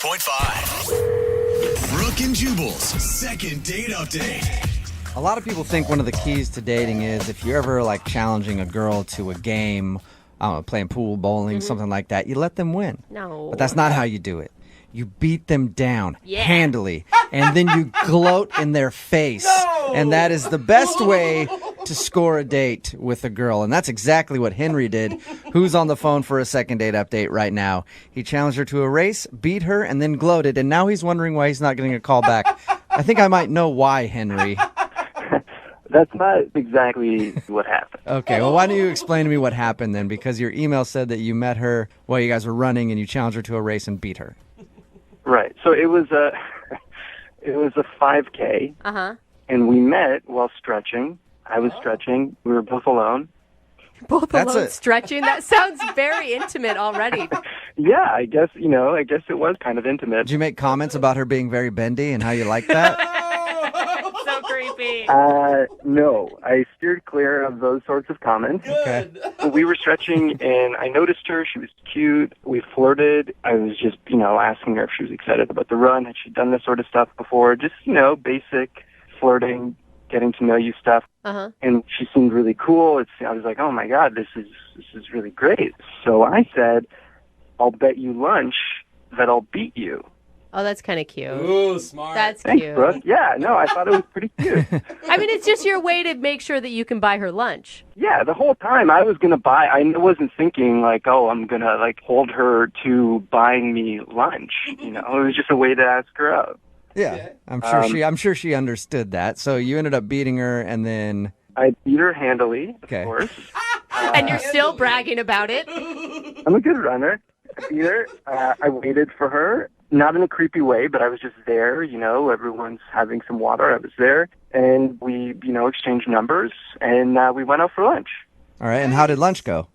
93.5. Brooke and Jubal's second date update. A lot of people think one of the keys to dating is if you're ever like challenging a girl to a game, I don't know, playing pool, bowling, something like that, you let them win. No. But that's not how you do it. You beat them down handily, and then you gloat in their face. And that is the best way to score a date with a girl. And that's exactly what Henry did, who's on the phone for a second date update right now. He challenged her to a race, beat her, and then gloated. And now he's wondering why he's not getting a call back. I think I might know why, Henry. That's not exactly what happened. Okay, well, why don't you explain to me what happened then? Because your email said that you met her while you guys were running and you challenged her to a race and beat her. Right. So it was a 5K, and we met while stretching. I was stretching. We were both alone. Both That's alone it. stretching? That sounds very intimate already. Yeah, I guess it was kind of intimate. Did you make comments about her being very bendy and how you like that? So creepy. No, I steered clear of those sorts of comments. Okay. We were stretching, and I noticed her. She was cute. We flirted. I was just, asking her if she was excited about the run. Had she done this sort of stuff before? Just, basic flirting, getting to know you stuff. And she seemed really cool. I was like, oh my God, this is really great. So I said, I'll bet you lunch that I'll beat you. Oh, that's kind of cute. Ooh, smart. That's Thanks, cute. Brooke. Yeah, no, I thought it was pretty cute. I mean, it's just your way to make sure that you can buy her lunch. Yeah, the whole time I was going to buy, I wasn't thinking like, oh, I'm going to like hold her to buying me lunch. It was just a way to ask her out. Yeah, I'm sure she understood that. So you ended up beating her, and then I beat her handily, of Okay. course. And you're still bragging about it. I'm a good runner. I beat her. I waited for her, not in a creepy way, but I was just there. Everyone's having some water. I was there, and we, exchanged numbers, and we went out for lunch. all right. And how did lunch go?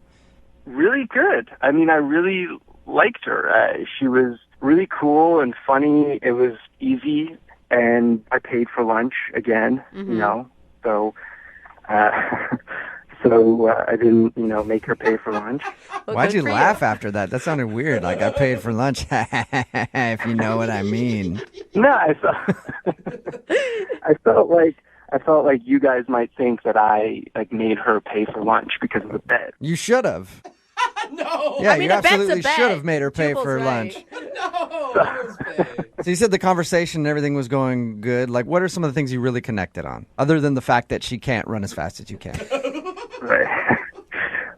Really good. I mean, I really liked her. She was really cool and funny. It was easy, and I paid for lunch again, so I didn't, make her pay for lunch. Well, Why'd good you for laugh after that? That sounded weird. Like I paid for lunch, if you know what I mean. No, I felt like you guys might think that I made her pay for lunch because of the bet. You should have. No. Yeah, I mean, you a bet's a absolutely bet. should have made her pay Jubal's for right. lunch. No. So you said the conversation and everything was going good. Like, what are some of the things you really connected on, other than the fact that she can't run as fast as you can? Right.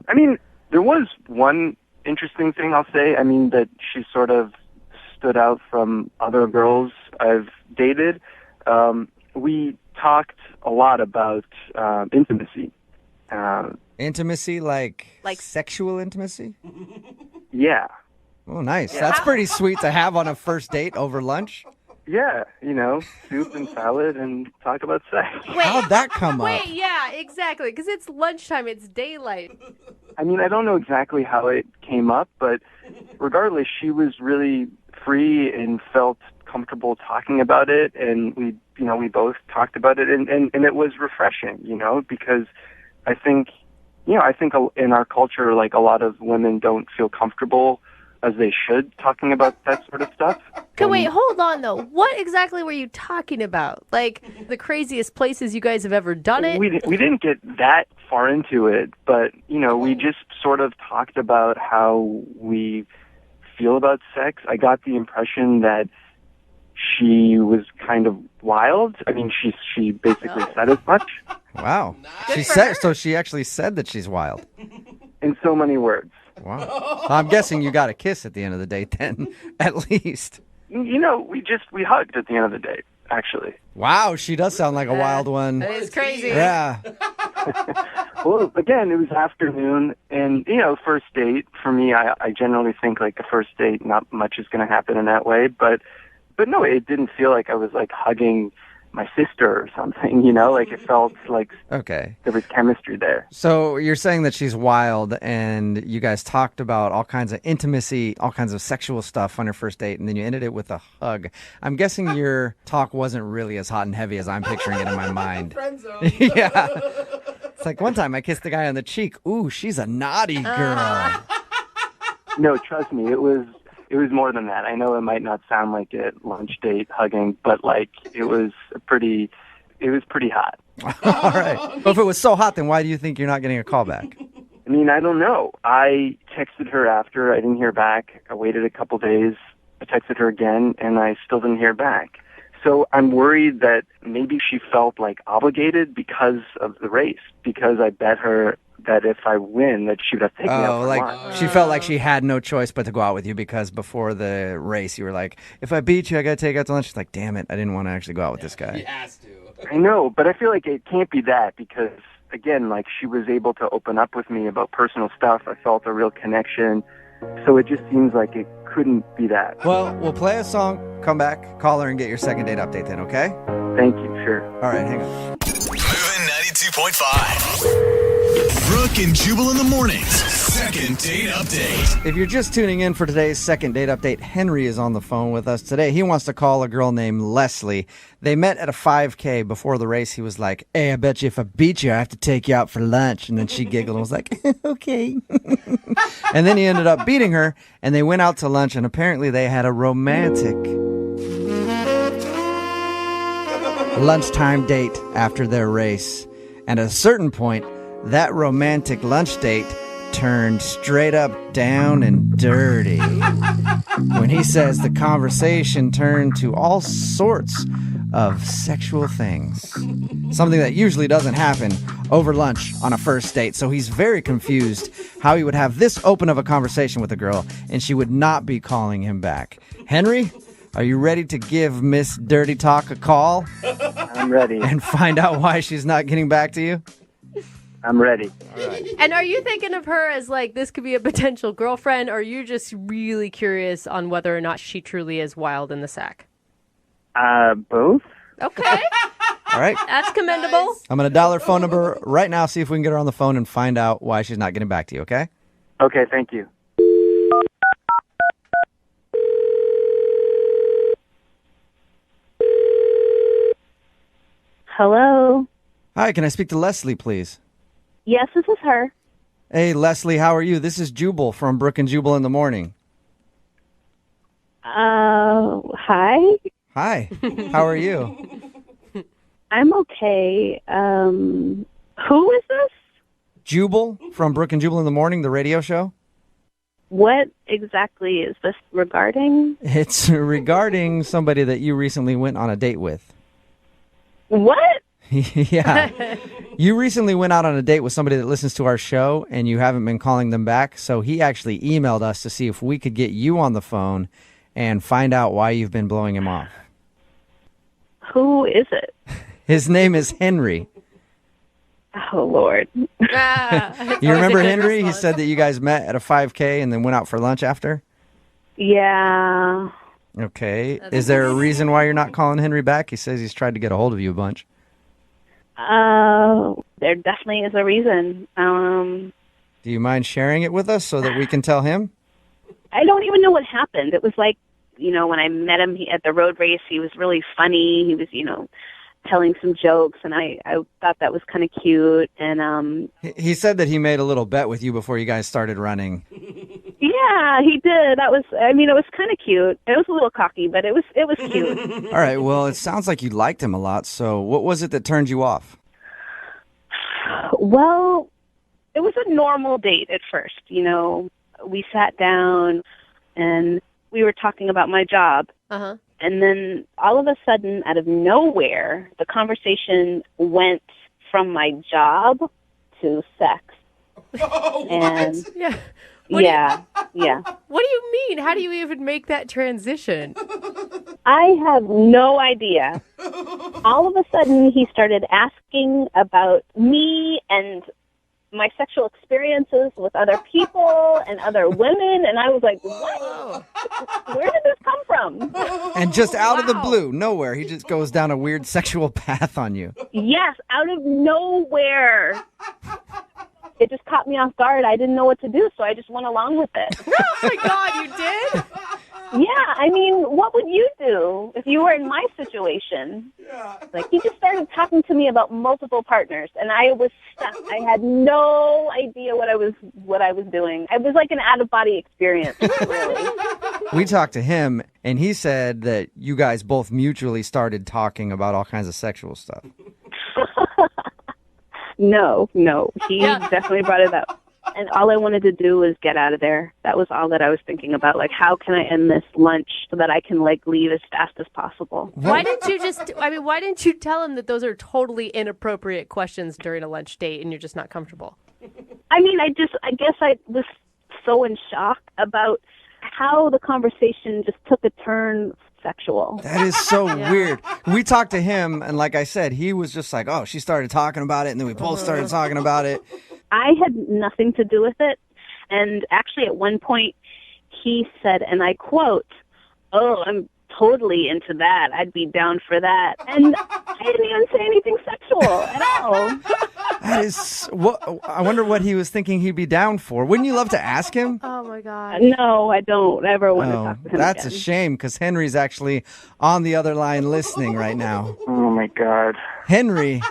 I mean, there was one interesting thing I'll say. I mean, that she sort of stood out from other girls I've dated. We talked a lot about intimacy. Intimacy, like sexual intimacy? Yeah. Oh, nice. That's pretty sweet to have on a first date over lunch. Yeah, soup and salad and talk about sex. How'd that come up? Wait, yeah, exactly. Because it's lunchtime. It's daylight. I mean, I don't know exactly how it came up, but regardless, she was really free and felt comfortable talking about it, and we both talked about it, and it was refreshing, because I think in our culture, like a lot of women don't feel comfortable as they should talking about that sort of stuff. Okay, wait, hold on, though. What exactly were you talking about? Like, the craziest places you guys have ever done it? We didn't get that far into it, but, we just sort of talked about how we feel about sex. I got the impression that she was kind of wild. I mean, she basically said as much. Wow. She actually said that she's wild. In so many words. Wow. I'm guessing you got a kiss at the end of the date then, at least. We hugged at the end of the date, actually. Wow, she does sound like a wild one. That is crazy. Yeah. Well, again, it was afternoon, and, first date, for me, I generally think like a first date, not much is going to happen in that way, but no, it didn't feel like I was like hugging my sister or something, like it felt like Okay. there was chemistry there. So you're saying that she's wild, and you guys talked about all kinds of intimacy, all kinds of sexual stuff on your first date, and then you ended it with a hug. I'm guessing your talk wasn't really as hot and heavy as I'm picturing it in my mind. Friend zone. Yeah. It's like one time I kissed the guy on the cheek. Ooh, she's a naughty girl. No, trust me, it was It was more than that. I know it might not sound like it, lunch date, hugging, but like it was pretty hot. All right. But if it was so hot, then why do you think you're not getting a call back? I mean, I don't know. I texted her after. I didn't hear back. I waited a couple days. I texted her again, and I still didn't hear back. So I'm worried that maybe she felt like obligated because of the race, because I bet her that if I win, that she would have taken me out for like lunch. she felt like she had no choice but to go out with you because before the race you were like, if I beat you, I got to take you out to lunch. She's like, damn it, I didn't want to actually go out with this He guy. has to. I know, but I feel like it can't be that because, again, like she was able to open up with me about personal stuff. I felt a real connection. So it just seems like it couldn't be that. Well, we'll play a song, come back, call her, and get your second date update then, okay? Thank you, sure. All right, hang on. Moving 92.5. Brooke and Jubal in the mornings. Second date update. If you're just tuning in for today's second date update, Henry is on the phone with us today. He wants to call a girl named Leslie. They met at a 5K. Before the race, he was like, hey, I bet you if I beat you, I have to take you out for lunch. And then she giggled and was like, okay. And then he ended up beating her, and they went out to lunch, and apparently they had a romantic lunchtime date after their race. And at a certain point, that romantic lunch date turned straight up down and dirty. When he says the conversation turned to all sorts of sexual things. Something that usually doesn't happen over lunch on a first date. So he's very confused how he would have this open of a conversation with a girl and she would not be calling him back. Henry, are you ready to give Miss Dirty Talk a call I'm ready. and find out why she's not getting back to you? I'm ready. And are you thinking of her as like this could be a potential girlfriend, or are you just really curious on whether or not she truly is wild in the sack? Both? Okay, All right. that's commendable. I'm going to dial her phone number right now, see if we can get her on the phone and find out why she's not getting back to you, okay? Okay, thank you. Hello. Hi, can I speak to Leslie, please? Yes, this is her. Hey, Leslie, how are you? This is Jubal from Brooke and Jubal in the Morning. Hi. Hi, how are you? I'm okay. Who is this? Jubal from Brooke and Jubal in the Morning, the radio show. What exactly is this regarding? It's regarding somebody that you recently went on a date with. What? Yeah. You recently went out on a date with somebody that listens to our show and you haven't been calling them back. So he actually emailed us to see if we could get you on the phone and find out why you've been blowing him off. Who is it? His name is Henry. Oh, Lord. You remember Henry? He said that you guys met at a 5K and then went out for lunch after? Yeah. Okay. Is there a reason why you're not calling Henry back? He says he's tried to get a hold of you a bunch. There definitely is a reason. Do you mind sharing it with us so that we can tell him? I don't even know what happened. It was like, when I met him at the road race, he was really funny. He was, telling some jokes, and I thought that was kind of cute. And He said that he made a little bet with you before you guys started running. yeah, he did. It was kind of cute. It was a little cocky, but it was cute. All right, well, it sounds like you liked him a lot, so what was it that turned you off? Well, it was a normal date at first. We sat down and we were talking about my job. Uh-huh. And then all of a sudden, out of nowhere, the conversation went from my job to sex. Oh, And Yeah. yeah. What do you mean? How do you even make that transition? I have no idea. All of a sudden, he started asking about me and my sexual experiences with other people and other women, and I was like, what? Where did this come from? And just out of the blue, nowhere, he just goes down a weird sexual path on you. Yes, out of nowhere. It just caught me off guard. I didn't know what to do, so I just went along with it. Oh my God, you did? Yeah, I mean, what would you do if you were in my situation? Like, he just started talking to me about multiple partners, and I was stuck. I had no idea what I was doing. It was like an out-of-body experience, really. We talked to him, and he said that you guys both mutually started talking about all kinds of sexual stuff. No, he definitely brought it up. And all I wanted to do was get out of there. That was all that I was thinking about. Like, how can I end this lunch so that I can, like, leave as fast as possible? Why didn't you tell him that those are totally inappropriate questions during a lunch date and you're just not comfortable? I mean, I guess I was so in shock about how the conversation just took a turn sexual. That is so weird. We talked to him, and like I said, he was just like, oh, she started talking about it, and then we both started talking about it. I had nothing to do with it. And actually, at one point, he said, and I quote, "Oh, I'm totally into that. I'd be down for that." And I didn't even say anything sexual at all. That is, I wonder what he was thinking he'd be down for. Wouldn't you love to ask him? Oh, my God. No, I don't ever want to talk to him that's again. a shame, because Henry's actually on the other line listening right now. Oh, my God. Henry.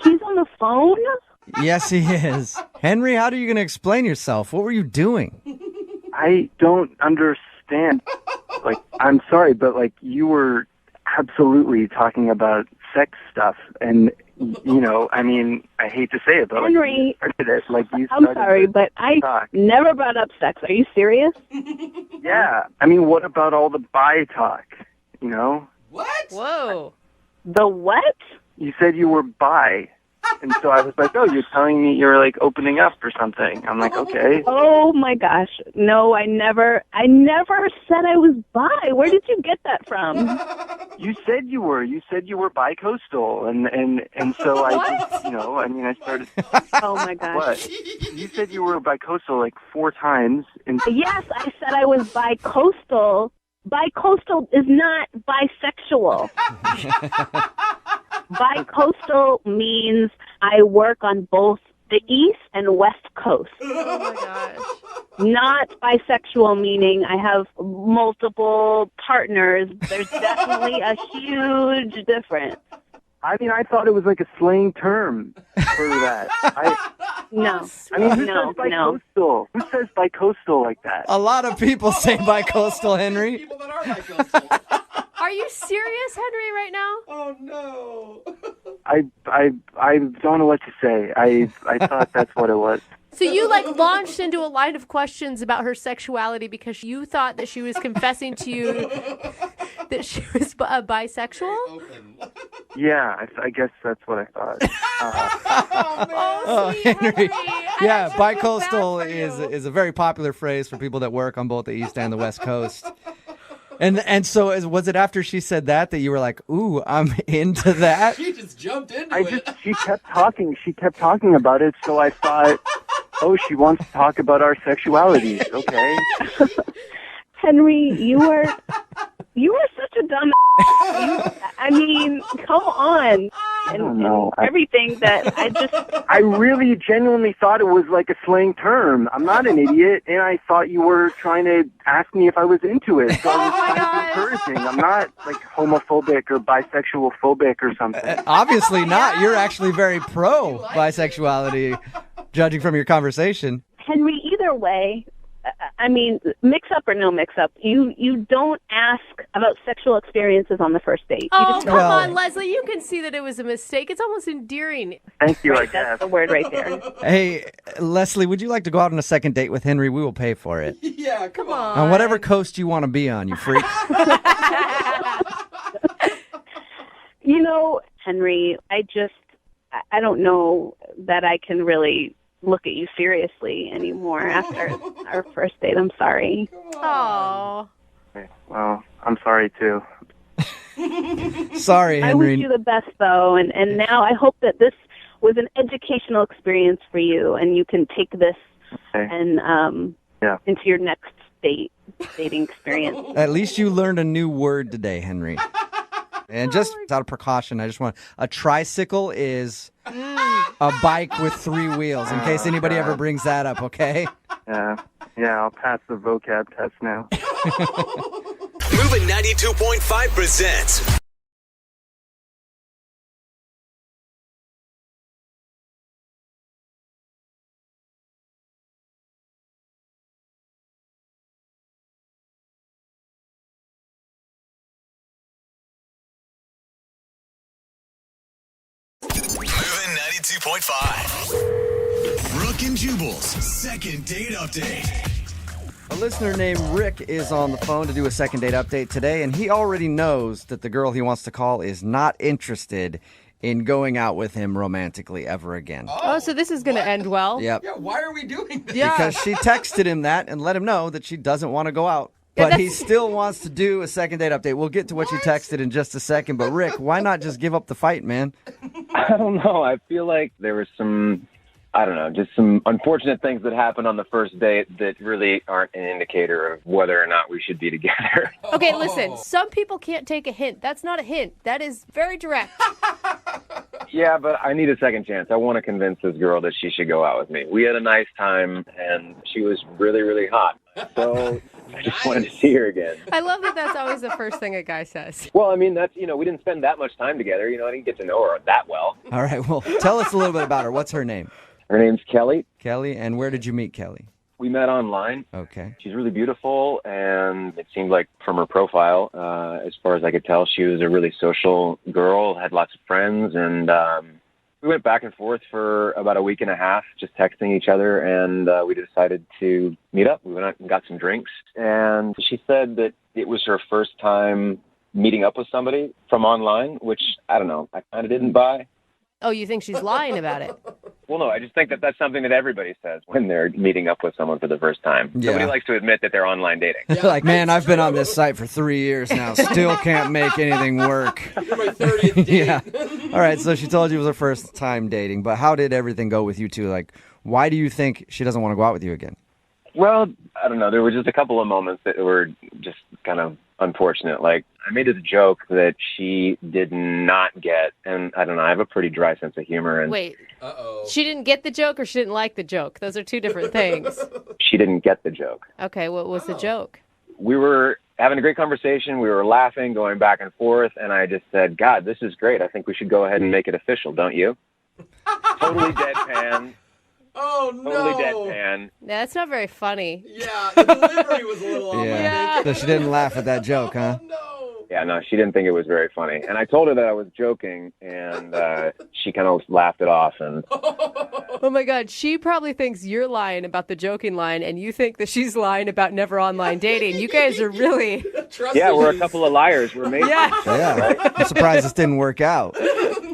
He's on the phone? Yes, he is. Henry, how are you going to explain yourself? What were you doing? I don't understand. Like, I'm sorry, but, like, you were absolutely talking about sex stuff. And, you know, I mean, I hate to say it, but, Henry, like, you started it. Like, you I'm started sorry, this but I talk. never brought up sex. Are you serious? Yeah. I mean, what about all the bi talk, you know? What? Whoa. The what? You said you were bi. And so I was like, oh, you're telling me you're, like, opening up or something. I'm like, okay. Oh, my gosh. No, I never said I was bi. Where did you get that from? You said you were. You said you were bi-coastal. And so I just, you know, I mean, I started, Oh, my gosh. what? You said you were bi-coastal, like, 4 times. And Yes, I said I was bi-coastal. Bi-coastal is not bisexual. Bi-coastal means I work on both the East and West Coast. Oh, my gosh. Not bisexual, meaning I have multiple partners. There's definitely a huge difference. I mean, I thought it was like a slang term for that. No. I mean, who No, says bi-coastal? Who says bi-coastal like that? A lot of people say bi-coastal, Henry. People that are bi-coastal. Are you serious, Henry, right now? Oh, no. I don't know what to say. I thought that's what it was. So you, like, launched into a line of questions about her sexuality because you thought that she was confessing to you that she was bisexual? Open. Yeah, I guess that's what I thought. Oh, sweet Henry. I Yeah, actually feel bad bi-coastal for you. is a very popular phrase for people that work on both the East and the West Coast. And so was it after she said that you were like, ooh, I'm into that? She just jumped into it. She kept talking. She kept talking about it, so I thought, oh, she wants to talk about our sexualities. Okay. Henry, you were such a dumb. I mean, come on. And, don't know. and everything that I really genuinely thought it was like a slang term. I'm not an idiot, and I thought you were trying to ask me if I was into it. So I was trying to be encouraging. I'm not like homophobic or bisexual phobic or something. Obviously not. You're actually very pro bisexuality, judging from your conversation. Henry, either way, I mean, mix up or no mix up, you don't ask about sexual experiences on the first date. You Oh, just come Well- on, Leslie. You can see that it was a mistake. It's almost endearing. Thank you, I That's guess. the word right there. Hey, Leslie, would you like to go out on a second date with Henry? We will pay for it. Yeah, come on. On whatever coast you want to be on, you freak. You know, Henry, I don't know that I can really look at you seriously anymore after our first date. I'm sorry. Oh. Okay, well, I'm sorry too. Sorry, I wish Henry. you the best, though, and now I hope that this was an educational experience for you, and you can take this Okay. and Yeah. into your next dating experience. At least you learned a new word today, Henry. And just out of precaution, I just want a tricycle is a bike with 3 wheels. In case anybody ever brings that up, okay? Yeah, I'll pass the vocab test now. 92.5 presents Moving 92.5. Brooke and Jubal's second date update. A listener named Rick is on the phone to do a second date update today, and he already knows that the girl he wants to call is not interested in going out with him romantically ever again. Oh, so this is going to end well. Yep. Yeah, why are we doing this? Yeah. Because she texted him that and let him know that she doesn't want to go out. Yeah, But he that's- still wants to do a second date update. We'll get to what you texted in just a second. But Rick, why not just give up the fight, man? I don't know. I feel like there was some, I don't know, just some unfortunate things that happened on the first date that really aren't an indicator of whether or not we should be together. Okay, listen. Some people can't take a hint. That's not a hint. That is very direct. Yeah, but I need a second chance. I want to convince this girl that she should go out with me. We had a nice time, and she was really, really hot. So I just wanted to see her again. I love that that's always the first thing a guy says. Well, I mean, that's, we didn't spend that much time together. I didn't get to know her that well. All right, well, tell us a little bit about her. What's her name? Her name's Kelly. Kelly, and where did you meet Kelly? We met online. Okay. She's really beautiful, and it seemed like from her profile, as far as I could tell, she was a really social girl, had lots of friends, and we went back and forth for about a week and a half, just texting each other, and we decided to meet up. We went out and got some drinks, and she said that it was her first time meeting up with somebody from online, which, I don't know, I kind of didn't buy. Oh, you think she's lying about it? Well, no, I just think that that's something that everybody says when they're meeting up with someone for the first time. Yeah. Nobody likes to admit that they're online dating. Like, man, I've been on this site for 3 years now. Still can't make anything work. You're my 30th date. Yeah. All right, so she told you it was her first time dating, but how did everything go with you two? Like, why do you think she doesn't want to go out with you again? Well, I don't know. There were just a couple of moments that were just kind of unfortunate. Like, I made this joke that she did not get, and I don't know, I have a pretty dry sense of humor, and Wait, Uh-oh. she didn't get the joke or she didn't like the joke? Those are two different things. she didn't get the joke. Okay, what was the joke? We were having a great conversation. We were laughing, going back and forth, and I just said, God, this is great. I think we should go ahead and make it official, don't you? Totally deadpan. Oh, no. Totally deadpan. Yeah, that's not very funny. Yeah, the delivery was a little off. Yeah. So she didn't laugh at that joke, huh? Oh, no. Yeah, no, she didn't think it was very funny. And I told her that I was joking, and she kind of laughed it off. And Oh my God, she probably thinks you're lying about the joking line, and you think that she's lying about never online dating. You guys are really, Trust yeah, we're a issues. couple of liars. We're amazing. yeah. Yeah. I'm surprised this didn't work out.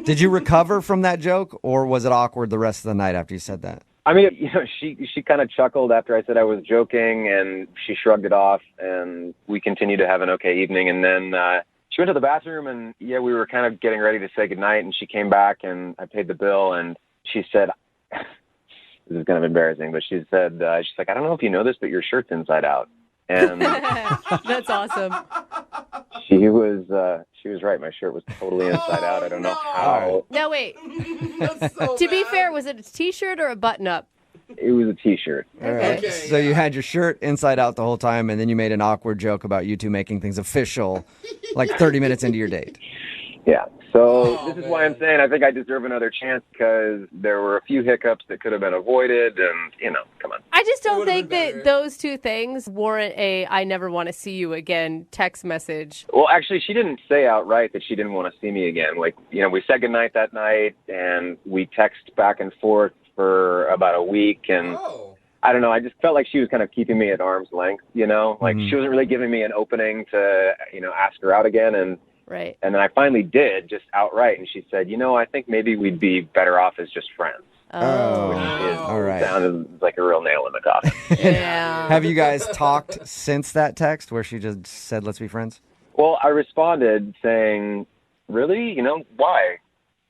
Did you recover from that joke, or was it awkward the rest of the night after you said that? I mean, she kind of chuckled after I said I was joking, and she shrugged it off, and we continued to have an okay evening. And then she went to the bathroom, and yeah, we were kind of getting ready to say goodnight, and she came back, and I paid the bill, and she said, this is kind of embarrassing, but she said, she's like, I don't know if you know this, but your shirt's inside out. And That's awesome. she was right. My shirt was totally inside out. I don't know how. No, wait. That's so To be bad. fair, was it a t-shirt or a button-up? It was a T-shirt. All right. Okay, So yeah. you had your shirt inside out the whole time, and then you made an awkward joke about you two making things official like 30 minutes into your date. Yeah. So Oh, this is why I'm man. saying I think I deserve another chance, because there were a few hiccups that could have been avoided, and come on. I just don't would've think been that better. those two things warrant a "I never want to see you again" text message. Well, actually, she didn't say outright that she didn't want to see me again. Like, we said goodnight that night, and we text back and forth for about a week, and Oh. I don't know, I just felt like she was kind of keeping me at arm's length, Like, she wasn't really giving me an opening to, ask her out again, and Right. then I finally did, just outright, and she said, I think maybe we'd be better off as just friends. Oh, It all right. sounded like a real nail in the coffin. Yeah. Have you guys talked since that text where she just said, let's be friends? Well, I responded saying, "Really? Why?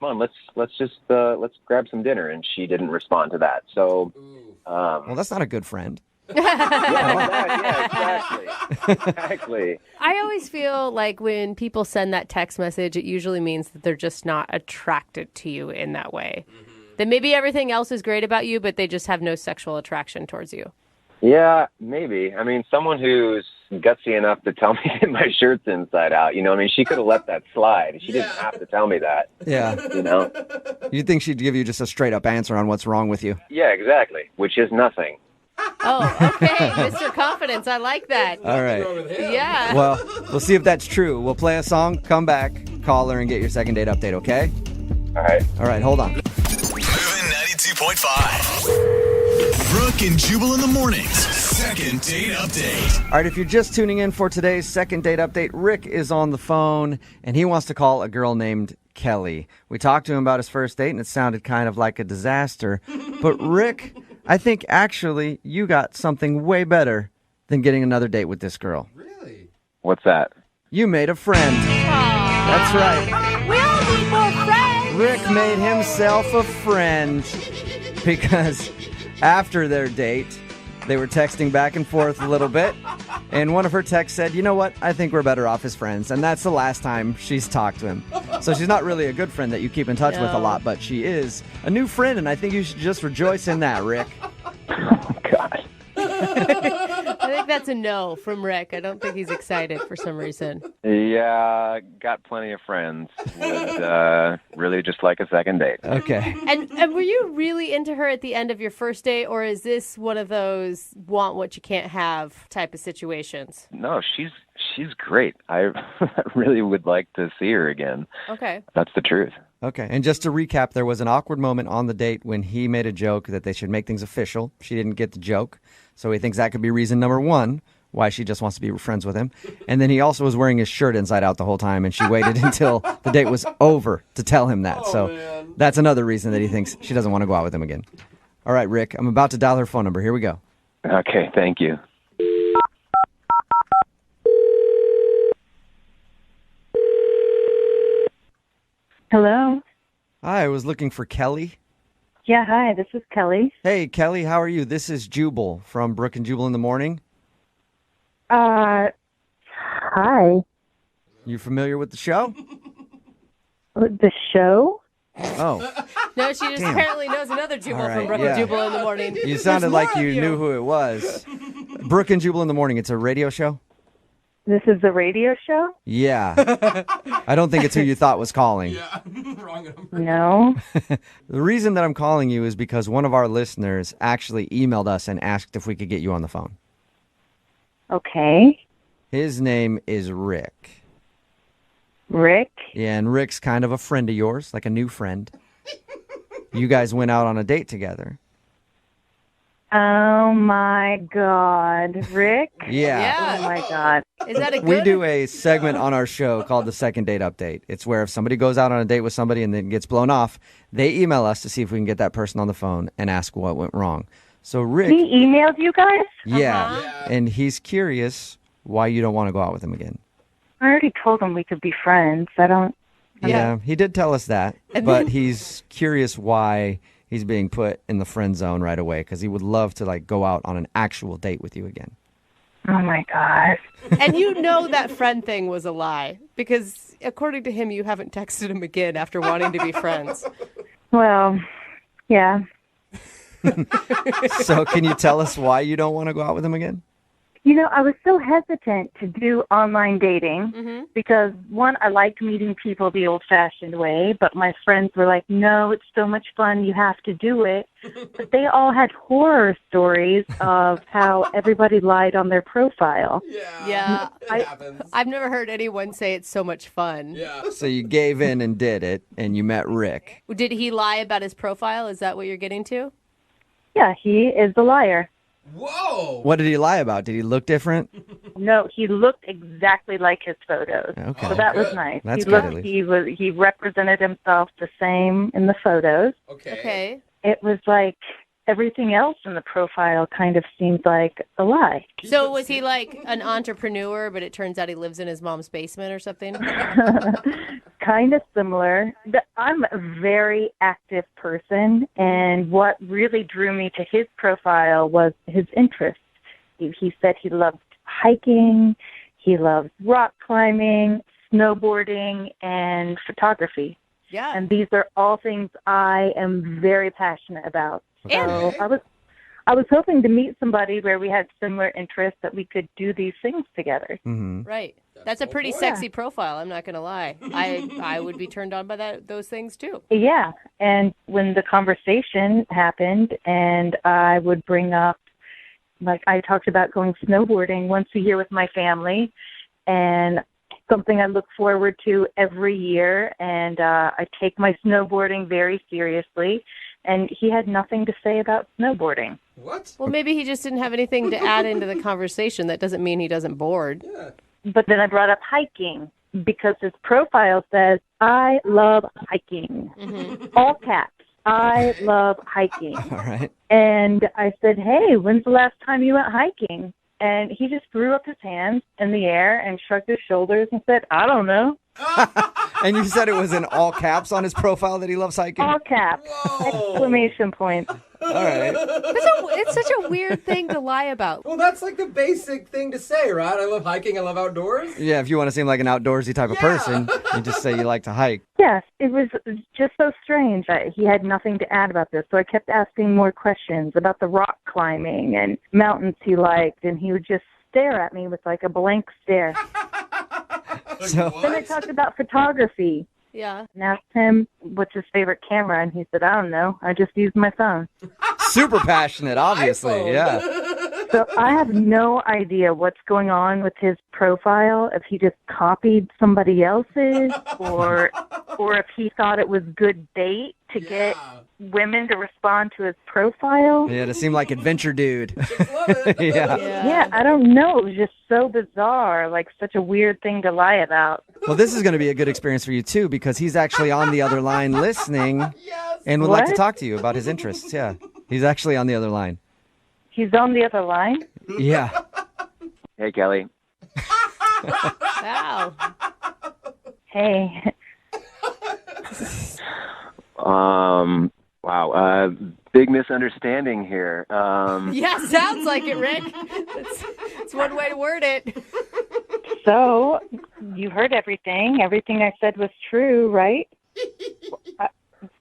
Come on, let's just let's grab some dinner." And she didn't respond to that. So, Well, that's not a good friend. exactly. I always feel like when people send that text message, it usually means that they're just not attracted to you in that way. That maybe everything else is great about you, but they just have no sexual attraction towards you. Yeah, maybe. I mean, someone who's gutsy enough to tell me that my shirt's inside out. You know, I mean, she could have let that slide. She didn't have to tell me that. Yeah. You know? You'd think she'd give you just a straight up answer on what's wrong with you. Yeah, exactly. Which is nothing. Oh, okay. Mr. Confidence. I like that. All right. What's wrong with him? Yeah. Well, we'll see if that's true. We'll play a song, come back, call her, and get your second date update, okay? All right. All right, hold on. Moving 92.5. Brooke and Jubal in the mornings. Second date update. All right, if you're just tuning in for today's second date update, Rick is on the phone, and he wants to call a girl named Kelly. We talked to him about his first date, and it sounded kind of like a disaster. But Rick, I think actually you got something way better than getting another date with this girl. Really? What's that? You made a friend. That's right. We all need more friends. Rick made himself a friend because after their date, they were texting back and forth a little bit, and one of her texts said, you know what, I think we're better off as friends, and that's the last time she's talked to him. So she's not really a good friend that you keep in touch with a lot, but she is a new friend, and I think you should just rejoice in that, Rick. Oh, God. I think that's a no from Rick. I don't think he's excited for some reason. Yeah, got plenty of friends. Would really just like a second date. Okay. And were you really into her at the end of your first date, or is this one of those want what you can't have type of situations? No, she's great. I really would like to see her again. Okay. That's the truth. Okay, and just to recap, there was an awkward moment on the date when he made a joke that they should make things official. She didn't get the joke, so he thinks that could be reason number one why she just wants to be friends with him. And then he also was wearing his shirt inside out the whole time, and she waited until the date was over to tell him that. So man. that's another reason that he thinks she doesn't want to go out with him again. All right, Rick, I'm about to dial her phone number. Here we go. Okay, thank you. Hello. Hi, I was looking for Kelly. Yeah, hi, this is Kelly. Hey, Kelly, how are you? This is Jubal from Brooke and Jubal in the Morning. Hi. You familiar with the show? The show? Oh, No, she just apparently knows another Jubal All right, from Brooke yeah. and Jubal in the morning. you sounded There's like more you of knew who it was. Brooke and Jubal in the Morning. It's a radio show? This is the radio show? Yeah. I don't think it's who you thought was calling. Yeah. Wrong number. No. The reason that I'm calling you is because one of our listeners actually emailed us and asked if we could get you on the phone. Okay. His name is Rick. Rick? Yeah, and Rick's kind of a friend of yours, like a new friend. You guys went out on a date together. Oh my God. Rick? Yeah. Oh my God. Is that a good? We do a segment on our show called the Second Date Update. It's where if somebody goes out on a date with somebody and then gets blown off, they email us to see if we can get that person on the phone and ask what went wrong. So Rick, He emailed you guys? yeah, and he's curious why you don't want to go out with him again. I already told him we could be friends. Yeah, he did tell us that, but he's curious why he's being put in the friend zone right away because he would love to like go out on an actual date with you again. Oh my God. And you know that friend thing was a lie because according to him, you haven't texted him again after wanting to be friends. Well, yeah. So can you tell us why you don't want to go out with him again? You know, I was so hesitant to do online dating because, one, I liked meeting people the old-fashioned way, but my friends were like, no, it's so much fun, you have to do it. But they all had horror stories of how everybody lied on their profile. Yeah. It happens. I've never heard anyone say it's so much fun. Yeah. So you gave in and did it, and you met Rick. Did he lie about his profile? Is that what you're getting to? Yeah, he is the liar. Whoa. What did he lie about? Did he look different? No, he looked exactly like his photos. Okay. So that was good. nice. That's he good, looked, at least. he represented himself the same in the photos. Okay. It was like everything else in the profile kind of seemed like a lie. So was he like an entrepreneur, but it turns out he lives in his mom's basement or something? Kind of similar. I'm a very active person, and what really drew me to his profile was his interests. He said he loved hiking, he loved rock climbing, snowboarding, and photography. Yeah. And these are all things I am very passionate about. So And- I was hoping to meet somebody where we had similar interests that we could do these things together. Right. That's a pretty sexy profile, I'm not going to lie. I would be turned on by those things, too. Yeah. And when the conversation happened and I would bring up, like I talked about going snowboarding once a year with my family and something I look forward to every year. And I take my snowboarding very seriously. And he had nothing to say about snowboarding. What? Well, maybe he just didn't have anything to add into the conversation. That doesn't mean he doesn't bored. Yeah. But then I brought up hiking because his profile says, I love hiking. All caps. I love hiking. All right. And I said, hey, when's the last time you went hiking? And he just threw up his hands in the air and shrugged his shoulders and said, I don't know. And you said it was in all caps on his profile that he loves hiking? All caps. Exclamation point. All right. It's such a weird thing to lie about. Well, that's like the basic thing to say, right? I love hiking. I love outdoors. Yeah, if you want to seem like an outdoorsy type of person, you just say you like to hike. Yes, it was just so strange. He had nothing to add about this, so I kept asking more questions about the rock climbing and mountains he liked, and he would just stare at me with like a blank stare. So, Then I talked about photography Yeah. and asked him what's his favorite camera, and he said, I don't know, I just use my phone. super passionate, obviously. iPhone. Yeah. So I have no idea what's going on with his profile, if he just copied somebody else's or if he thought it was good bait to get women to respond to his profile. Yeah, to seem like adventure dude. Love it. Yeah. Yeah, I don't know. It was just so bizarre, like such a weird thing to lie about. Well, this is going to be a good experience for you, too, because he's actually on the other line listening and would like to What? talk to you about his interests. Yeah. He's actually on the other line. He's on the other line. Yeah. Hey, Kelly. Wow. Hey, Wow. Big misunderstanding here. Yeah, sounds like it, Rick. It's one way to word it. so you heard everything. Everything I said was true, right?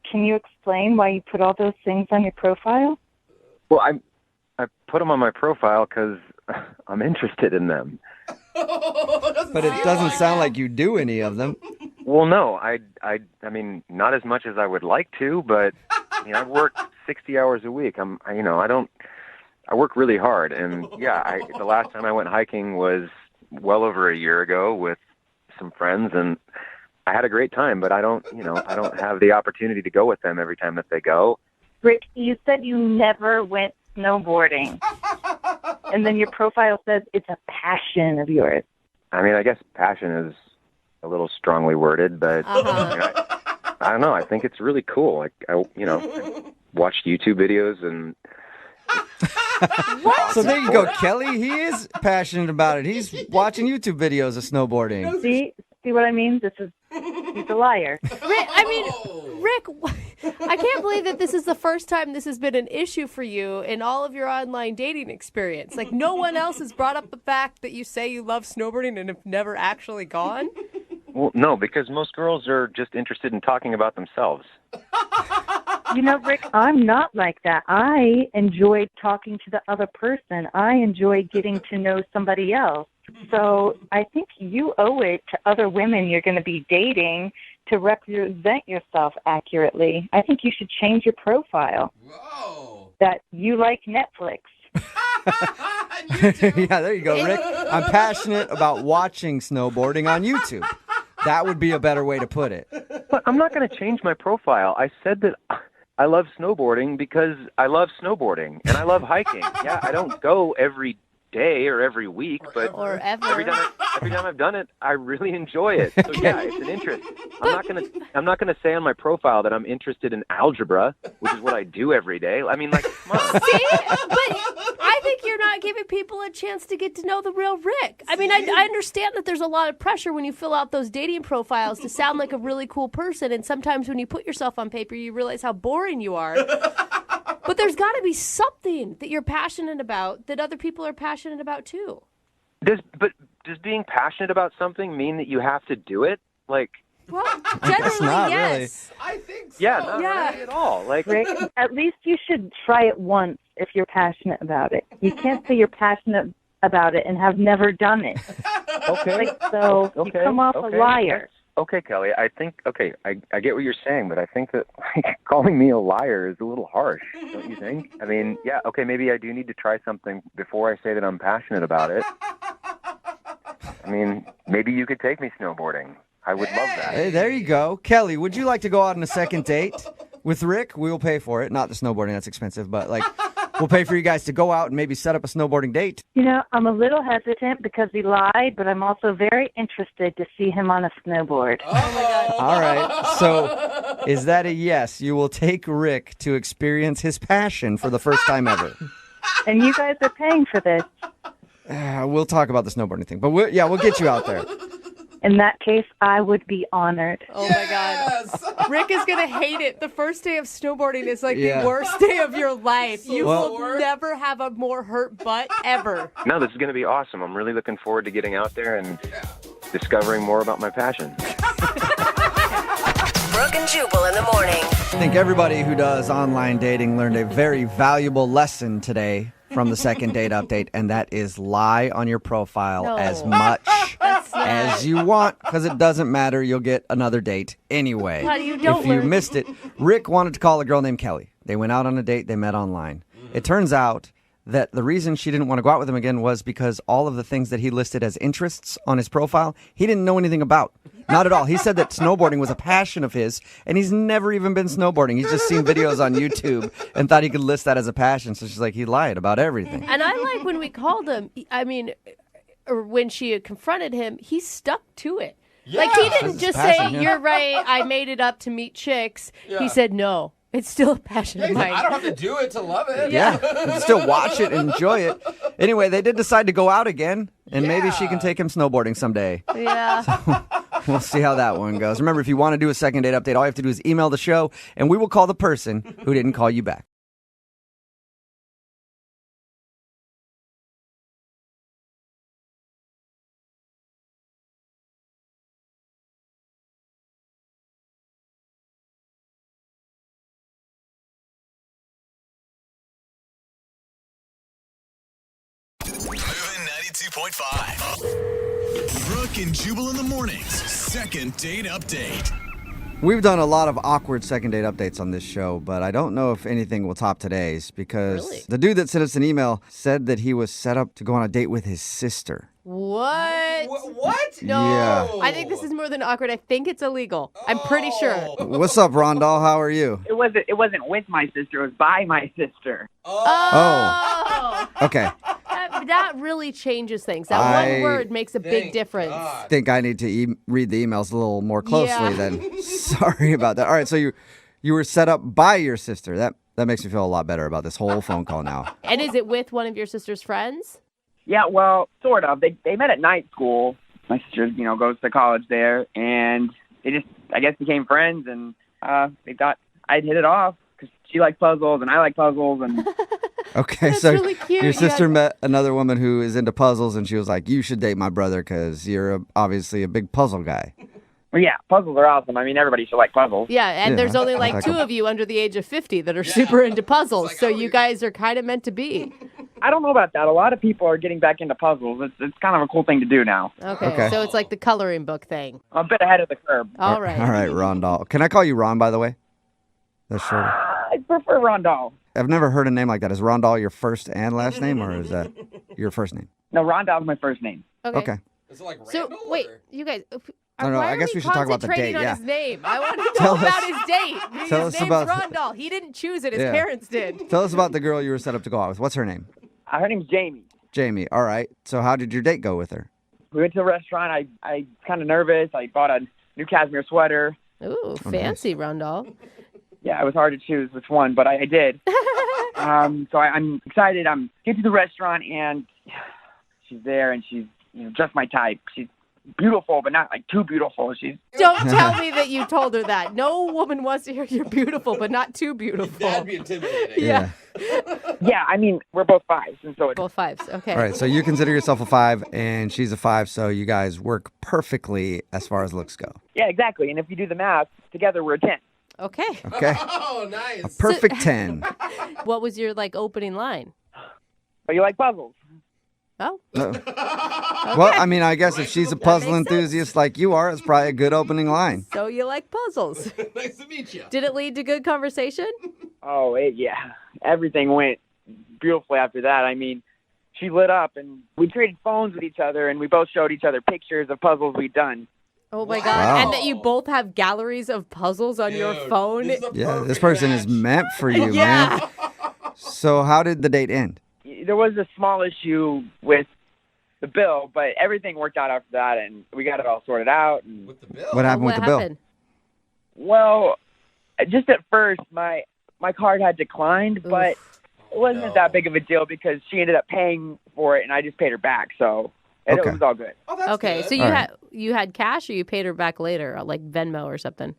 Can you explain why you put all those things on your profile? Well, I put them on my profile because I'm interested in them. But it doesn't sound like you do any of them. Well, no, I mean, not as much as I would like to, but I work 60 hours a week. I work really hard, and the last time I went hiking was well over a year ago with some friends, and I had a great time. But I don't have the opportunity to go with them every time that they go. Rick, you said you never went snowboarding. And then your profile says it's a passion of yours. I mean, I guess passion is a little strongly worded, but I don't know. I think it's really cool. Like, I watched YouTube videos and. So there you go, Kelly. He is passionate about it. He's watching YouTube videos of snowboarding. See what I mean? He's a liar. Rick, I can't believe that this is the first time this has been an issue for you in all of your online dating experience. Like, no one else has brought up the fact that you say you love snowboarding and have never actually gone? Well, no, because most girls are just interested in talking about themselves. Rick, I'm not like that. I enjoy talking to the other person. I enjoy getting to know somebody else. So I think you owe it to other women you're going to be dating to represent yourself accurately. I think you should change your profile. Whoa. That you like Netflix. Yeah, there you go, Rick. I'm passionate about watching snowboarding on YouTube. That would be a better way to put it. But I'm not going to change my profile. I said that I love snowboarding because I love snowboarding and I love hiking. Yeah, I don't go every day or every week, but Or ever. every time I've done it, I really enjoy it. So yeah, it's an interest. I'm not gonna say on my profile that I'm interested in algebra, which is what I do every day. I mean, like, come on. See? But I think you're not giving people a chance to get to know the real Rick. I mean, I understand that there's a lot of pressure when you fill out those dating profiles to sound like a really cool person, and sometimes when you put yourself on paper, you realize how boring you are. But there's got to be something that you're passionate about that other people are passionate about too. Does being passionate about something mean that you have to do it? Like, Well, guess generally, not, yes. I think so. Yeah, not Yeah. really at all. Like, Rick, at least you should try it once if you're passionate about it. You can't say you're passionate about it and have never done it. okay, So you okay, come off okay. a liar. Okay, Kelly, I think, I get what you're saying, but I think that calling me a liar is a little harsh, don't you think? I mean, yeah, okay, maybe I do need to try something before I say that I'm passionate about it. I mean, maybe you could take me snowboarding. I would love that. Hey, there you go. Kelly, would you like to go out on a second date with Rick? We will pay for it. Not the snowboarding, that's expensive, but like we'll pay for you guys to go out and maybe set up a snowboarding date. You know, I'm a little hesitant because he lied, but I'm also very interested to see him on a snowboard. Oh my God. All right. So is that a yes? You will take Rick to experience his passion for the first time ever. And you guys are paying for this. We'll talk about the snowboarding thing, but we'll get you out there. In that case, I would be honored. Oh my God. Rick is going to hate it. The first day of snowboarding is like Yeah. the worst day of your life. You Well- will never have a more hurt butt ever. No, this is going to be awesome. I'm really looking forward to getting out there and discovering more about my passion. Brooke and Jubal in the morning. I think everybody who does online dating learned a very valuable lesson today from the second date update, and that is lie on your profile No. as much That's not. as you want, because it doesn't matter. You'll get another date anyway. Well, you don't if you learn- missed it, Rick wanted to call a girl named Kelly. They went out on a date. They met online. It turns out that the reason she didn't want to go out with him again was because all of the things that he listed as interests on his profile, he didn't know anything about. Not at all. He said that snowboarding was a passion of his, and he's never even been snowboarding. He's just seen videos on YouTube and thought he could list that as a passion. So she's like, he lied about everything. And I like when we called him, I mean, or when she had confronted him, he stuck to it. Like, he didn't That's just passion, say, yeah. you're right, I made it up to meet chicks. Yeah. He said, no, it's still a passion Yeah, of he's like, mine. I don't have to do it to love it. Yeah, you can still watch it and enjoy it. Anyway, they did decide to go out again, and maybe she can take him snowboarding someday. Yeah. We'll see how that one goes. Remember, if you want to do a second date update, all you have to do is email the show, and we will call the person who didn't call you back. Moving 92.5. Brooke and Jubal in the mornings. Second date update. We've done a lot of awkward second date updates on this show, but I don't know if anything will top today's because Really? the dude that sent us an email said that he was set up to go on a date with his sister. What? What? No. Yeah. I think this is more than awkward. I think it's illegal. I'm pretty sure. What's up, Rondell? How are you? It wasn't with my sister. It was by my sister. Oh. Okay. That really changes things. That I- one word makes a big Thank difference. God. I think I need to read the emails a little more closely Yeah. then. Sorry about that. All right, so you were set up by your sister. That makes me feel a lot better about this whole phone call now. And is it with one of your sister's friends? Yeah, well, sort of. They met at night school. My sister, goes to college there, and they just, I guess, became friends, and they thought I'd hit it off because she likes puzzles and I like puzzles, and Okay, That's so really cute. your You sister guys- met another woman who is into puzzles, and she was like, "You should date my brother because you're obviously a big puzzle guy." well, yeah, puzzles are awesome. I mean, everybody should like puzzles. Yeah, and Yeah, there's only like like two a- of you under the age of 50 that are super into puzzles, so you guys are kind of meant to be. I don't know about that. A lot of people are getting back into puzzles. It's kind of a cool thing to do now. Okay, so it's like the coloring book thing. I'm a bit ahead of the curve. All right. All right, Rondell. Can I call you Ron, by the way? That's short. I prefer Rondell. I've never heard a name like that. Is Rondell your first and last name, or is that your first name? No, Rondell's my first name. Okay. Is it like So, Randall? wait, or- you guys. No, no, why I are guess we should talk about the concentrating date, on yeah. his name. I want to Tell know about us- his date. tell His us name's about- Rondell. He didn't choose it. His Yeah. parents did. Tell us about the girl you were set up to go out with. What's her name? Her name's Jamie. Jamie. All right. So how did your date go with her? We went to a restaurant. I kind of nervous. I bought a new cashmere sweater. Ooh, fancy, Rondell. Yeah, it was hard to choose which one, but I did. So I'm excited. I'm get to the restaurant, and she's there, and she's just my type. She's beautiful, but not like too beautiful. She's Don't tell me that you told her that. No woman wants to hear you're beautiful, but not too beautiful. That'd be intimidating. Yeah. Yeah, I mean, we're both 5s, and so it's Both 5s. Okay. All right, so you consider yourself a 5, and she's a 5, so you guys work perfectly as far as looks go. yeah, exactly. And if you do the math, together we're a 10. Okay. Okay? Oh, nice. A perfect 10. What was your opening line? But you like puzzles. Oh. Well, I mean, I guess if she's a puzzle enthusiast like you are, it's probably a good opening line. So you like puzzles. Nice to meet you. Did it lead to good conversation? Oh, yeah. Everything went beautifully after that. I mean, she lit up, and we traded phones with each other, and we both showed each other pictures of puzzles we'd done. Oh my Wow. God. And that you both have galleries of puzzles on your Dude, phone. this is a Yeah, this perfect person is match. meant for you, Yeah. man. So how did the date end? There was a small issue with the bill, but everything worked out after that, and we got it all sorted out. And, With the bill. What happened with the bill? happened? well, just at first, my card had declined, but it wasn't no. that big of a deal because she ended up paying for it, and I just paid her back, so it Okay. was all good. Oh, that's Okay, good. so All right. you had cash or you paid her back later, like Venmo or something?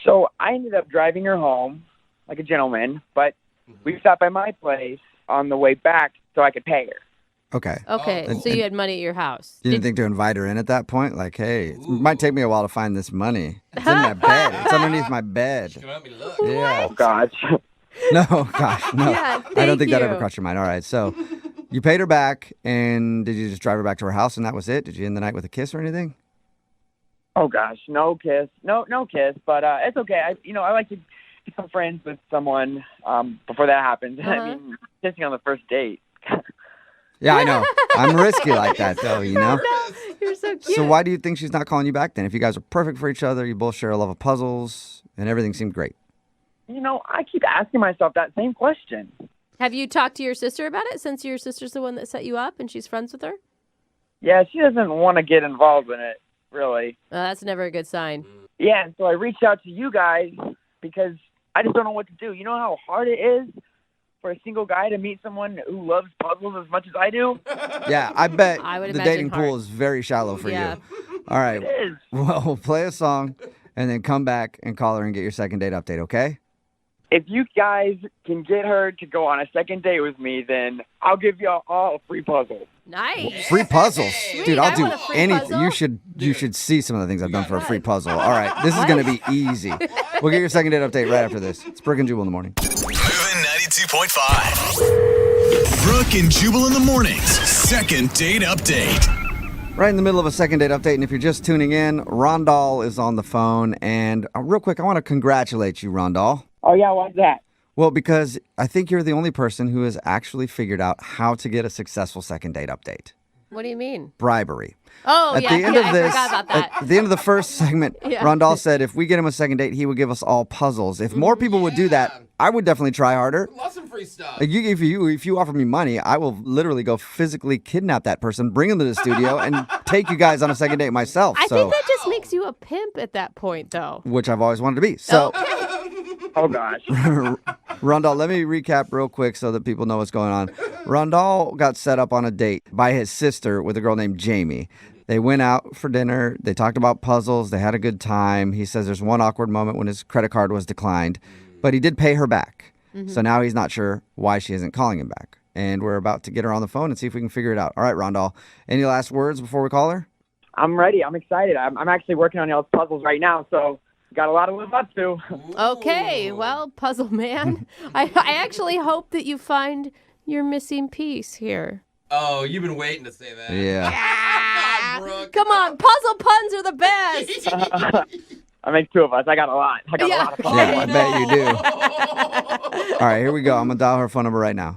So I ended up driving her home like a gentleman, but we stopped by my place on the way back so I could pay her. Okay. Okay, Oh. so you had money at your house. You didn't think to invite her in at that point? Like, hey, it might take me a while to find this money. It's in my bed. It's underneath my bed. Come at me, look. Yeah. Oh, gosh. No, gosh, no. Yeah, I don't thank think that ever you. crossed your mind. All right, so you paid her back, and did you just drive her back to her house, and that was it? Did you end the night with a kiss or anything? Oh, gosh. No kiss. No kiss, but it's okay. I like to become friends with someone before that happens. Uh-huh. I mean, kissing on the first date. Yeah, I know. I'm risky like that, though, you know? You're so cute. So why do you think she's not calling you back then? If you guys are perfect for each other, you both share a love of puzzles, and everything seemed great. I keep asking myself that same question. Have you talked to your sister about it since your sister's the one that set you up and she's friends with her? Yeah, she doesn't want to get involved in it, really. That's never a good sign. Yeah, and so I reached out to you guys because I just don't know what to do. You know how hard it is for a single guy to meet someone who loves puzzles as much as I do? Yeah, I bet I would the imagine dating hard. pool is very shallow for Yeah. you. All right. It is. Well, we'll play a song and then come back and call her and get your second date update, okay? If you guys can get her to go on a second date with me, then I'll give y'all all a free puzzle. Nice. Free puzzles. Dude, I I'll do want a free anything. puzzle. You should see some of the things I've done for a free puzzle. All right. This is going to be easy. We'll get your second date update right after this. It's Brooke and Jubal in the morning. Moving 92.5. Brooke and Jubal in the mornings. Second date update. Right in the middle of a second date update, and if you're just tuning in, Rondal is on the phone. And real quick, I want to congratulate you, Rondal. Oh, yeah, why's that? Well, because I think you're the only person who has actually figured out how to get a successful second date update. What do you mean? Bribery. Oh, At yeah, the end yeah, of this, I forgot about that. at the end of the first segment, Yeah. Rondal said if we get him a second date, he would give us all puzzles. If more people would do that, I would definitely try harder. Love some free stuff. Like, if you offer me money, I will literally go physically kidnap that person, bring him to the studio, and take you guys on a second date myself. I So, think that just makes you a pimp at that point, though. which I've always wanted to be. So, Oh, gosh. Rondal, let me recap real quick so that people know what's going on. Rondal got set up on a date by his sister with a girl named Jamie. They went out for dinner. They talked about puzzles. They had a good time. He says there's one awkward moment when his credit card was declined, but he did pay her back. So now he's not sure why she isn't calling him back. And we're about to get her on the phone and see if we can figure it out. All right, Rondal, any last words before we call her? I'm ready. I'm excited. I'm actually working on y'all's puzzles right now, so got a lot to live up to. Okay, well, puzzle man, I actually hope that you find your missing piece here. Oh, you've been waiting to say that. Yeah. Brooke. Come on, puzzle puns are the best. I make two of us. I got a lot. I got a lot of puzzles. Yeah, I bet you do. All right, here we go. I'm going to dial her phone number right now.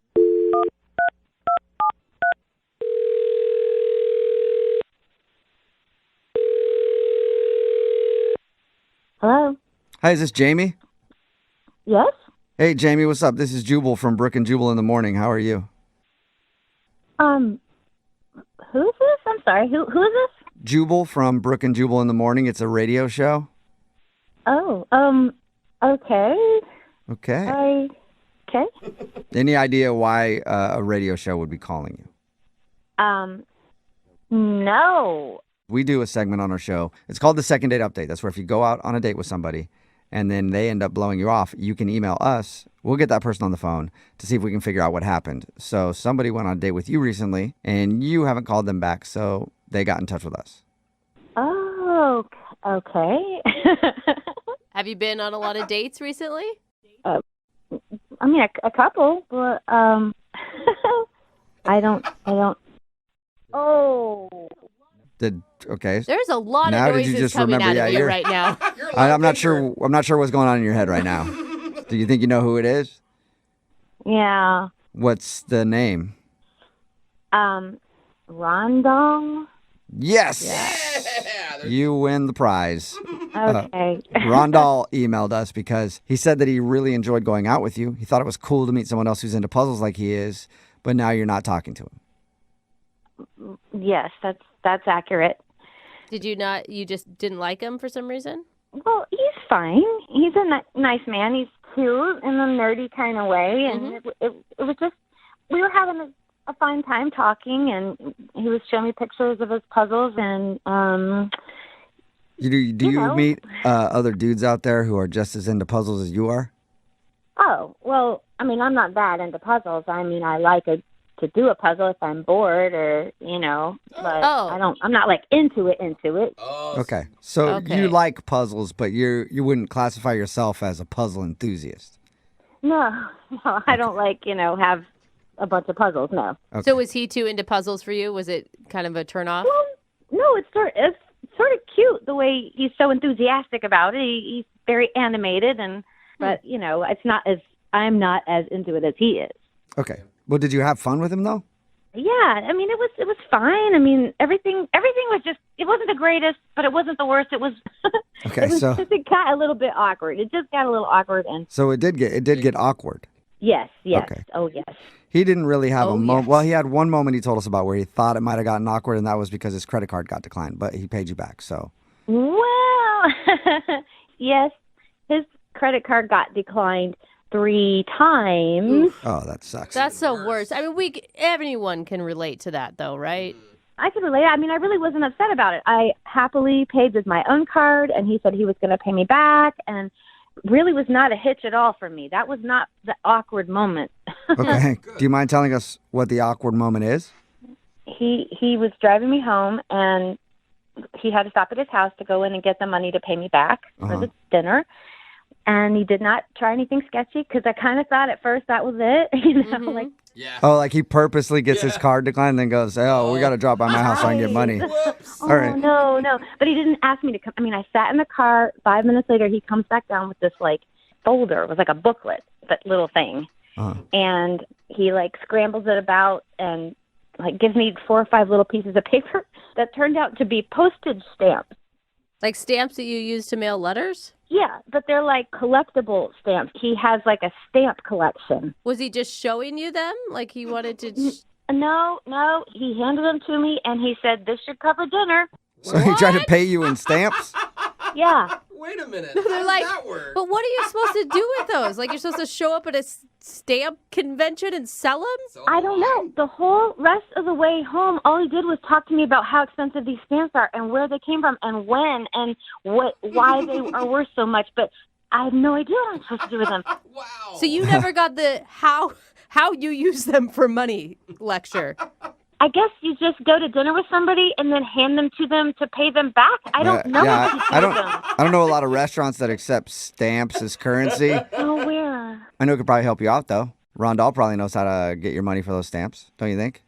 Hello? Hi, is this Jamie? Yes? Hey, Jamie, what's up? This is Jubal from Brooke and Jubal in the morning. How are you? Who's this? I'm sorry. Who is this? Jubal from Brooke and Jubal in the morning. It's a radio show. Oh, okay. Okay. Okay. Any idea why a radio show would be calling you? No. We do a segment on our show. It's called the Second Date Update. That's where if you go out on a date with somebody and then they end up blowing you off, you can email us. We'll get that person on the phone to see if we can figure out what happened. So somebody went on a date with you recently, and you haven't called them back, so they got in touch with us. Oh, okay. Have you been on a lot of dates recently? I mean, a couple, but I don't. Oh. Okay. There's a lot Now of did you noises just coming remember? out of Yeah, you right now. I'm not sure. I'm not sure what's going on in your head right now. Do you think you know who it is? Yeah. What's the name? Rondong. Yes. Yeah, You win the prize. Okay. Rondal emailed us because he said that he really enjoyed going out with you. He thought it was cool to meet someone else who's into puzzles like he is, but now you're not talking to him. Yes, that's accurate. Did you not? You just didn't like him for some reason? Well, he's fine. He's a nice man. He's cute in a nerdy kind of way, and it was just we were having a fine time talking, and he was showing me pictures of his puzzles, and Do you meet other dudes out there who are just as into puzzles as you are? Oh, well, I mean, I'm not that into puzzles. I mean, I like to do a puzzle if I'm bored or, but I'm not like into it. Okay. So Okay. you like puzzles, but you wouldn't classify yourself as a puzzle enthusiast. No, I don't like, have a bunch of puzzles, no. Okay. So was he too into puzzles for you? Was it kind of a turnoff? Well, no, it's sort of cute the way he's so enthusiastic about it. He's very animated, but it's not I'm not as into it as he is. Okay. Well, did you have fun with him though? Yeah, I mean it was fine. I mean everything was just it wasn't the greatest, but it wasn't the worst. It was Okay, it got a little bit awkward. It just got a little awkward, and so it did get awkward. yes. Okay. Oh yes. He didn't really have a moment. yes. Well, he had one moment he told us about where he thought it might have gotten awkward, and that was because his credit card got declined, but he paid you back. So Well, yes, his credit card got declined 3 times. oh, that sucks. That's the worst. I mean, anyone can relate to that, though, right? I could relate. I mean, I really wasn't upset about it. I happily paid with my own card, and he said he was going to pay me back, and really was not a hitch at all for me. That was not the awkward moment. Okay. Do you mind telling us what the awkward moment is? He was driving me home, and he had to stop at his house to go in and get the money to pay me back for the dinner. And he did not try anything sketchy because I kind of thought at first that was it. Like, Yeah. Oh, like he purposely gets his card declined and then goes, oh, we got to drop by my house so I can get money. Whoops. All right. No. But he didn't ask me to come. I mean, I sat in the car. 5 minutes later, he comes back down with this, like, folder. It was like a booklet, that little thing. And he, like, scrambles it about and, like, gives me 4 or 5 little pieces of paper that turned out to be postage stamps. Like stamps that you use to mail letters? Yeah, but they're, like, collectible stamps. He has, like, a stamp collection. Was he just showing you them? Like he wanted to... No. He handed them to me, and he said, this should cover dinner. So he tried to pay you in stamps? Yeah. Wait a minute. They're How like, does that work? but what are you supposed to do with those? Like you're supposed to show up at a stamp convention and sell them? So I don't know. The whole rest of the way home, all he did was talk to me about how expensive these stamps are and where they came from and when and why they are worth so much. But I have no idea what I'm supposed to do with them. Wow. So you never got the how you use them for money lecture. I guess you just go to dinner with somebody and then hand them to them to pay them back. I don't know what to do I with them. I don't know a lot of restaurants that accept stamps as currency. Oh, where? I know it could probably help you out, though. Rondell probably knows how to get your money for those stamps, don't you think?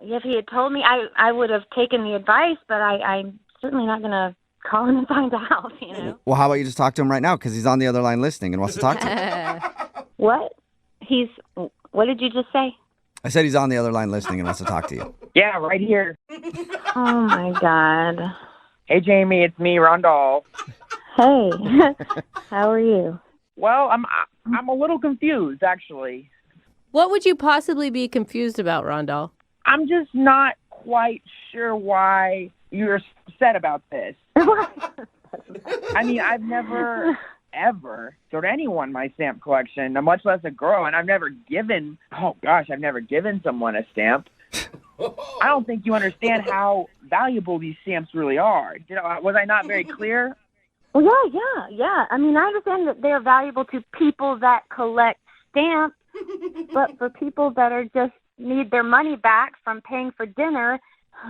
If he had told me, I would have taken the advice, but I'm certainly not going to call him and find out, you know. Well, how about you just talk to him right now because he's on the other line listening and wants to talk to you. What? What did you just say? I said he's on the other line listening and wants to talk to you. Yeah, right here. Oh, my God. Hey, Jamie, it's me, Rondell. Hey, how are you? Well, I'm a little confused, actually. What would you possibly be confused about, Rondell? I'm just not quite sure why you're upset about this. I mean, I've never, ever showed anyone my stamp collection, much less a girl, and I've never given someone a stamp. I don't think you understand how valuable these stamps really are. You know, was I not very clear? Well, yeah. I mean, I understand that they're valuable to people that collect stamps, but for people that are just need their money back from paying for dinner,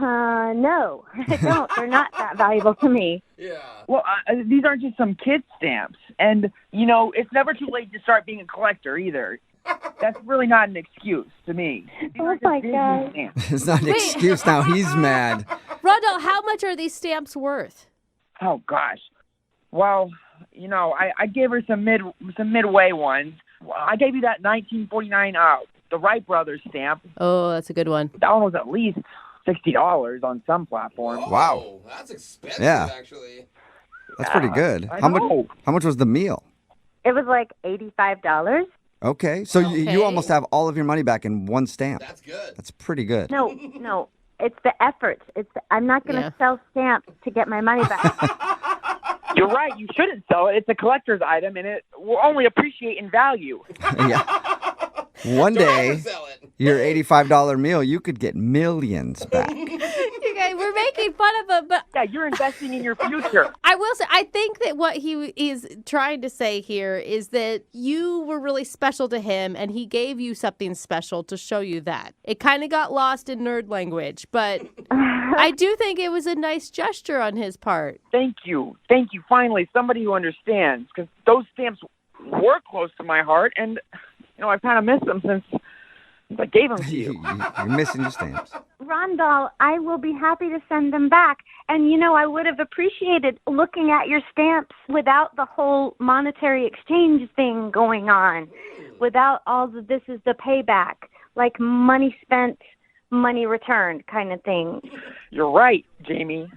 no, I don't. They're not that valuable to me. Yeah. Well, these aren't just some kid stamps. And, you know, it's never too late to start being a collector either. That's really not an excuse to me. These Oh, are just my Disney God. stamps. It's not an excuse now. He's mad. Rondell, how much are these stamps worth? Oh, gosh. Well, you know, I gave her some midway ones. Well, I gave you that 1949 the Wright Brothers stamp. Oh, that's a good one. That one was at least $60 on some platforms. Wow. Oh, that's expensive, Yeah. actually. That's pretty good. I How know. much was the meal? It was like $85. Okay. So Okay. you almost have all of your money back in one stamp. That's good. That's pretty good. No, it's the effort. I'm not going to Yeah. sell stamps to get my money back. You're right. You shouldn't sell it. It's a collector's item, and it will only appreciate in value. Yeah. One day, Sell it. your $85 meal, you could get millions back. Okay, we're making fun of him, but Yeah, you're investing in your future. I will say, I think that what he is trying to say here is that you were really special to him and he gave you something special to show you that. It kind of got lost in nerd language, but I do think it was a nice gesture on his part. Thank you. Finally, somebody who understands, because those stamps were close to my heart, and, you know, I've kind of missed them since I gave them to you. You're missing your stamps. Rondell, I will be happy to send them back. And, you know, I would have appreciated looking at your stamps without the whole monetary exchange thing going on, without all the this is the payback, like money spent, money returned kind of thing. You're right, Jamie.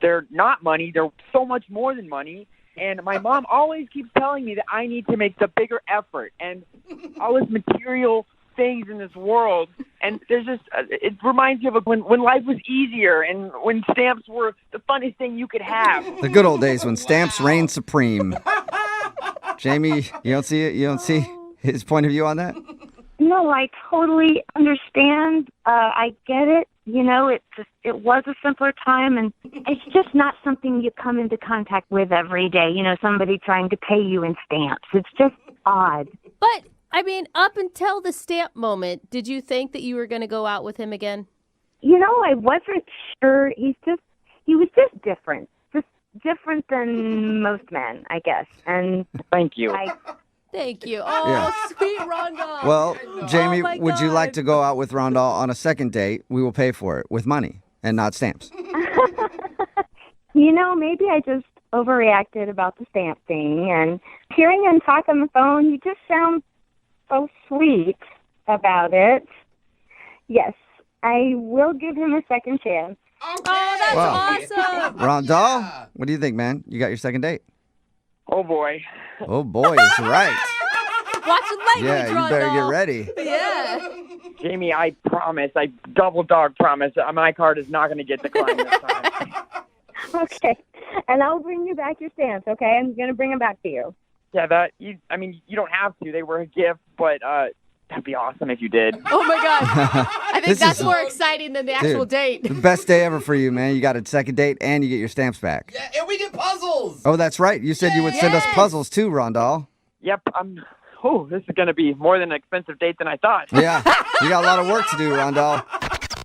They're not money. They're so much more than money. And my mom always keeps telling me that I need to make the bigger effort and all this material things in this world. And there's just, it reminds you of when life was easier and when stamps were the funnest thing you could have. The good old days when stamps reigned supreme. Jamie, you don't see it? You don't see his point of view on that? No, I totally understand. I get it. You know, it was a simpler time, and it's just not something you come into contact with every day. You know, somebody trying to pay you in stamps. It's just odd. But, I mean, up until the stamp moment, did you think that you were going to go out with him again? You know, I wasn't sure. He was just different. Just different than most men, I guess. And Thank you. Thank you. Oh, Yeah. sweet Rondell. Well, Jamie, my would you God. like to go out with Rondell on a second date? We will pay for it with money and not stamps. You know, maybe I just overreacted about the stamp thing. And hearing him talk on the phone, he just sounds so sweet about it. Yes, I will give him a second chance. Oh, that's Wow. awesome. Rondell, what do you think, man? You got your second date? Oh, boy. Oh, boy, it's right. Watch the language, Yeah, you better get Rondell. ready. Yeah. Jamie, I promise, I double dog promise, my card is not going to get declined this time. Okay, and I'll bring you back your stamps, okay? I'm going to bring them back to you. Yeah, you don't have to. They were a gift, but that'd be awesome if you did. Oh, my God. I think This that's is- more exciting than the actual Dude, date. The best day ever for you, man. You got a second date and you get your stamps back. Yeah, and we get puzzles. Oh, that's right. You said you would send us Yes. puzzles too, Rondell. Yep, this is going to be more than an expensive date than I thought. Yeah, you got a lot of work to do, Rondell.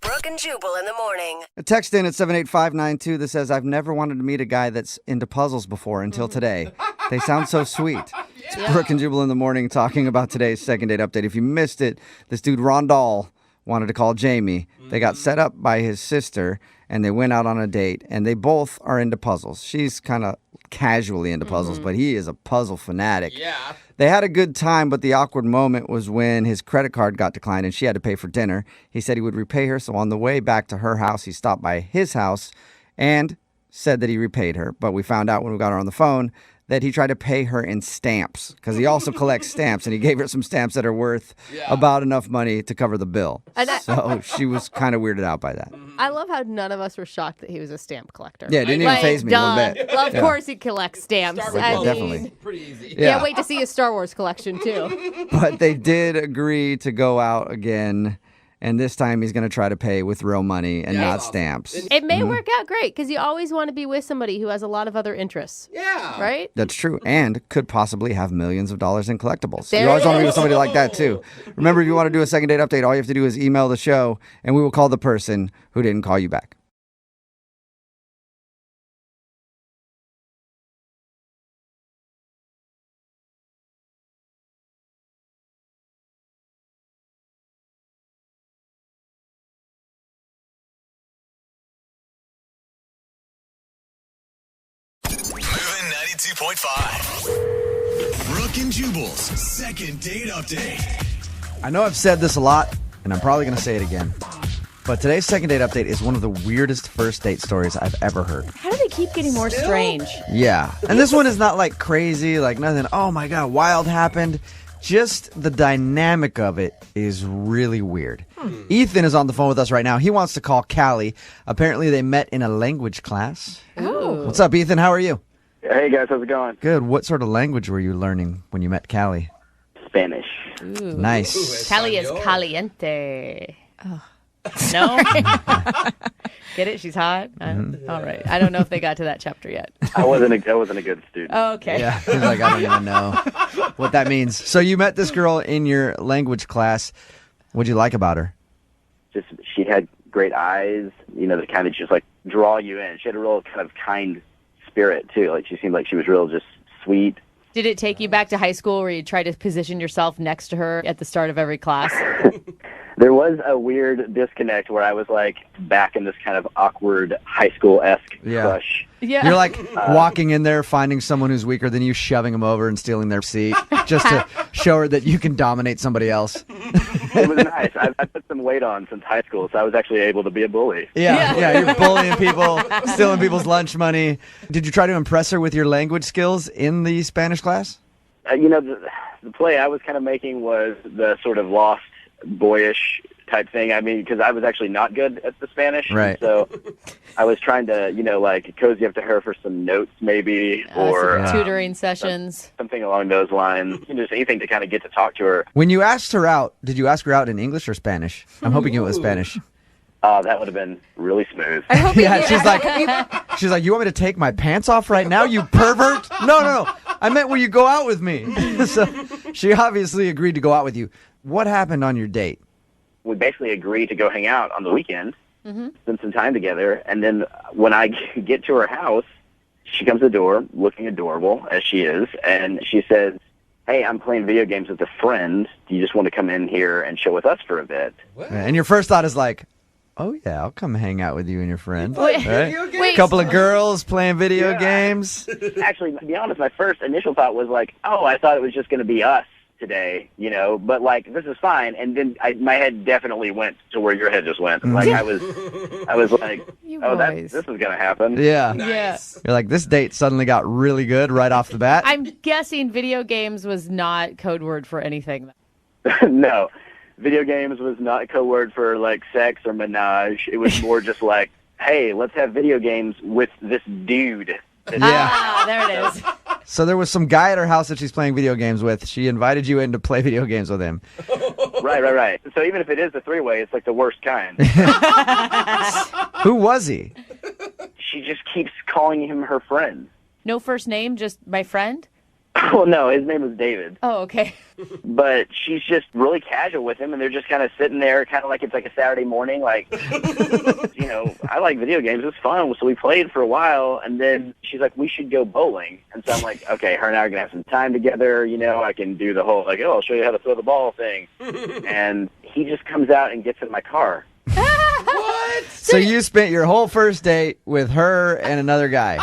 Brooke and Jubal in the morning. A text in at 78592 that says, I've never wanted to meet a guy that's into puzzles before until today. They sound so sweet. It's Brooke and Jubal in the morning talking about today's second date update. If you missed it, this dude Rondell wanted to call Jamie. They got set up by his sister and they went out on a date and they both are into puzzles. She's kind of casually into puzzles, but he is a puzzle fanatic. Yeah. They had a good time, but the awkward moment was when his credit card got declined and she had to pay for dinner. He said he would repay her, so on the way back to her house, he stopped by his house and said that he repaid her. But we found out when we got her on the phone that he tried to pay her in stamps because he also collects stamps, and he gave her some stamps that are worth about enough money to cover the bill. So she was kind of weirded out by that. I love how none of us were shocked that he was a stamp collector. Yeah, it didn't even faze me a little bit. Well, of Yeah. course he collects stamps. Star Wars I puzzles. mean, definitely. Pretty easy. Yeah. Can't wait to see his Star Wars collection, too. But they did agree to go out again. and this time he's going to try to pay with real money and not stamps. It may work out great because you always want to be with somebody who has a lot of other interests. Yeah. Right? That's true, and could possibly have millions of dollars in collectibles. There You always it want to be with is. somebody like that, too. Remember, if you want to do a second date update, all you have to do is email the show, and we will call the person who didn't call you back. Moving 92.5. Brooke and Jubal's second date update. I know I've said this a lot, and I'm probably going to say it again, but today's second date update is one of the weirdest first date stories I've ever heard. How do they keep getting more strange? Yeah. And this one is not like crazy, like nothing, oh my God, wild happened. Just the dynamic of it is really weird. Ethan is on the phone with us right now. He wants to call Callie. Apparently they met in a language class. Ooh. What's up, Ethan? How are you? Hey guys, how's it going? Good. What sort of language were you learning when you met Callie? Spanish. Ooh. Nice. Cali is caliente. Oh. No? Get it? She's hot? All right. I don't know if they got to that chapter yet. I wasn't a good student. Oh, okay. Yeah. He's like, I don't even know what that means. So you met this girl in your language class. What'd you like about her? Just she had great eyes, the kind of just like draw you in. She had a real kind of kind spirit too. Like she seemed like she was real just sweet. Did it take you back to high school where you tried to position yourself next to her at the start of every class? There was a weird disconnect where I was like back in this kind of awkward high school-esque crush. Yeah. You're like walking in there, finding someone who's weaker than you, shoving them over and stealing their seat just to show her that you can dominate somebody else. It was nice. I put some weight on since high school, so I was actually able to be a bully. Yeah, you're bullying people, stealing people's lunch money. Did you try to impress her with your language skills in the Spanish class? The play I was kind of making was the sort of lost boyish type thing. I mean, because I was actually not good at the Spanish. Right. So I was trying to, like cozy up to her for some notes maybe, or tutoring sessions. Something along those lines. Just anything to kind of get to talk to her. When you asked her out, did you ask her out in English or Spanish? I'm hoping it was Spanish. That would have been really smooth. Yeah, she's like, you want me to take my pants off right now, you pervert? No. I meant will you go out with me? So she obviously agreed to go out with you. What happened on your date? We basically agreed to go hang out on the weekend, spend some time together, and then when I get to her house, she comes to the door looking adorable, as she is, and she says, hey, I'm playing video games with a friend. Do you just want to come in here and chill with us for a bit? And your first thought is like, oh, yeah, I'll come hang out with you and your friend. Wait. A couple of girls playing video games. Actually, to be honest, my first initial thought was like, oh, I thought it was just going to be us today, but like, this is fine. And then my head definitely went to where your head just went. Like, I was like, this is going to happen. Yeah. Nice. You're like, this date suddenly got really good right off the bat. I'm guessing video games was not code word for anything. No. Video games was not a code word for like sex or menage. It was more just like, hey, let's have video games with this dude. Ah, there it is. So there was some guy at her house that she's playing video games with. She invited you in to play video games with him. Right. So even if it is a three-way, it's like the worst kind. Who was he? She just keeps calling him her friend. No first name, just my friend? Well, no, his name was David. Oh, okay. But she's just really casual with him, and they're just kind of sitting there, kind of like it's like a Saturday morning, like, I like video games. It's fun. So we played for a while, and then she's like, we should go bowling. And so I'm like, okay, her and I are going to have some time together. I can do the whole, like, I'll show you how to throw the ball thing. And he just comes out and gets in my car. What? So you spent your whole first date with her and another guy.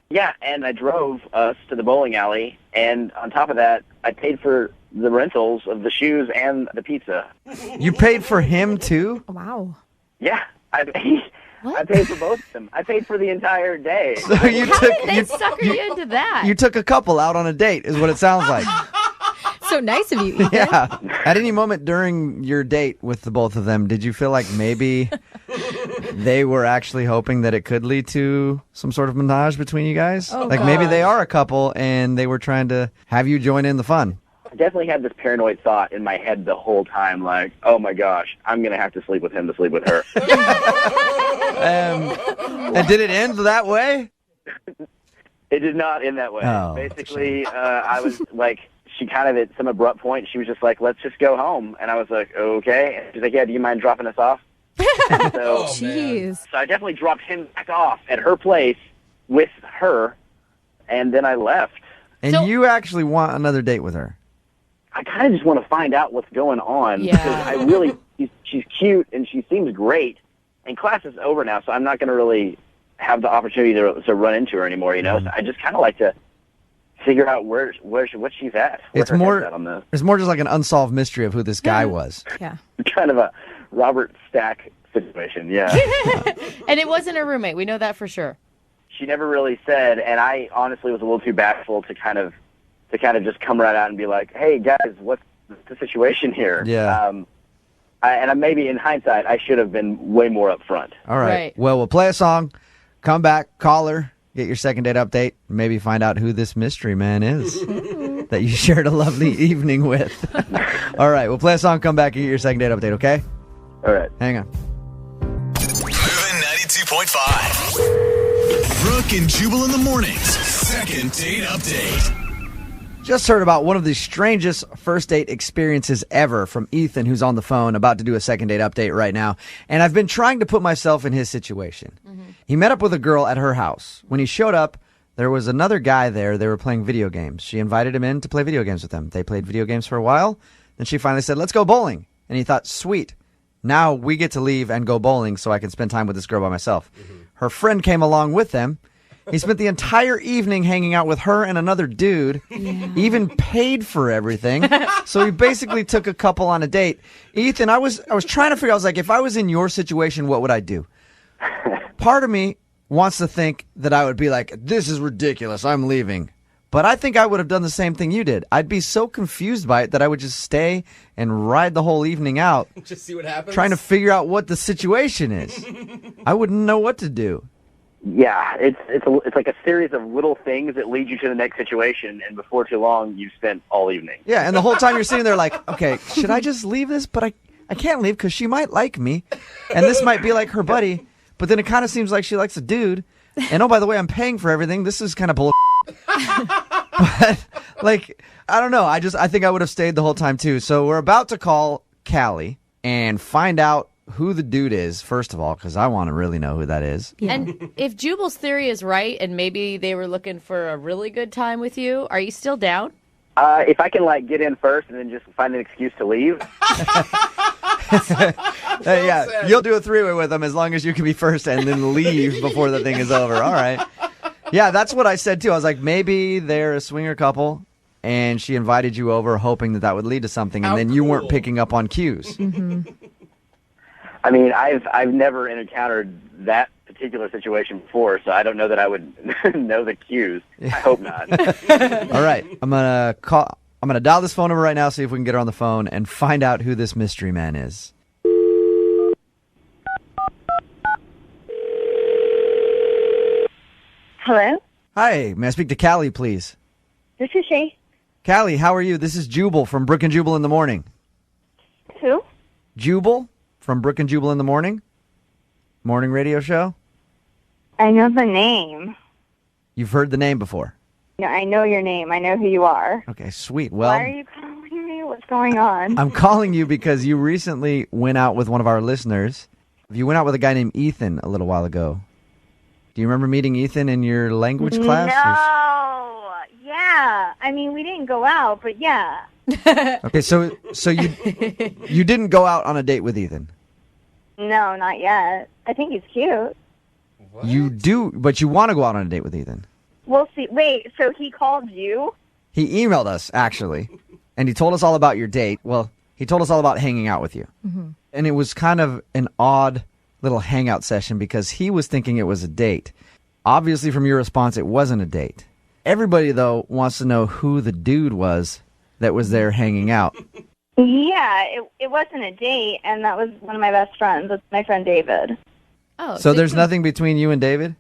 Yeah, and I drove us to the bowling alley, and on top of that, I paid for the rentals of the shoes and the pizza. You paid for him too? Wow. Yeah, I paid for both of them. I paid for the entire day. So How did they sucker you into that? You took a couple out on a date, is what it sounds like. So nice of you, Ethan. Yeah. At any moment during your date with the both of them, did you feel like maybe they were actually hoping that it could lead to some sort of menage between you guys? Oh, like maybe they are a couple and they were trying to have you join in the fun. I definitely had this paranoid thought in my head the whole time, like, oh my gosh, I'm going to have to sleep with him to sleep with her. And did it end that way? It did not end that way. Oh, Basically, I was like, she kind of at some abrupt point, she was just like, let's just go home. And I was like, okay. And she's like, yeah, do you mind dropping us off? So, Jeez. so I definitely dropped him back off at her place with her, and then I left. And you actually want another date with her? I kind of just want to find out what's going on. Yeah. Because I really, she's cute and she seems great. And class is over now, so I'm not going to really have the opportunity to run into her anymore, you know? So I just kind of like to figure out what she's at. It's more just like an unsolved mystery of who this guy was. Yeah. Kind of a Robert Stack situation, yeah. And it wasn't a roommate. We know that for sure. She never really said, and I honestly was a little too bashful to kind of just come right out and be like, hey, guys, what's the situation here? Yeah. And maybe in hindsight, I should have been way more upfront. All right. Well, we'll play a song, come back, call her, get your second date update, maybe find out who this mystery man is that you shared a lovely evening with. All right. We'll play a song, come back, and get your second date update, okay? All right. Hang on. Moving 92.5. Brooke and Jubal in the mornings. Second date update. Just heard about one of the strangest first date experiences ever from Ethan, who's on the phone about to do a second date update right now. And I've been trying to put myself in his situation. He met up with a girl at her house. When he showed up, there was another guy there. They were playing video games. She invited him in to play video games with them. They played video games for a while. Then she finally said, let's go bowling. And he thought, sweet. Now we get to leave and go bowling so I can spend time with this girl by myself. Her friend came along with them. He spent the entire evening hanging out with her and another dude, even paid for everything. So he basically took a couple on a date. Ethan, I was trying to figure out, I was like, if I was in your situation, what would I do? Part of me wants to think that I would be like, this is ridiculous, I'm leaving. But I think I would have done the same thing you did. I'd be so confused by it that I would just stay and ride the whole evening out. Just see what happens. Trying to figure out what the situation is. I wouldn't know what to do. Yeah, it's like a series of little things that lead you to the next situation, and before too long, you've spent all evening. Yeah, and the whole time you're sitting there like, okay, should I just leave this? But I can't leave because she might like me, and this might be like her buddy, but then it kind of seems like she likes a dude, and oh, by the way, I'm paying for everything. This is kind of bull. But, like, I don't know. I think I would have stayed the whole time, too. So we're about to call Callie and find out who the dude is, first of all, because I want to really know who that is. Yeah. And if Jubal's theory is right and maybe they were looking for a really good time with you, are you still down? If I can, get in first and then just find an excuse to leave. Yeah, you'll do a three-way with them as long as you can be first and then leave before the thing is over. All right. Yeah, that's what I said, too. I was like, maybe they're a swinger couple, and she invited you over hoping that would lead to something, and then you weren't picking up on cues. I mean, I've never encountered that particular situation before, so I don't know that I would know the cues. I hope not. All right, I'm gonna dial this phone number right now, see if we can get her on the phone and find out who this mystery man is. Hello? Hi, may I speak to Callie, please? This is she. Callie, how are you? This is Jubal from Brooke and Jubal in the Morning. Who? Jubal from Brooke and Jubal in the Morning? Morning radio show? I know the name. You've heard the name before? No, I know your name. I know who you are. Okay, sweet. Well, why are you calling me? What's going on? I'm calling you because you recently went out with one of our listeners. You went out with a guy named Ethan a little while ago. Do you remember meeting Ethan in your language class? No. Yeah. I mean, we didn't go out, but yeah. Okay, so you didn't go out on a date with Ethan? No, not yet. I think he's cute. What? You do, but you want to go out on a date with Ethan? We'll see. Wait, so he called you? He emailed us, actually, and he told us all about your date. Well, he told us all about hanging out with you. Mm-hmm. And it was kind of an odd little hangout session because he was thinking it was a date. Obviously, from your response, it wasn't a date. Everybody, though, wants to know who the dude was that was there hanging out. Yeah, it wasn't a date, and that was one of my best friends. That's my friend David. Oh, so there's nothing between you and David?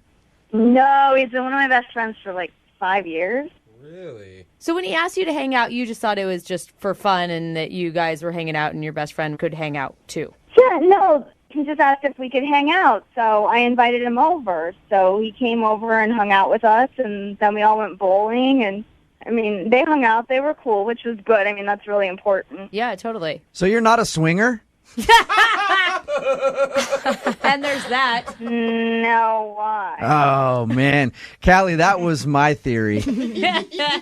No, he's been one of my best friends for 5 years. Really? So when he asked you to hang out, you just thought it was just for fun and that you guys were hanging out and your best friend could hang out too? Yeah, no, he just asked if we could hang out, so I invited him over. So he came over and hung out with us, and then we all went bowling, and I mean, they hung out. They were cool, which was good. I mean, that's really important. Yeah, totally. So you're not a swinger? And there's that. No, why? Oh, man. Callie, that was my theory,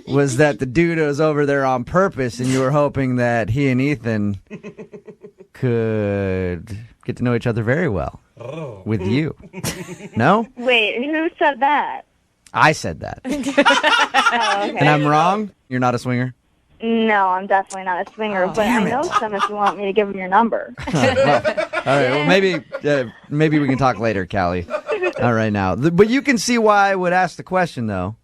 was that the dude was over there on purpose, and you were hoping that he and Ethan could get to know each other very well with you. No? Wait, who said that? I said that. Oh, okay. And I'm wrong? You're not a swinger? No, I'm definitely not a swinger, but I know some if you want me to give him your number. Well, all right. Well, maybe we can talk later, Callie. All right, now. But you can see why I would ask the question, though.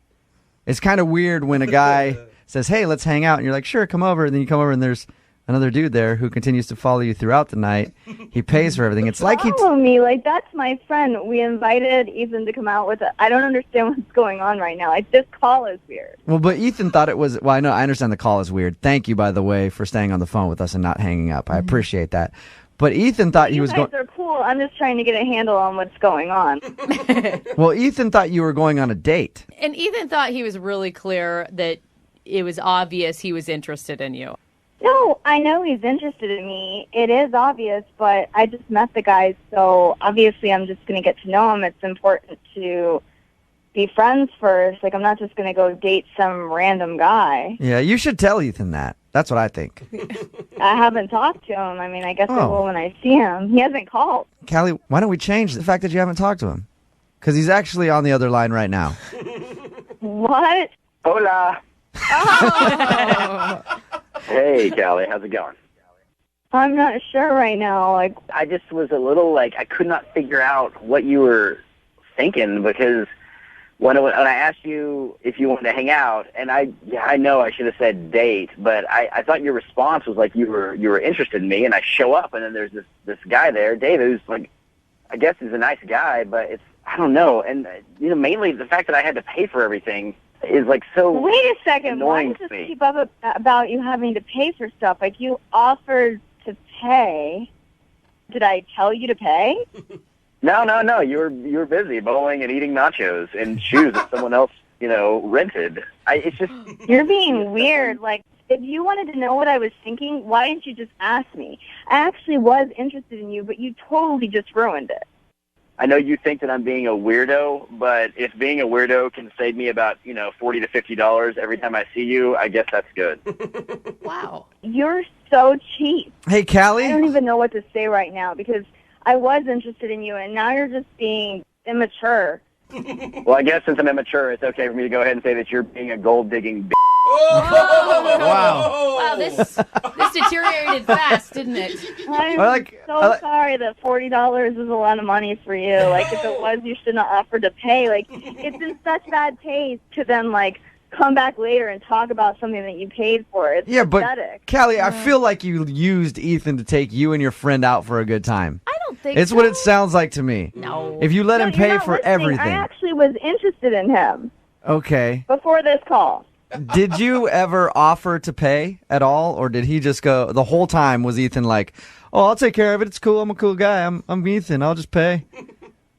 It's kind of weird when a guy says, hey, let's hang out. And you're like, sure, come over. And then you come over and there's another dude there who continues to follow you throughout the night. He pays for everything. It's like he... Follow me. Like, that's my friend. We invited Ethan to come out with it. I don't understand what's going on right now. Like, this call is weird. Well, but Ethan thought it was... Well, I understand the call is weird. Thank you, by the way, for staying on the phone with us and not hanging up. I appreciate that. But Ethan thought he was going... You guys are cool. I'm just trying to get a handle on what's going on. Well, Ethan thought you were going on a date. And Ethan thought he was really clear that it was obvious he was interested in you. No, I know he's interested in me. It is obvious, but I just met the guy, so obviously I'm just going to get to know him. It's important to be friends first. Like, I'm not just going to go date some random guy. Yeah, you should tell Ethan that. That's what I think. I haven't talked to him. I mean, I guess I will when I see him. He hasn't called. Callie, why don't we change the fact that you haven't talked to him? Because he's actually on the other line right now. What? Hola. Oh. Hey, Callie, how's it going? I'm not sure right now. Like, I just was a little, I could not figure out what you were thinking because when I asked you if you wanted to hang out, and I know I should have said date, but I thought your response was like you were interested in me, and I show up, and then there's this guy there, David, who's like, I guess he's a nice guy, but I don't know, and mainly the fact that I had to pay for everything is like so. Wait a second. Why annoying does this to me. keep up about you having to pay for stuff? Like, you offered to pay. Did I tell you to pay? No. You were busy bowling and eating nachos and shoes that someone else, rented. It's just You're being weird. Like, if you wanted to know what I was thinking, why didn't you just ask me? I actually was interested in you, but you totally just ruined it. I know you think that I'm being a weirdo, but if being a weirdo can save me about, $40 to $50 every time I see you, I guess that's good. Wow. You're so cheap. Hey, Callie? I don't even know what to say right now because I was interested in you, and now you're just being immature. Well, I guess since I'm immature, it's okay for me to go ahead and say that you're being a gold-digging b****. Wow, this deteriorated fast, didn't it? I'm so sorry that $40 is a lot of money for you. Like, if it was, you shouldn't have offered to pay. Like, it's in such bad taste to then, come back later and talk about something that you paid for. It's pathetic. But Callie, I feel like you used Ethan to take you and your friend out for a good time. I don't think It's so. what it sounds like to me. No. If you let No, him you're pay not for listening. everything. I actually was interested in him Okay. before this call. Did you ever offer to pay at all, or did he just go the whole time? Was Ethan like, "Oh, I'll take care of it. It's cool. I'm a cool guy. I'm Ethan. I'll just pay."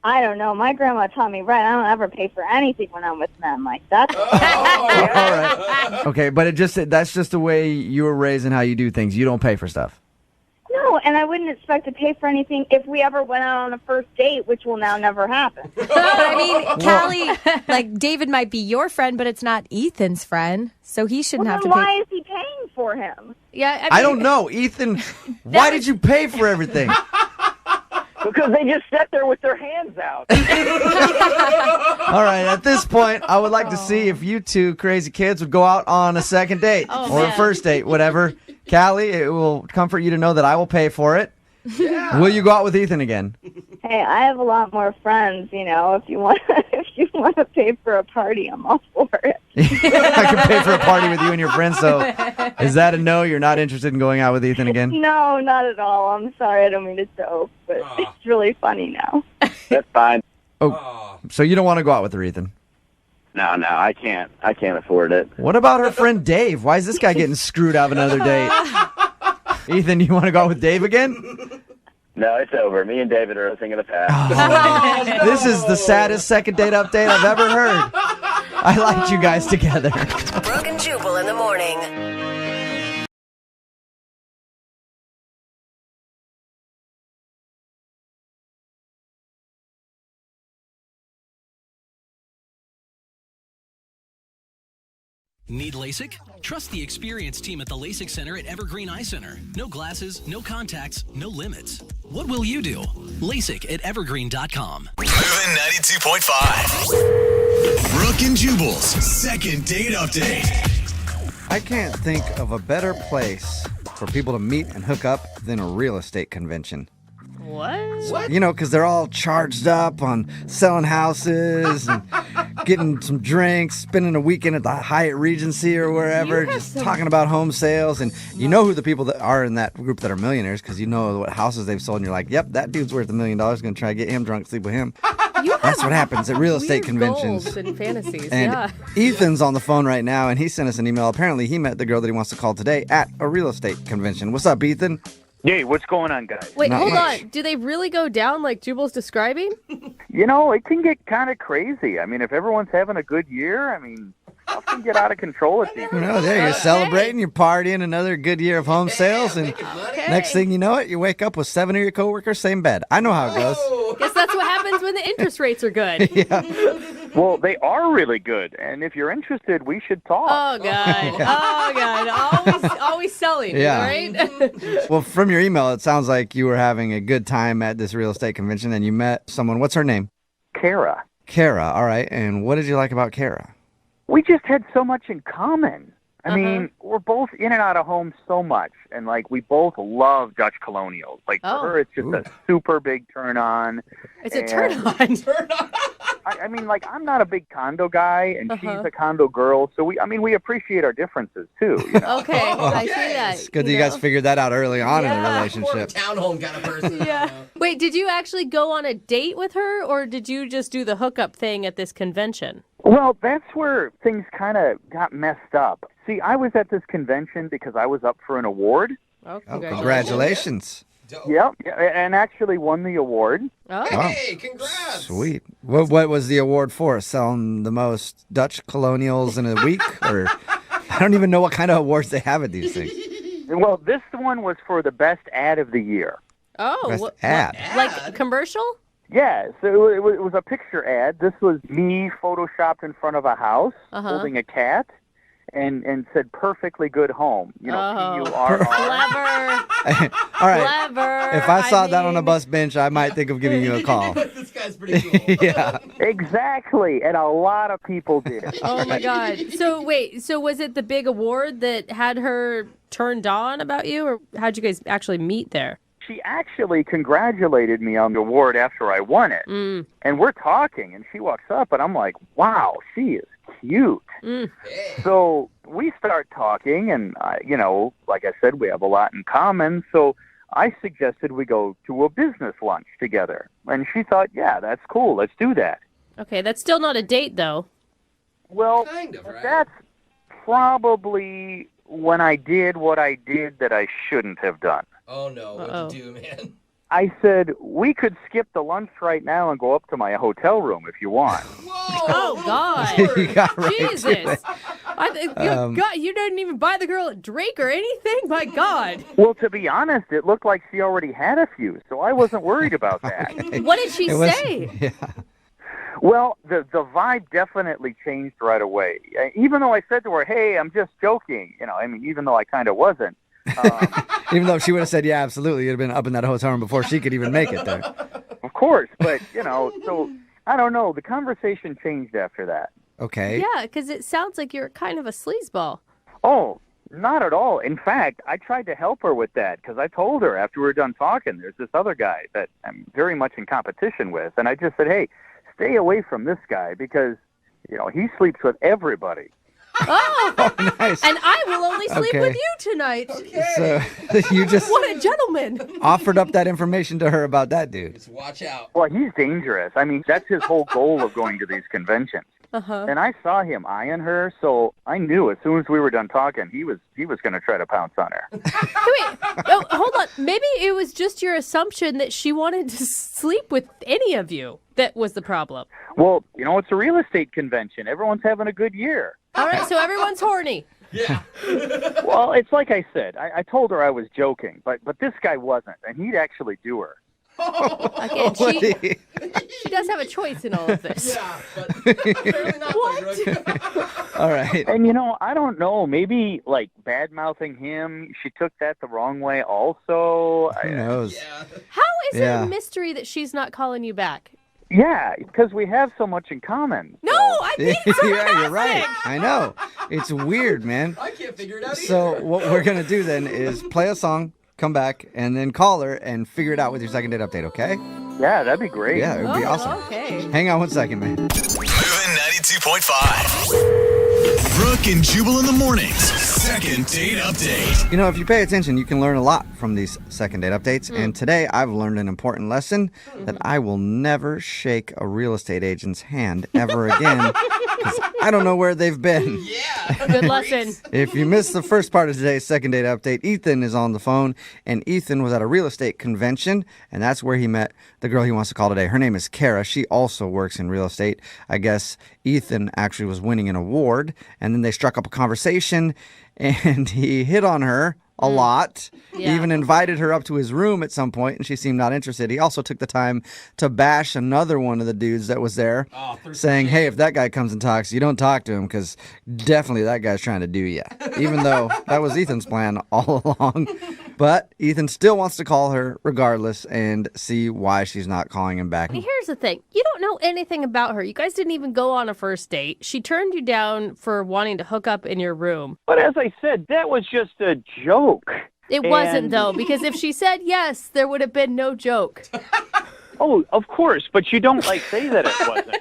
I don't know. My grandma taught me right. I don't ever pay for anything when I'm with men. Like, that's... All right. Okay, but that's just the way you were raised and how you do things. You don't pay for stuff. No, and I wouldn't expect to pay for anything if we ever went out on a first date, which will now never happen. I mean, Callie, David might be your friend, but it's not Ethan's friend, so he shouldn't have to then pay. why is he paying for him? Yeah, I don't know, Ethan. Why did you pay for everything? Because they just sat there with their hands out. All right, at this point, I would like to see if you two crazy kids would go out on a second date or a first date, whatever. Callie, it will comfort you to know that I will pay for it. Yeah. Will you go out with Ethan again? Hey, I have a lot more friends. If you want to pay for a party, I'm all for it. I can pay for a party with you and your friends, so is that a no? You're not interested in going out with Ethan again? No, not at all. I'm sorry. I don't mean to joke, but it's really funny now. That's fine. Oh, so you don't want to go out with her, Ethan? No, I can't afford it. What about her friend Dave? Why is this guy getting screwed out of another date? Ethan, you want to go out with Dave again? No, it's over. Me and David are a thing of the past. This is the saddest second date update I've ever heard. I liked you guys together. Brooke and Jubal in the morning. Need LASIK? Trust the experienced team at the LASIK Center at Evergreen Eye Center. No glasses, no contacts, no limits. What will you do? LASIK at evergreen.com. Moving 92.5. Brooke and Jubal's second date update. I can't think of a better place for people to meet and hook up than a real estate convention. What? You know, because they're all charged up on selling houses and getting some drinks, spending a weekend at the Hyatt Regency or wherever, just talking about home sales. And you know who the people that are in that group that are millionaires because you know what houses they've sold. And you're like, yep, that dude's worth $1 million. Going to try to get him drunk, sleep with him. That's what happens at real estate conventions. Goals and fantasies, and yeah. Ethan's on the phone right now, and he sent us an email. Apparently, he met the girl that he wants to call today at a real estate convention. What's up, Ethan? Hey, what's going on, guys? Wait, Not hold much. on. Do they really go down like Jubal's describing? You know, it can get kind of crazy. I mean, if everyone's having a good year, I mean, stuff can get out of control at these. You know, there you're celebrating, you're partying, another good year of home sales, and next thing you know it, you wake up with 7 of your coworkers, same bed. I know how it goes. Guess that's what happens when the interest rates are good. Well, they are really good, and if you're interested, we should talk. Oh, God. Oh, God. Always selling, Yeah. right? Well, from your email, it sounds like you were having a good time at this real estate convention, and you met someone. What's her name? Kara. Kara, all right. And what did you like about Kara? We just had so much in common. I mean, we're both in and out of home so much, and like we both love Dutch colonials. Like for her, it's just a super big turn on. It's a turn on. I mean, like I'm not a big condo guy, and she's a condo girl, so we appreciate our differences too. You know? Okay, I see that. It's good that you guys figured that out early on in a relationship. Townhome kind of person. Yeah. Wait, did you actually go on a date with her, or did you just do the hookup thing at this convention? Well, that's where things kind of got messed up. See, I was at this convention because I was up for an award. Oh, congratulations. Yep, and actually won the award. Oh. Hey, congrats. Sweet. What was the award for? Selling the most Dutch colonials in a week? Or I don't even know what kind of awards they have at these things. Well, this one was for the best ad of the year. Oh, Best what, ad. like commercial? Yeah, so it was a picture ad. This was me photoshopped in front of a house holding a cat and said perfectly good home. You know, P-U-R-R. Clever. All right. Clever. If I saw that on a bus bench, I might think of giving you a call. This guy's pretty cool. Yeah. Exactly, and a lot of people did. Oh, my God. So, wait, was it the big award that had her turned on about you, or how'd you guys actually meet there? She actually congratulated me on the award after I won it. And we're talking, and she walks up, and I'm like, wow, she is cute. So we start talking, and, you know, like I said, we have a lot in common. So I suggested we go to a business lunch together. And she thought, yeah, that's cool. Let's do that. Okay, that's still not a date, though. Well, Kind of, right? that's probably when I did what I did that I shouldn't have done. Oh, no. What'd you do, man? I said, we could skip the lunch right now and go up to my hotel room if you want. Oh, God. You got right to Jesus. it. God, you didn't even buy the girl a drink or anything? My God. Well, to be honest, it looked like she already had a few, so I wasn't worried about that. What did she say? Yeah. Well, the vibe definitely changed right away. Even though I said to her, hey, I'm just joking, you know, I mean, even though I kind of wasn't. Even though she would have said, yeah, absolutely, you'd have been up in that hotel room before she could even make it there. Of course, but, you know, so, I don't know, the conversation changed after that. Okay. Yeah, because it sounds like you're kind of a sleazeball. Oh, not at all. In fact, I tried to help her with that because I told her after we were done talking, there's this other guy that I'm very much in competition with. And I just said, hey, stay away from this guy because, you know, he sleeps with everybody. Oh, nice. And I will only sleep Okay. with you tonight. So you just What a gentleman. offered up that information to her about that dude. Just watch out. Well, he's dangerous. I mean, that's his whole goal of going to these conventions. and I saw him eyeing her, so I knew as soon as we were done talking, he was going to try to pounce on her. Wait, oh, hold on. Maybe it was just your assumption that she wanted to sleep with any of you that was the problem. Well, it's a real estate convention. Everyone's having a good year. All right, so everyone's horny. Yeah. Well, it's like I said. I told her I was joking, but this guy wasn't, and he'd actually do her. Again, she does have a choice in all of this. Yeah, but apparently not. What? All right. And I don't know. Maybe like bad mouthing him. She took that the wrong way. Also, Who knows? How is it a mystery that she's not calling you back? Yeah, because we have so much in common. No, I think so. Yeah, you're right. I know. It's weird, man. I can't figure it out either. So what we're going to do then is play a song, come back, and then call her and figure it out with your second date update, okay? Yeah, that'd be great. Yeah, it would be awesome. Okay. Hang on 1 second, man. Moving 92.5. Brooke and Jubal in the mornings. Second date update. If you pay attention, you can learn a lot from these second date updates. And today I've learned an important lesson that I will never shake a real estate agent's hand ever again because I don't know where they've been. Yeah. Good lesson. If you missed the first part of today's second date update, Ethan is on the phone, and Ethan was at a real estate convention, and that's where he met the girl he wants to call today. Her name is Kara. She also works in real estate. I guess Ethan actually was winning an award, and then they struck up a conversation, and he hit on her a lot. He even invited her up to his room at some point, and she seemed not interested. He also took the time to bash another one of the dudes that was there, saying, hey, if that guy comes and talks, you don't talk to him because definitely that guy's trying to do you. Even though that was Ethan's plan all along. But Ethan still wants to call her regardless and see why she's not calling him back. Here's the thing. You don't know anything about her. You guys didn't even go on a first date. She turned you down for wanting to hook up in your room. But as I said, that was just a joke. It wasn't, though, because if she said yes, there would have been no joke. Oh, of course, but you don't say that it wasn't.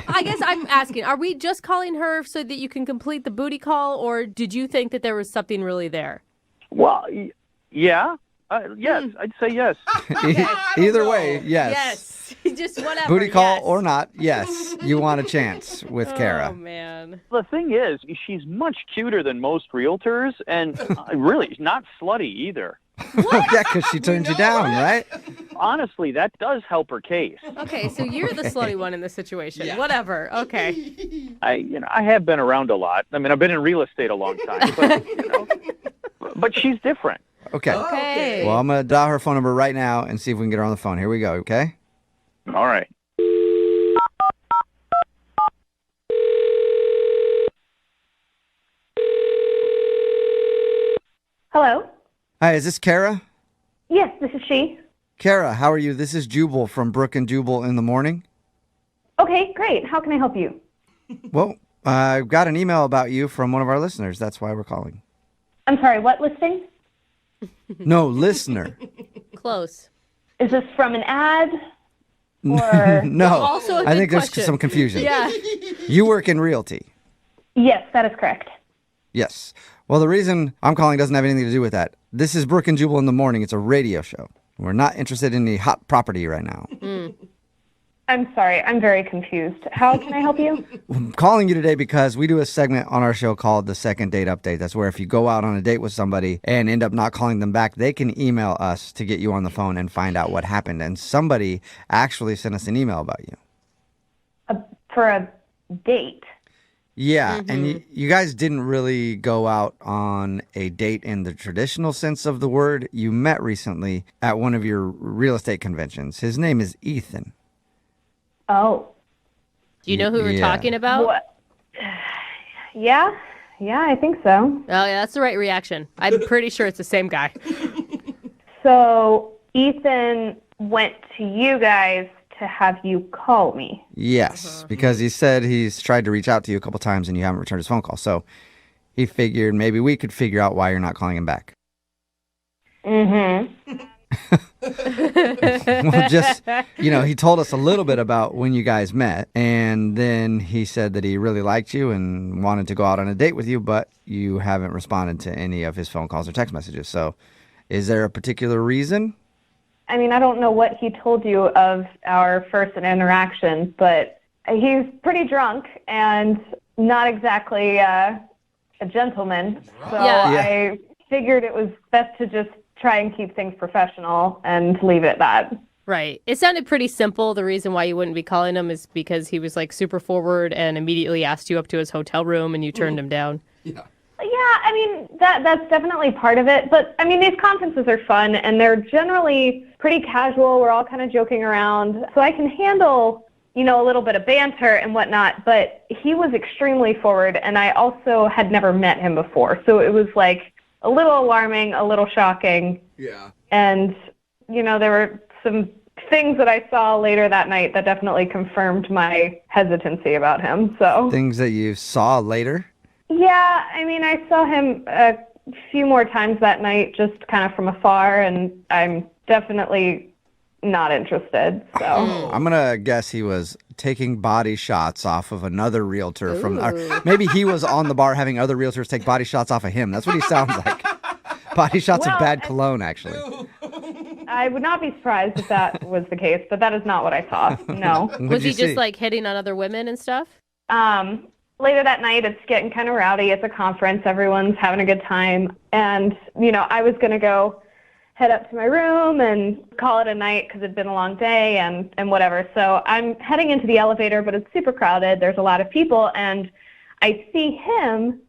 I guess I'm asking, are we just calling her so that you can complete the booty call, or did you think that there was something really there? Well, yeah. Yes, I'd say yes. Either way, yes. Yes. Just whatever. Booty call yes. or not, yes. You want a chance with Kara. Oh, man. The thing is, she's much cuter than most realtors, and really not slutty either. Yeah, because she turned you down, right? Honestly, that does help her case. Okay, so you're the slutty one in this situation. Yeah. Whatever. Okay. I have been around a lot. I mean, I've been in real estate a long time, but she's different. Okay. Well, I'm going to dial her phone number right now and see if we can get her on the phone. Here we go, okay? All right. Hello? Hi, is this Kara? Yes, this is she. Kara, how are you? This is Jubal from Brooke and Jubal in the morning. Okay, great. How can I help you? Well, I got an email about you from one of our listeners. That's why we're calling. I'm sorry, what listing? No, listener. Close. Is this from an ad? Or No, Also a I think good there's question. some confusion. Yeah. You work in realty. Yes, that is correct. Yes. Well, the reason I'm calling doesn't have anything to do with that. This is Brooke and Jubal in the morning. It's a radio show. We're not interested in the hot property right now. I'm sorry, I'm very confused. How can I help you? I'm calling you today because we do a segment on our show called the Second Date Update. That's where if you go out on a date with somebody and end up not calling them back, they can email us to get you on the phone and find out what happened. And somebody actually sent us an email about you. For a date? Yeah, and you guys didn't really go out on a date in the traditional sense of the word. You met recently at one of your real estate conventions. His name is Ethan. Oh. Do you know who we're Yeah. talking about? What? Yeah, I think so. Oh, yeah, that's the right reaction. I'm pretty sure it's the same guy. So Ethan went to you guys to have you call me. Yes, because he said he's tried to reach out to you a couple times and you haven't returned his phone call. So he figured maybe we could figure out why you're not calling him back. Mm-hmm. Well, just, he told us a little bit about when you guys met, and then he said that he really liked you and wanted to go out on a date with you, but you haven't responded to any of his phone calls or text messages. So is there a particular reason? I mean, I don't know what he told you of our first interaction, but He's pretty drunk and not exactly a gentleman. So I figured it was best to just try and keep things professional and leave it at that. Right. It sounded pretty simple. The reason why you wouldn't be calling him is because he was like super forward and immediately asked you up to his hotel room and you turned him down. Yeah, I mean, that's definitely part of it. But, I mean, these conferences are fun, and they're generally pretty casual. We're all kind of joking around. So I can handle, a little bit of banter and whatnot. But he was extremely forward, and I also had never met him before. So it was, like, a little alarming, a little shocking. Yeah. And, there were some things that I saw later that night that definitely confirmed my hesitancy about him. So Things that you saw later? Yeah, I mean, I saw him a few more times that night, just kind of from afar, and I'm definitely not interested. So I'm going to guess he was taking body shots off of another realtor maybe he was on the bar having other realtors take body shots off of him. That's what he sounds like. Body shots of bad cologne, actually. I would not be surprised if that was the case, but that is not what I saw. No. Was he just like hitting on other women and stuff? Later that night, it's getting kind of rowdy. It's a conference. Everyone's having a good time. And, I was going to go head up to my room and call it a night because it'd been a long day and whatever. So I'm heading into the elevator, but it's super crowded. There's a lot of people. And I see him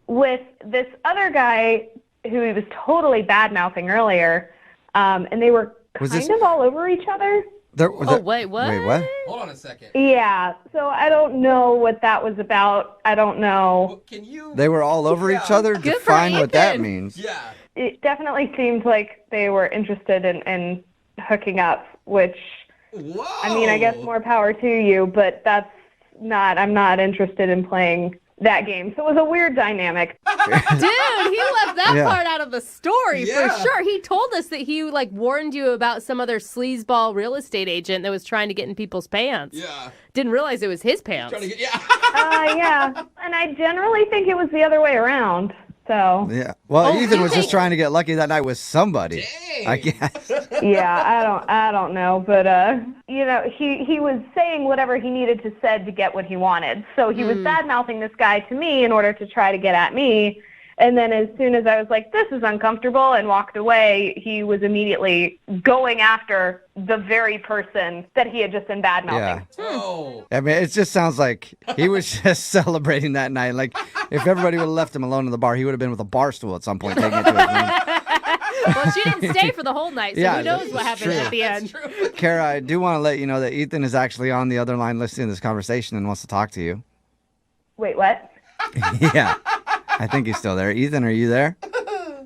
with this other guy who he was totally bad-mouthing earlier. And they were kind of all over each other. Wait, what? Wait, what? Hold on a second. Yeah, so I don't know what that was about. I don't know. Can you? They were all over each other? Define what that means. Yeah. It definitely seemed like they were interested in hooking up, which, I mean, I guess more power to you, but I'm not interested in playing that game. So it was a weird dynamic. Dude, he left that Yeah. part out of the story for sure. He told us that he warned you about some other sleazeball real estate agent that was trying to get in people's pants. Yeah. Didn't realize it was his pants. Yeah. And I generally think it was the other way around. So Yeah. Well, Ethan was just trying to get lucky that night with somebody. I guess. Yeah, I don't know, but he was saying whatever he needed to said to get what he wanted. So he was bad-mouthing this guy to me in order to try to get at me. And then as soon as I was like, this is uncomfortable, and walked away, he was immediately going after the very person that he had just been bad-mouthing. Oh. I mean, it just sounds like he was just celebrating that night. Like, if everybody would have left him alone in the bar, he would have been with a bar stool at some point taking it to his room. Well, she didn't stay for the whole night, so who knows what happened at the end. Kara, I do want to let you know that Ethan is actually on the other line listening to this conversation and wants to talk to you. Wait, what? Yeah. I think he's still there. Ethan, are you there?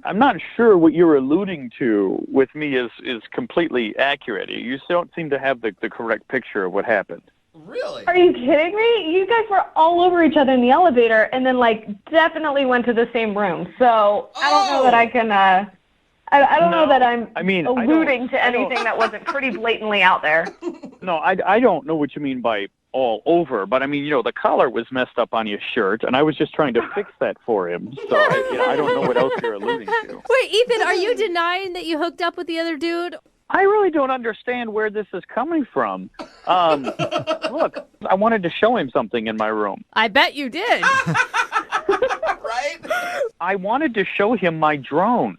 I'm not sure what you're alluding to with me is completely accurate. You don't seem to have the correct picture of what happened. Really? Are you kidding me? You guys were all over each other in the elevator and then, definitely went to the same room. So I don't know that I can, I don't know that I'm alluding to anything that wasn't pretty blatantly out there. No, I don't know what you mean by all over, but I mean, the collar was messed up on your shirt, and I was just trying to fix that for him. So I don't know what else you're alluding to. Wait, Ethan, are you denying that you hooked up with the other dude? I really don't understand where this is coming from. Look, I wanted to show him something in my room. I bet you did. Right? I wanted to show him my drone.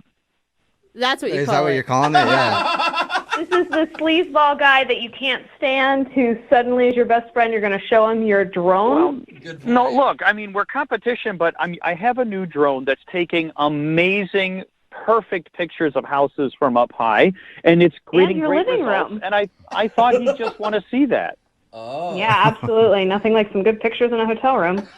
That's what you Is call that what it. you're calling it? Yeah. This is the sleazeball guy that you can't stand who suddenly is your best friend. You're going to show him your drone? No, look, I mean, we're competition, but I have a new drone that's taking amazing, perfect pictures of houses from up high, and it's creating your great living results. room. And I thought he'd just want to see that. Oh. Yeah, absolutely. Nothing like some good pictures in a hotel room.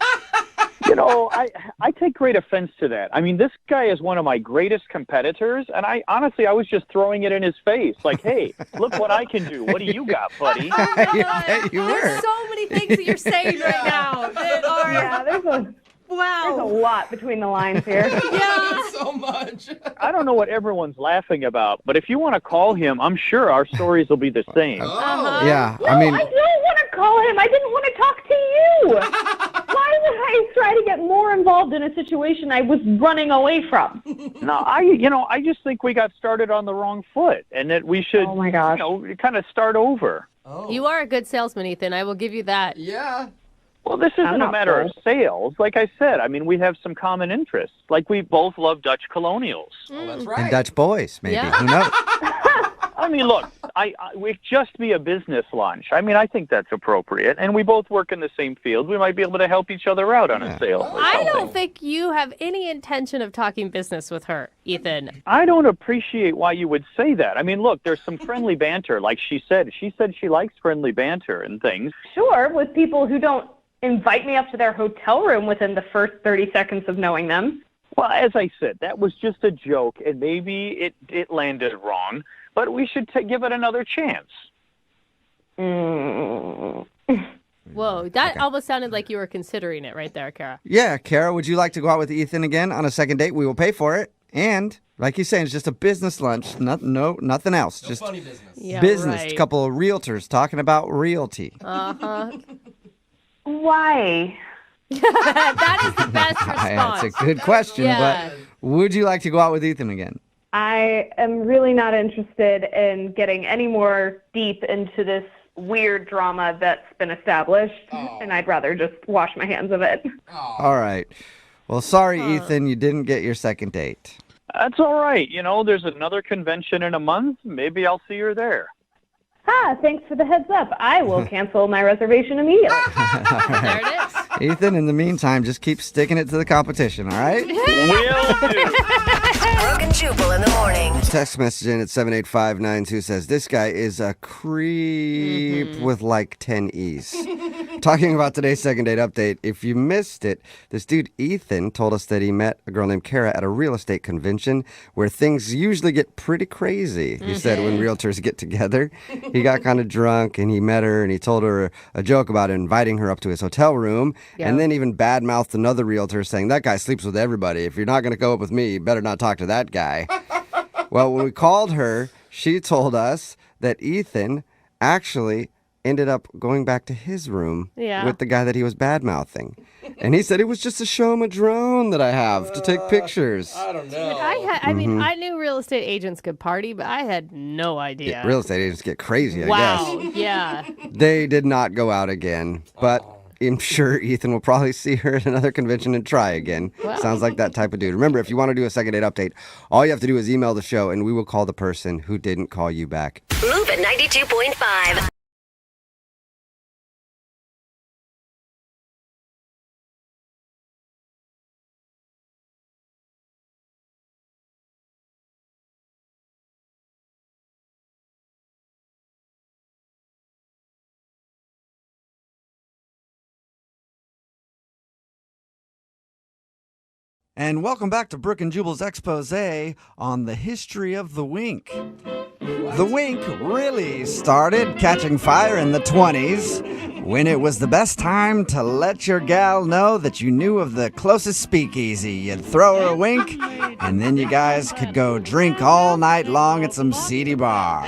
I take great offense to that. I mean, this guy is one of my greatest competitors, and I was just throwing it in his face. Like, hey, look what I can do. What do you got, buddy? There's so many things that you're saying right now that are... Yeah, there's a lot between the lines here. Yeah. So much. I don't know what everyone's laughing about, but if you want to call him, I'm sure our stories will be the same. Yeah, No, I don't want to call him. I didn't want to talk to you. Why would I try to get more involved in a situation I was running away from? No, I just think we got started on the wrong foot, and that we should, Oh my gosh. kind of start over. You are a good salesman, Ethan. I will give you that. Yeah. Well, this isn't a not matter of full. sales. Like I said, I mean, we have some common interests. Like we both love Dutch colonials. Oh, that's And right. Dutch boys, maybe. Yeah. Who knows? I mean, look, we just be a business lunch. I mean, I think that's appropriate. And we both work in the same field. We might be able to help each other out on a sale. or I something. don't think you have any intention of talking business with her, Ethan. I don't appreciate why you would say that. I mean, look, there's some friendly banter, like she said. She said she likes friendly banter and things. Sure, with people who don't invite me up to their hotel room within the first 30 seconds of knowing them. Well, as I said, that was just a joke, and maybe it landed wrong, but we should give it another chance. Whoa, that almost sounded like you were considering it right there, Kara. Yeah, Kara, would you like to go out with Ethan again on a second date? We will pay for it. And, like you're saying, it's just a business lunch. Nothing else. No just funny business. Yeah, business. right. A couple of realtors talking about realty. Uh-huh. Why? That is the best That's response. a good question, Yeah. but would you like to go out with Ethan again? I am really not interested in getting any more deep into this weird drama that's been established, and I'd rather just wash my hands of it. All right. Well, sorry, Ethan, you didn't get your second date. That's all right. You know, there's another convention in a month. Maybe I'll see her there. Ah, thanks for the heads up. I will cancel my reservation immediately. There it is. Ethan, in the meantime, just keep sticking it to the competition, all right? Will do. Brooke and Jubal in the morning. Text message in at 78592 says, this guy is a creep with like 10 E's. Talking about today's second date update, if you missed it, this dude Ethan told us that he met a girl named Kara at a real estate convention where things usually get pretty crazy. He said when realtors get together, he got kind of drunk and he met her and he told her a joke about inviting her up to his hotel room and then even badmouthed another realtor saying, that guy sleeps with everybody. If you're not going to go up with me, you better not talk to that guy. Well, when we called her, she told us that Ethan actually ended up going back to his room with the guy that he was bad-mouthing. And he said, it was just to show him a drone that I have to take pictures. I don't know. I mean, I knew real estate agents could party, but I had no idea. Yeah, real estate agents get crazy, I Wow, guess. yeah. They did not go out again, but I'm sure Ethan will probably see her at another convention and try again. Wow. Sounds like that type of dude. Remember, if you want to do a second date update, all you have to do is email the show and we will call the person who didn't call you back. Move at 92.5. And welcome back to Brooke and Jubal's expose on the history of the wink. The wink really started catching fire in the 20s when it was the best time to let your gal know that you knew of the closest speakeasy. You'd throw her a wink, and then you guys could go drink all night long at some seedy bar.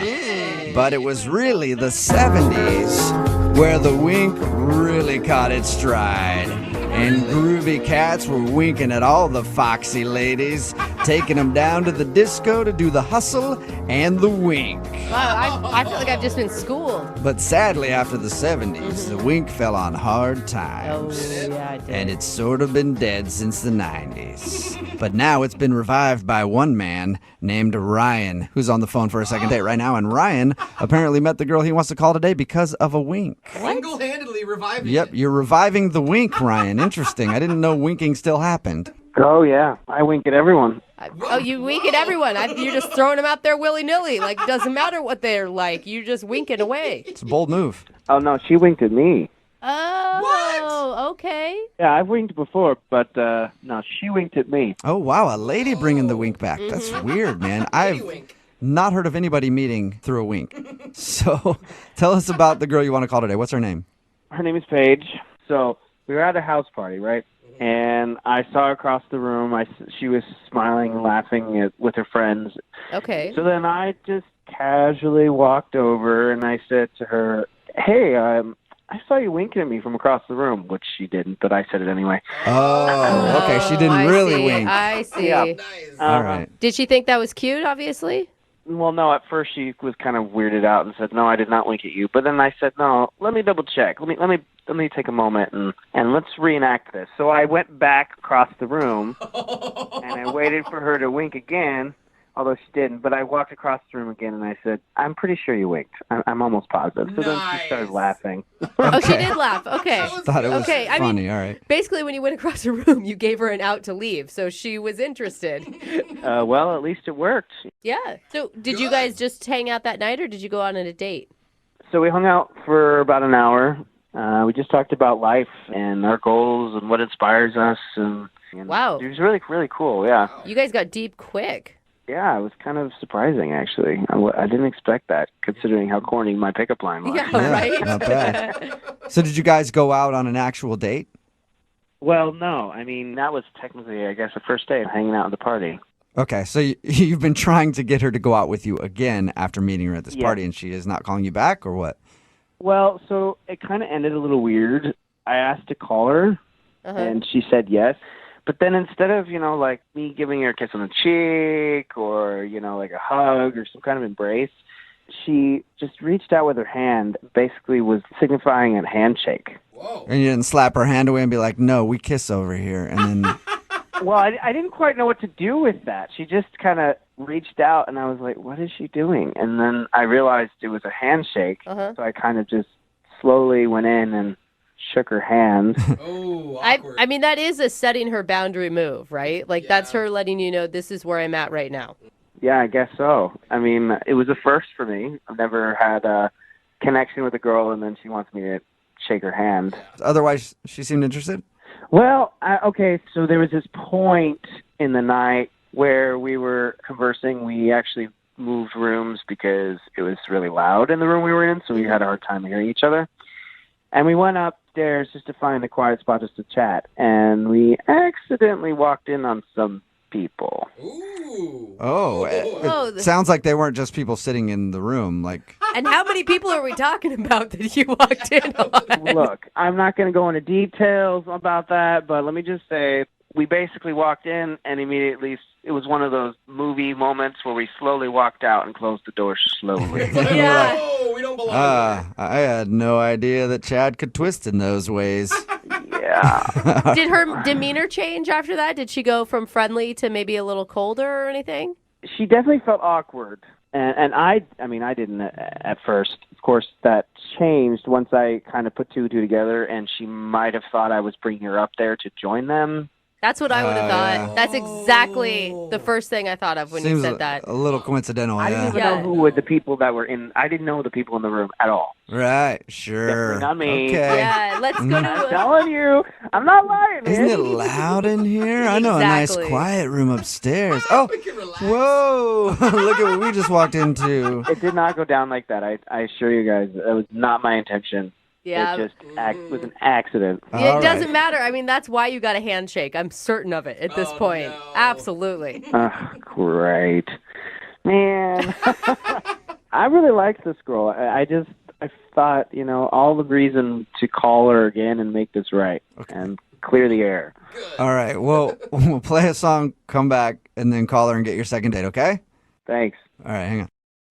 But it was really the 70s where the wink really caught its stride. And groovy cats were winking at all the foxy ladies, taking them down to the disco to do the hustle and the wink. Wow, I feel like I've just been schooled. But sadly, after the 70s, the wink fell on hard times. Oh, yeah, it did. And it's sort of been dead since the 90s. But now it's been revived by one man named Ryan, who's on the phone for a second date right now. And Ryan apparently met the girl he wants to call today because of a wink. Single-handedly reviving Yep, you're reviving the wink, Ryan. Interesting. I didn't know winking still happened. Oh, yeah. I wink at everyone. Oh, you wink at everyone. You're just throwing them out there willy-nilly. Like, doesn't matter what they're like. You're just winking away. It's a bold move. Oh, no, she winked at me. Oh, okay. Yeah, I've winked before, but no, she winked at me. Oh, wow. A lady bringing the wink back. That's weird, man. I've not heard of anybody meeting through a wink. So tell us about the girl you want to call today. What's her name? Her name is Paige. So we were at a house party, right? And I saw her across the room. She was smiling and laughing with her friends. Okay. So then I just casually walked over and I said to her, hey, I saw you winking at me from across the room, which she didn't, but I said it anyway. Oh, okay. She didn't I really see, wink. I see. Yeah. All right. Did she think that was cute, obviously? Well, no, at first she was kind of weirded out and said, "No, I did not wink at you." But then I said, "No, let me double check. Let me take a moment and let's reenact this." So I went back across the room and I waited for her to wink again, although she didn't. But I walked across the room again and I said, "I'm pretty sure you winked. I'm almost positive." So then she started laughing. Oh, she did laugh. Okay. Thought it was okay. I funny. mean, All right. basically, when you went across the room, you gave her an out to leave, so she was interested. Well, at least it worked. Yeah. So, did you guys just hang out that night, or did you go on a date? So we hung out for about an hour. We just talked about life and our goals and what inspires us. And Wow. It was really, really cool, yeah. You guys got deep quick. Yeah, it was kind of surprising, actually. I didn't expect that, considering how corny my pickup line was. Yeah, right? Not bad. So did you guys go out on an actual date? Well, no. I mean, that was technically, I guess, the first day of hanging out at the party. Okay, so you've been trying to get her to go out with you again after meeting her at this Yeah. party, and she is not calling you back, or what? Well, so it kind of ended a little weird. I asked to call her, and she said yes. But then instead of, like me giving her a kiss on the cheek or, like a hug or some kind of embrace, she just reached out with her hand, basically was signifying a handshake. And you didn't slap her hand away and be like, "No, we kiss over here," and then... Well, I didn't quite know what to do with that. She just kind of reached out, and I was like, what is she doing? And then I realized it was a handshake, so I kind of just slowly went in and shook her hand. I mean, that is a setting her boundary move, right? Like, that's her letting you know this is where I'm at right now. Yeah, I guess so. I mean, it was a first for me. I've never had a connection with a girl, and then she wants me to shake her hand. Otherwise, she seemed interested? Well, okay, so there was this point in the night where we were conversing. We actually moved rooms because it was really loud in the room we were in, so we had a hard time hearing each other. And we went upstairs just to find a quiet spot just to chat, and we accidentally walked in on some people. Oh, it sounds like they weren't just people sitting in the room, like... And how many people are we talking about that you walked in on? Look, I'm not going to go into details about that, but let me just say we basically walked in and immediately it was one of those movie moments where we slowly walked out and closed the door slowly. Yeah. Oh, we don't belong here. I had no idea that Chad could twist in those ways. Yeah. Did her demeanor change after that? Did she go from friendly to maybe a little colder or anything? She definitely felt awkward. And I didn't at first. Of course, that changed once I kind of put two and two together, and she might have thought I was bringing her up there to join them. That's what I would have thought. Yeah. That's exactly the first thing I thought of when you Seems said that. a little coincidental, I didn't yeah. even know who were the people that were in. I didn't know the people in the room at all. Right, sure. Definitely not me. Okay. Yeah, let's go I'm to... telling you, I'm not lying. Isn't man. it loud in here? I know a nice Exactly. quiet room upstairs. Oh, whoa! Look at what we just walked into. It did not go down like that. I assure you guys, that was not my intention. Yeah. It just was an accident. It doesn't matter. I mean, that's why you got a handshake. I'm certain of it at this point. No. Absolutely. Great. Man. I really liked this girl. I thought, all the reason to call her again and make this right and clear the air. All right, well, we'll play a song, come back, and then call her and get your second date, okay? Thanks. All right, hang on.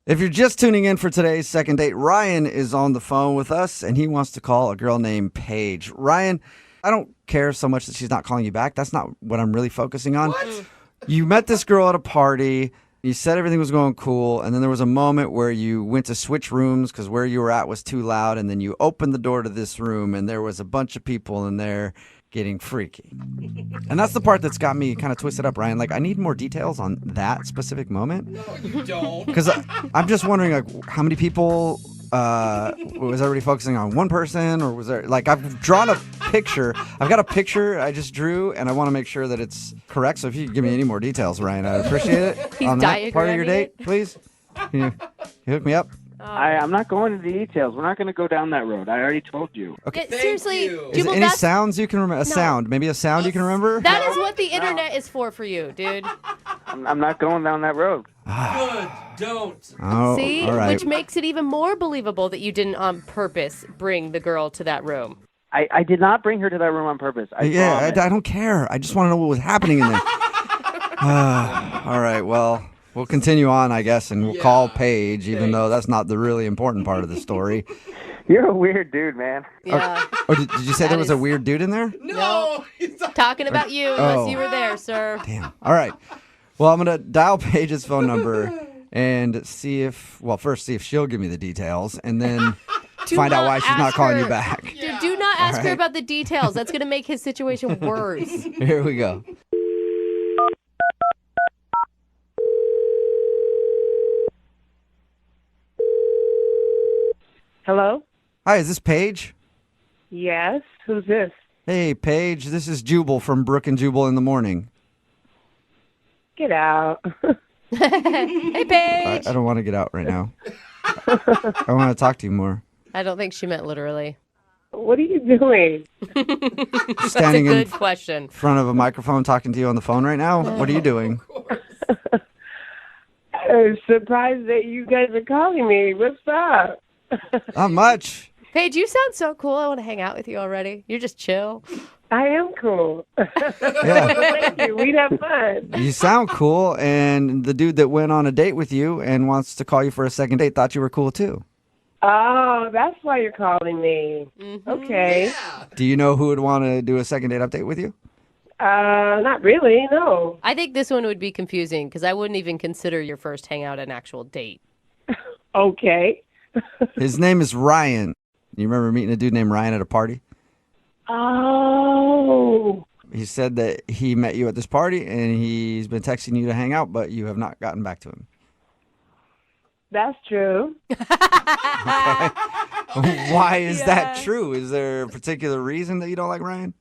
If you're just tuning in for today's second date, Ryan is on the phone with us, and he wants to call a girl named Paige. Ryan, I don't care so much that she's not calling you back. That's not what I'm really focusing on. What? You met this girl at a party. You said everything was going cool, and then there was a moment where you went to switch rooms because where you were at was too loud, and then you opened the door to this room, and there was a bunch of people in there getting freaky. And that's the part that's got me kind of twisted up, Ryan. Like, I need more details on that specific moment. No, you don't. Because I'm just wondering, like, how many people, was everybody focusing on one person, or was there, like, I've drawn a picture. I've got a picture I just drew, and I want to make sure that it's correct. So if you could give me any more details, Ryan, I'd appreciate it. He's on that part of your diagramming date, it. please. Can you hook me up? I'm not going into details. We're not going to go down that road. I already told you. Okay. Yeah, seriously, you. Is Jubal, any that's, sounds you can remember? A sound. Maybe a sound you can remember? that is what the internet is for you, dude. I'm not going down that road. Good. Don't. Oh, See? all right. Which makes it even more believable that you didn't on purpose bring the girl to that room. I did not bring her to that room on purpose. I I promise. don't care. I just want to know what was happening in there. All right, well, We'll continue on, I guess, and we'll call Paige, even though that's not the really important part of the story. You're a weird dude, man. Yeah. Or did you say there was a weird dude in there? No. Talking about you, unless you were there, sir. Damn. All right. Well, I'm going to dial Paige's phone number and see if, first see if she'll give me the details, and then find out why she's not calling you back. Dude, do not ask her about the details. That's going to make his situation worse. Here we go. Hello? Hi, is this Paige? Yes. Who's this? Hey, Paige, this is Jubal from Brooke and Jubal in the Morning. Get out. Hey, Paige. I don't want to get out right now. I want to talk to you more. I don't think she meant literally. What are you doing? Standing That's a good in question. front of a microphone talking to you on the phone right now? What are you doing? I'm surprised that you guys are calling me. What's up? Not much. Paige, you sound so cool. I want to hang out with you already. You're just chill. I am cool. Yeah. Thank you. We'd have fun. You sound cool, and the dude that went on a date with you and wants to call you for a second date thought you were cool too. Oh, that's why you're calling me. Okay. Do you know who would want to do a second date update with you? Not really, no. I think this one would be confusing because I wouldn't even consider your first hangout an actual date. Okay. His name is Ryan. You remember meeting a dude named Ryan at a party? Oh. He said that he met you at this party and he's been texting you to hang out, but you have not gotten back to him. That's true. Why is that true? Is there a particular reason that you don't like Ryan?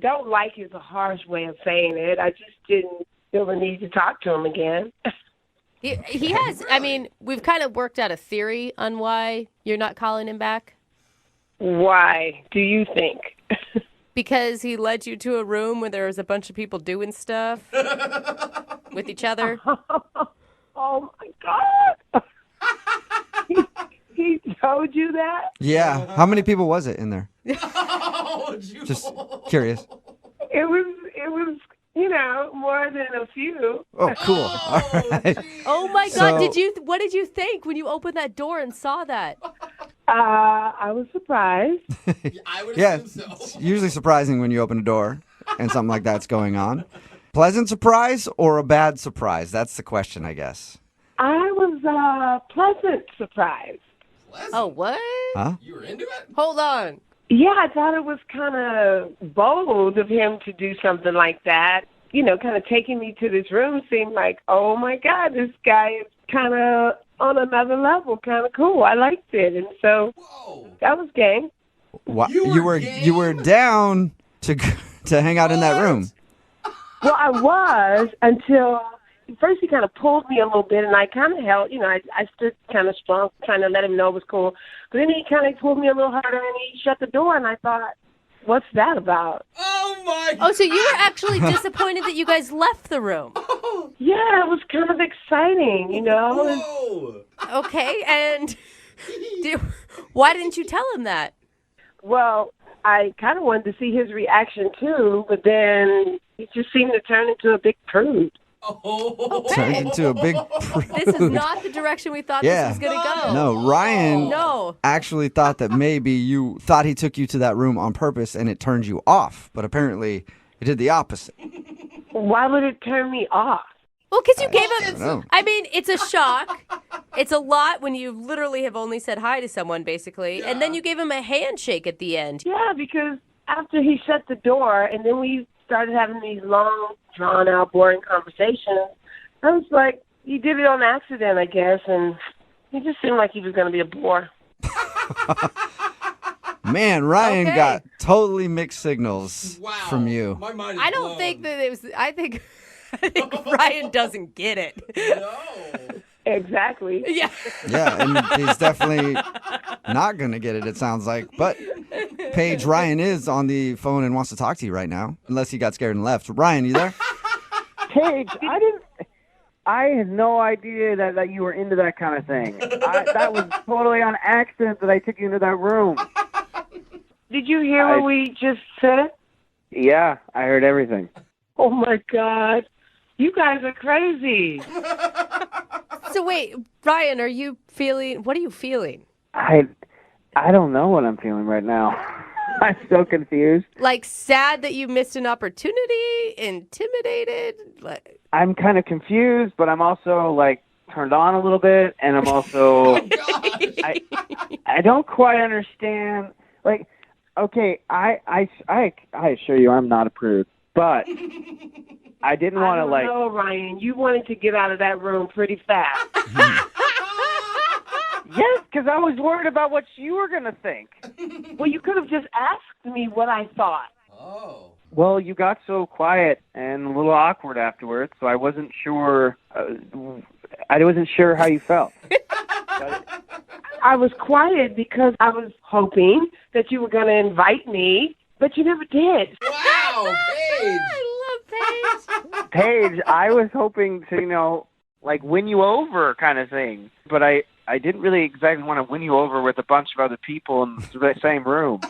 Don't like is a harsh way of saying it. I just didn't feel the need to talk to him again. He has, I mean, we've kind of worked out a theory on why you're not calling him back. Why do you think? Because he led you to a room where there was a bunch of people doing stuff with each other. Oh, my God. He told you that? Yeah. How many people was it in there? Just curious. It was, more than a few. Oh, cool. All right. Oh my God! What did you think when you opened that door and saw that? I was surprised. Yeah, it's usually surprising when you open a door and something like that's going on. Pleasant surprise or a bad surprise? That's the question, I guess. I was pleasant surprised. Oh, what? Huh? You were into it? Hold on. Yeah, I thought it was kind of bold of him to do something like that. Kind of taking me to this room seemed like, oh my God, this guy is kind of on another level, kind of cool. I liked it, and so that was game. What? You were down to hang out in that room. Well, I was until first he kind of pulled me a little bit, and I kind of held, I stood kind of strong, trying to let him know it was cool. But then he kind of pulled me a little harder, and he shut the door, and I thought, what's that about? Oh, my Oh, so you were actually disappointed that you guys left the room. Yeah, it was kind of exciting, Whoa. Okay, and why didn't you tell him that? Well, I kind of wanted to see his reaction, too, but then he just seemed to turn into a big prude. Okay. Turned into a big prude. This is not the direction we thought this was going to go. No, Ryan No. actually thought that maybe you thought he took you to that room on purpose and it turned you off. But apparently it did the opposite. Why would it turn me off? Well, because you gave don't him. know. I mean, it's a shock. It's a lot when you literally have only said hi to someone, basically, and then you gave him a handshake at the end. Yeah, because after he shut the door and then we started having these long, drawn-out, boring conversations, I was like, he did it on accident, I guess, and he just seemed like he was going to be a bore. Man, Ryan Okay. got totally mixed signals from you. My mind is I don't blown. think that it was. I think Ryan doesn't get it. Exactly. Yeah. Yeah, and he's definitely not going to get it, it sounds like. But Paige, Ryan is on the phone and wants to talk to you right now, unless he got scared and left. Ryan, you there? Paige, I had no idea that you were into that kind of thing. That was totally on accident that I took you into that room. Did you hear what we just said? Yeah, I heard everything. Oh, my God. You guys are crazy. So wait, Ryan, are you feeling? What are you feeling? I don't know what I'm feeling right now. I'm so confused. Like sad that you missed an opportunity, intimidated. Like, I'm kind of confused, but I'm also like turned on a little bit, and I'm also I don't quite understand. Like, okay, I assure you, I'm not a prude, but I didn't want to like. No, Ryan, you wanted to get out of that room pretty fast. Yes, because I was worried about what you were going to think. Well, you could have just asked me what I thought. Oh. Well, you got so quiet and a little awkward afterwards, so I wasn't sure. I wasn't sure how you felt. I was quiet because I was hoping that you were going to invite me, but you never did. Wow, Paige. I love Paige. Paige, I was hoping to, like win you over kind of thing, but I didn't really exactly want to win you over with a bunch of other people in the same room.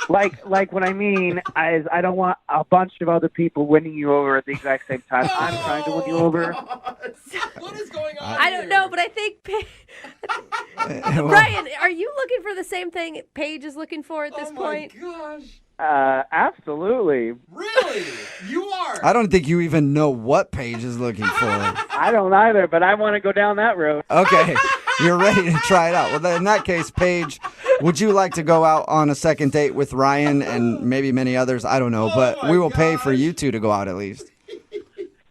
Like what I mean is I don't want a bunch of other people winning you over at the exact same time. I'm trying to win you over. What is going on I don't know, but I think Ryan, are you looking for the same thing Paige is looking for at this point? Oh my gosh. Absolutely. Really? You are? I don't think you even know what Paige is looking for. I don't either, but I want to go down that road. Okay, you're ready to try it out. Well, then in that case, Paige, would you like to go out on a second date with Ryan and maybe many others? I don't know, but we will pay for you two to go out at least.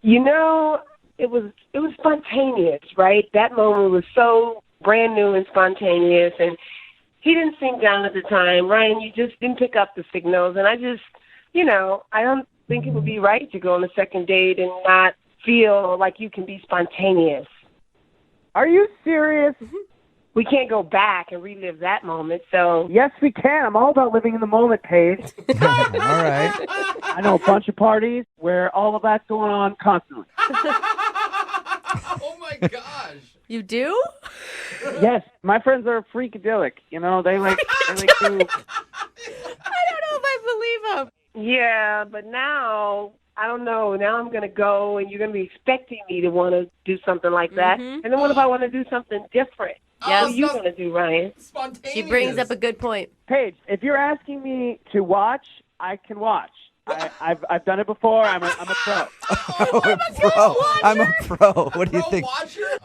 You know, it was spontaneous, right? That moment was so brand new and spontaneous, and he didn't seem down at the time. Ryan, you just didn't pick up the signals, and I just, I don't think it would be right to go on a second date and not feel like you can be spontaneous. Are you serious? We can't go back and relive that moment, so... Yes, we can. I'm all about living in the moment, Paige. All right. I know a bunch of parties where all of that's going on constantly. Oh my gosh. You do? Yes, my friends are freakadelic. They like do... I don't know if I believe him. Yeah, but now... I don't know. Now I'm going to go, and you're going to be expecting me to want to do something like that. And then what if I want to do something different? Yes. What are you going to do, Ryan? Spontaneous. She brings up a good point. Paige, if you're asking me to watch, I can watch. I've done it before. I'm a pro. I'm a pro. What do you think?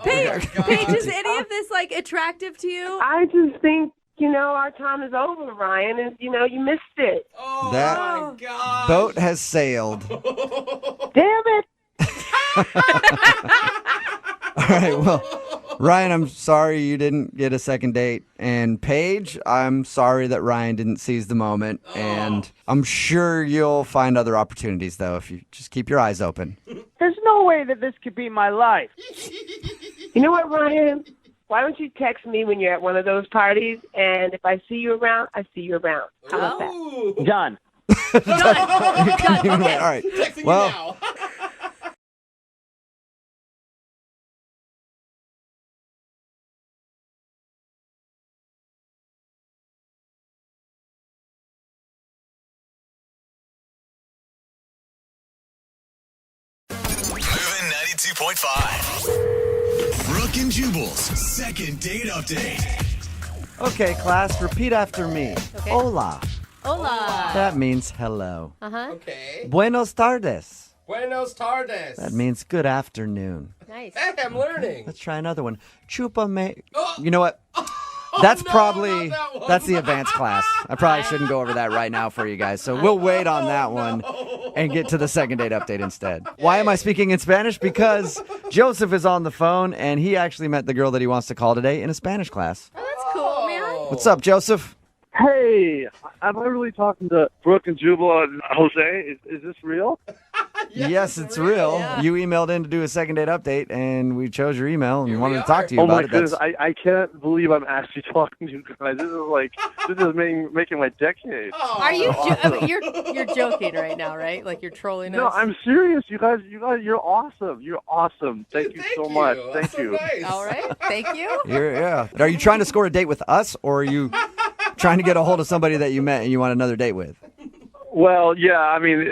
Paige, is any of this attractive to you? I just think, our time is over, Ryan, and, you missed it. Oh, that my God. boat has sailed. Damn it. All right, well, Ryan, I'm sorry you didn't get a second date. And Paige, I'm sorry that Ryan didn't seize the moment. And I'm sure you'll find other opportunities, though, if you just keep your eyes open. There's no way that this could be my life. You know what, Ryan? Why don't you text me when you're at one of those parties, and if I see you around, I see you around. How about that? Done. Done. Okay. All right. Texting Well, you now. Moving 92.5. Brooke and Jubal's second date update. okay, class, repeat after me. Okay. Hola. Hola. That means hello. Uh-huh. Okay. Buenos tardes. Buenos tardes. That means good afternoon. Nice. Hey, I'm learning. Let's try another one. Chupa me. Oh. You know what? That's no, probably not that one. that's the advanced class. I probably shouldn't go over that right now for you guys. So we'll wait on that one and get to the second date update instead. Why am I speaking in Spanish? Because Joseph is on the phone and he actually met the girl that he wants to call today in a Spanish class. Oh, that's cool, man. What's up, Joseph? Hey, am I really talking to Brooke and Jubal and Jose? Is this real? Yes, it's real. Yeah. You emailed in to do a second date update, and we chose your email and wanted to talk to you Oh about my it. goodness, I can't believe I'm actually talking to you guys. This is making my decade. Are you? You're joking right now, right? Like you're trolling No, us. I'm serious. You guys, you're awesome. You're awesome. Thank you so much. That's Thank so you. nice. All right. Thank you. Yeah. Are you trying to score a date with us, or are you trying to get a hold of somebody that you met and you want another date with? Well, yeah. I mean,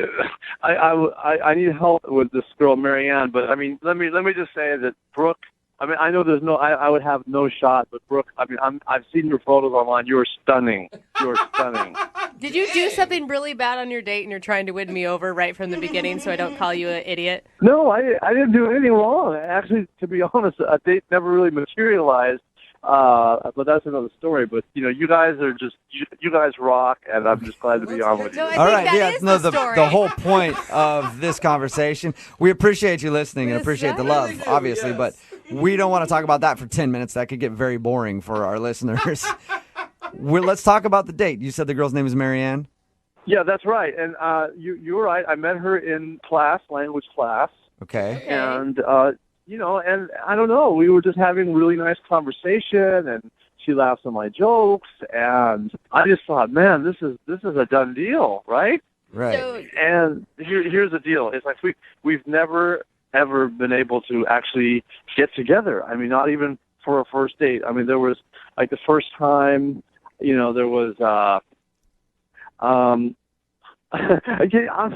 I need help with this girl, Marianne. But I mean, let me just say that Brooke I mean, I know there's no, I would have no shot, but Brooke, I mean, I've seen your photos online. You're stunning. You're stunning. Did you do something really bad on your date and you're trying to win me over right from the beginning so I don't call you an idiot? No, I didn't do anything wrong. Actually, to be honest, a date never really materialized. But that's another story. But you guys are just you guys rock, and I'm just glad to be on with you. All right, yeah, no, the whole point of this conversation. We appreciate you listening and appreciate the love, obviously, but we don't want to talk about that for 10 minutes. That could get very boring for our listeners. Let's talk about the date. You said the girl's name is Marianne? Yeah, that's right. And you were right. I met her in class, language class. Okay. And and I don't know, we were just having really nice conversation, and she laughs at my jokes, and I just thought, man, this is a done deal, right? Right. And here's the deal: it's like we've never ever been able to actually get together. I mean, not even for a first date. I mean, there was like the first time, there was. I'm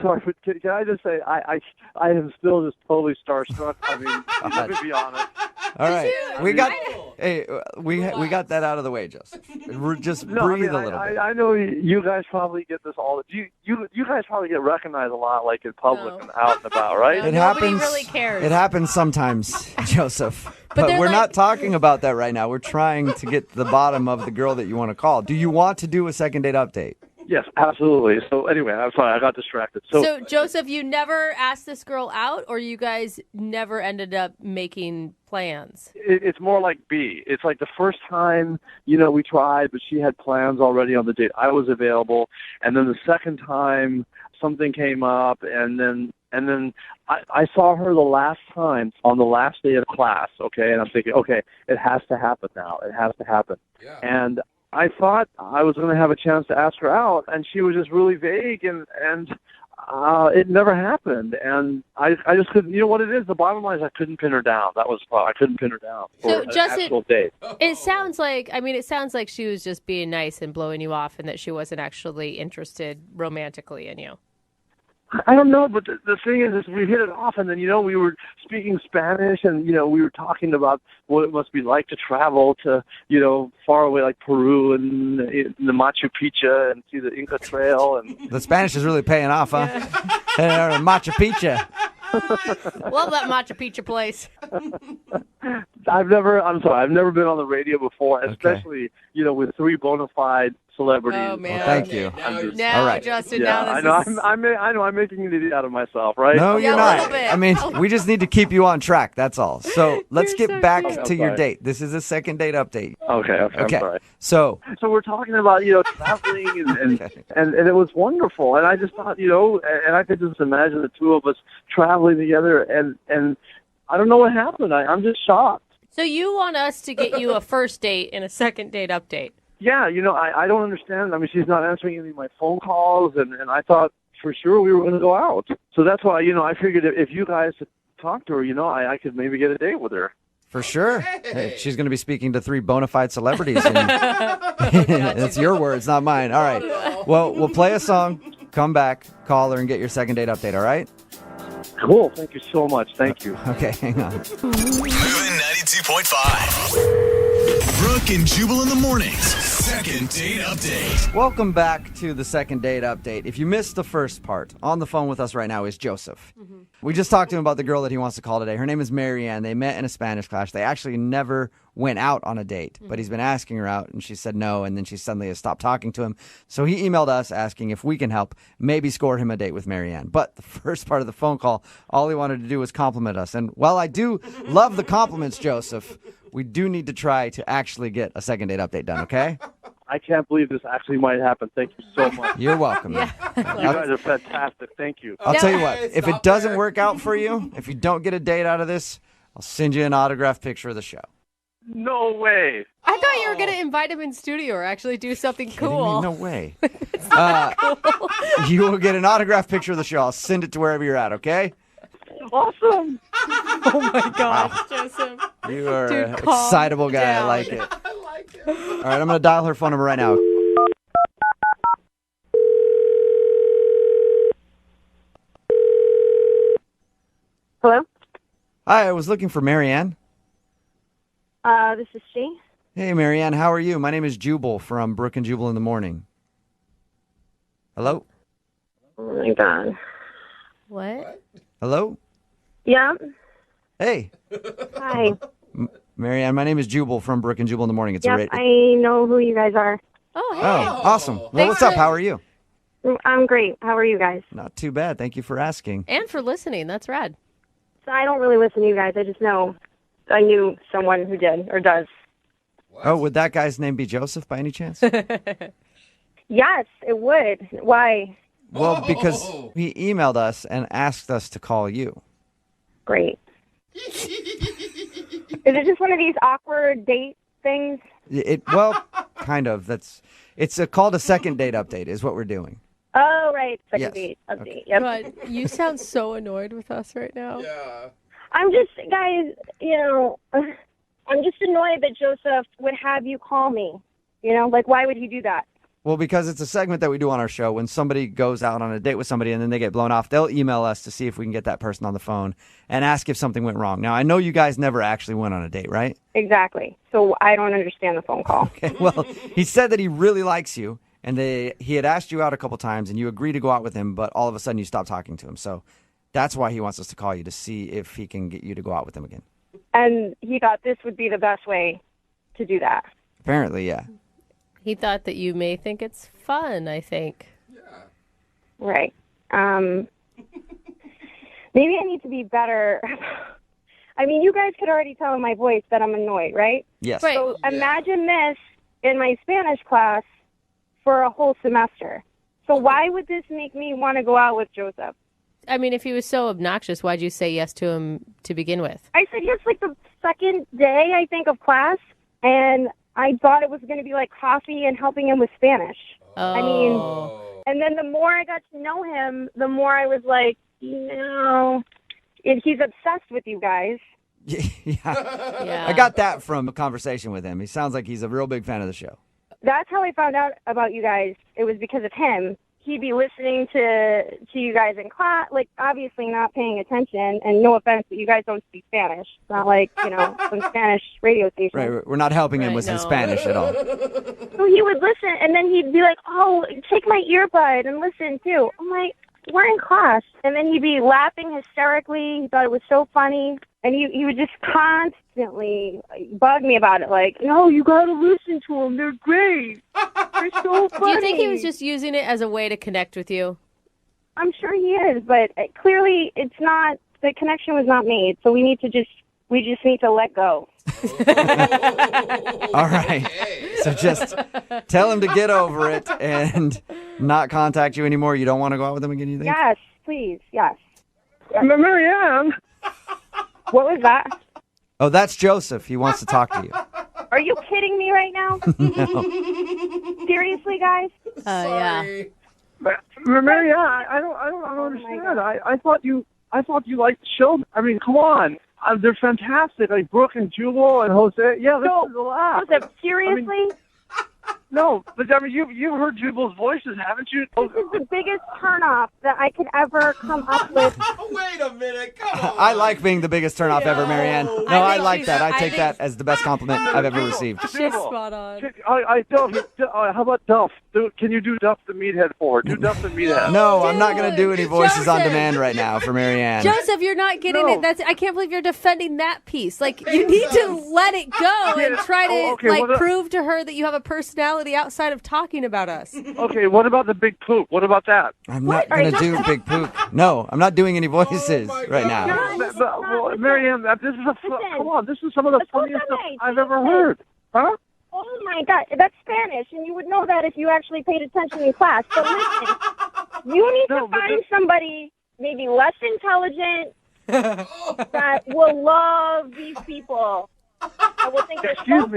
sorry, but can I just say I am still just totally starstruck. I mean, let me be honest. All right, we got that out of the way, Joseph. Just breathe a little bit. I know you guys probably get this all. You guys probably get recognized a lot, like in public and out and about, right? It Nobody happens. really cares. It happens sometimes, Joseph. But we're not talking about that right now. We're trying to get to the bottom of the girl that you want to call. Do you want to do a second date update? Yes, absolutely. So anyway, I'm sorry, I got distracted. So Joseph, you never asked this girl out, or you guys never ended up making plans? It's more like B. It's like the first time, we tried, but she had plans already on the date. I was available. And then the second time, something came up, and then I saw her the last time on the last day of class, okay? And I'm thinking, okay, it has to happen now. It has to happen. Yeah. And I thought I was going to have a chance to ask her out, and she was just really vague, and it never happened. And I just couldn't. You know what it is? The bottom line is I couldn't pin her down. That was the problem. I couldn't pin her down for an actual date. It sounds like she was just being nice and blowing you off, and that she wasn't actually interested romantically in you. I don't know, but the thing is we hit it off, and then, we were speaking Spanish, and, we were talking about what it must be like to travel to, far away like Peru and the Machu Picchu and see the Inca Trail. And the Spanish is really paying off, huh? Machu Picchu. Love that Machu Picchu place. I've never been on the radio before, especially, with three bona fide celebrities. Oh, man. Well, thank you. Now, all right. Justin, yeah, now this I know I'm making an idiot out of myself, right? No, you're not. A little bit. I mean, we just need to keep you on track. That's all. So let's get back to your date. This is a second date update. Okay. I'm sorry. So we're talking about, traveling and it was wonderful. And I just thought, and I could just imagine the two of us traveling together, and I don't know what happened. I'm just shocked. So you want us to get you a first date and a second date update? Yeah, I don't understand. I mean, she's not answering any of my phone calls, and I thought for sure we were going to go out. So that's why, I figured if you guys talked to her, I could maybe get a date with her. For sure. Hey, she's going to be speaking to three bona fide celebrities. And that's your words, not mine. All right. Well, we'll play a song, come back, call her, and get your second date update, all right? Cool. Thank you so much. Thank you. Okay, hang on. Moving 92.5. Brooke and Jubal in the mornings. Second date update. Welcome back to the second date update. If you missed the first part, on the phone with us right now is Joseph. Mm-hmm. We just talked to him about the girl that he wants to call today. Her name is Marianne. They met in a Spanish class. They actually never went out on a date, but he's been asking her out, and she said no, and then she suddenly has stopped talking to him. So he emailed us asking if we can help maybe score him a date with Marianne. But the first part of the phone call, all he wanted to do was compliment us. And while I do love the compliments, Joseph, we do need to try to actually get a second date update done, okay? I can't believe this actually might happen. Thank you so much. You're welcome. You guys are fantastic. Thank you. I'll tell you what, if it doesn't work out for you, if you don't get a date out of this, I'll send you an autographed picture of the show. No way. I thought you were going to invite him in studio or actually do something cool. No way. You will get an autographed picture of the show. I'll send it to wherever you're at, okay? Awesome. Oh, my gosh, Joseph. You are Dude, an excitable guy. down. I like it. All right, I'm going to dial her phone number right now. Hello? Hi, I was looking for Marianne. This is she. Hey, Marianne, how are you? My name is Jubal from Brooke and Jubal in the Morning. Hello? Oh my God. What? Hello? Yeah. Hey. Hi. Marianne, my name is Jubal from Brooke and Jubal in the Morning. It's Yep, a radio. I know who you guys are. Oh, Oh, awesome. Well, what's up? How are you? I'm great. How are you guys? Not too bad. Thank you for asking. And for listening. That's rad. So I don't really listen to you guys. I just know I knew someone who did or does. Oh, would that guy's name be Joseph by any chance? Yes, it would. Why? Well, because he emailed us and asked us to call you. Great. Is it just one of these awkward date things? Well, kind of. It's called a second date update is what we're doing. Oh, right. Second Yes. date update. Yep. God, you sound so annoyed with us right now. Yeah. I'm just, guys, I'm just annoyed that Joseph would have you call me. Like, why would he do that? Well, because it's a segment that we do on our show. When somebody goes out on a date with somebody and then they get blown off, they'll email us to see if we can get that person on the phone and ask if something went wrong. Now, I know you guys never actually went on a date, right? Exactly. So I don't understand the phone call. Okay, well, he said that he really likes you, and he had asked you out a couple times, and you agreed to go out with him, but all of a sudden you stopped talking to him. So that's why he wants us to call you, to see if he can get you to go out with him again. And he thought this would be the best way to do that. Apparently, yeah. He thought that you may think it's fun, I think. Right. Maybe I need to be better. I mean, you guys could already tell in my voice that I'm annoyed, right? Yes. Right. So imagine this in my Spanish class for a whole semester. So why would this make me want to go out with Joseph? I mean, if he was so obnoxious, why'd you say yes to him to begin with? I said yes like the second day, I think, of class, and I thought it was going to be like coffee and helping him with Spanish. Oh. I mean, and then the more I got to know him, the more I was like, he's obsessed with you guys. Yeah. I got that from a conversation with him. He sounds like he's a real big fan of the show. That's how I found out about you guys. It was because of him. He'd be listening to you guys in class, like obviously not paying attention. And no offense, but you guys don't speak Spanish. It's not like, some Spanish radio station. Right, we're not helping him with his Spanish at all. So he would listen, and then he'd be like, oh, take my earbud and listen too. I'm like, we're in class. And then he'd be laughing hysterically. He thought it was so funny. And he would just constantly bug me about it. Like, no, you got to listen to them. They're great. They're so funny. Do you think he was just using it as a way to connect with you? I'm sure he is, but clearly it's not, the connection was not made. So we just need to let go. All right. So just tell him to get over it and not contact you anymore. You don't want to go out with him again, you think? Yes, please. Yes. Marianne. What was that? Oh, that's Joseph. He wants to talk to you. Are you kidding me right now? No. Seriously, guys? Yeah. Marianne, I don't understand. I thought you liked the show. I mean, come on. They're fantastic. Like Brooke and Jubal and Jose. Yeah, this is a laugh. Joseph, seriously? I mean, no, but I mean, you've heard Jubal's voices, haven't you? This is the biggest turnoff that I could ever come up with. Wait a minute, come on. I like being the biggest turnoff ever, Marianne. No, I like that. I take that as the best compliment I've ever received. She's spot on. How about Duff? Can you do Duff the Meathead for her? Do Duff the Meathead. No, I'm not going to do any voices on demand right now for Marianne. Joseph, you're not getting it. I can't believe you're defending that piece. Like, you need to let it go and try to prove to her that you have a personality outside of talking about us. Okay, what about the big poop? What about that? I'm not going to do big poop. No, I'm not doing any voices right now. Marianne, come on. This is some of the funniest stuff I've ever heard. Huh? Oh, my God. That's Spanish, and you would know that if you actually paid attention in class. But listen, you need to find somebody maybe less intelligent that will love these people. I will think Excuse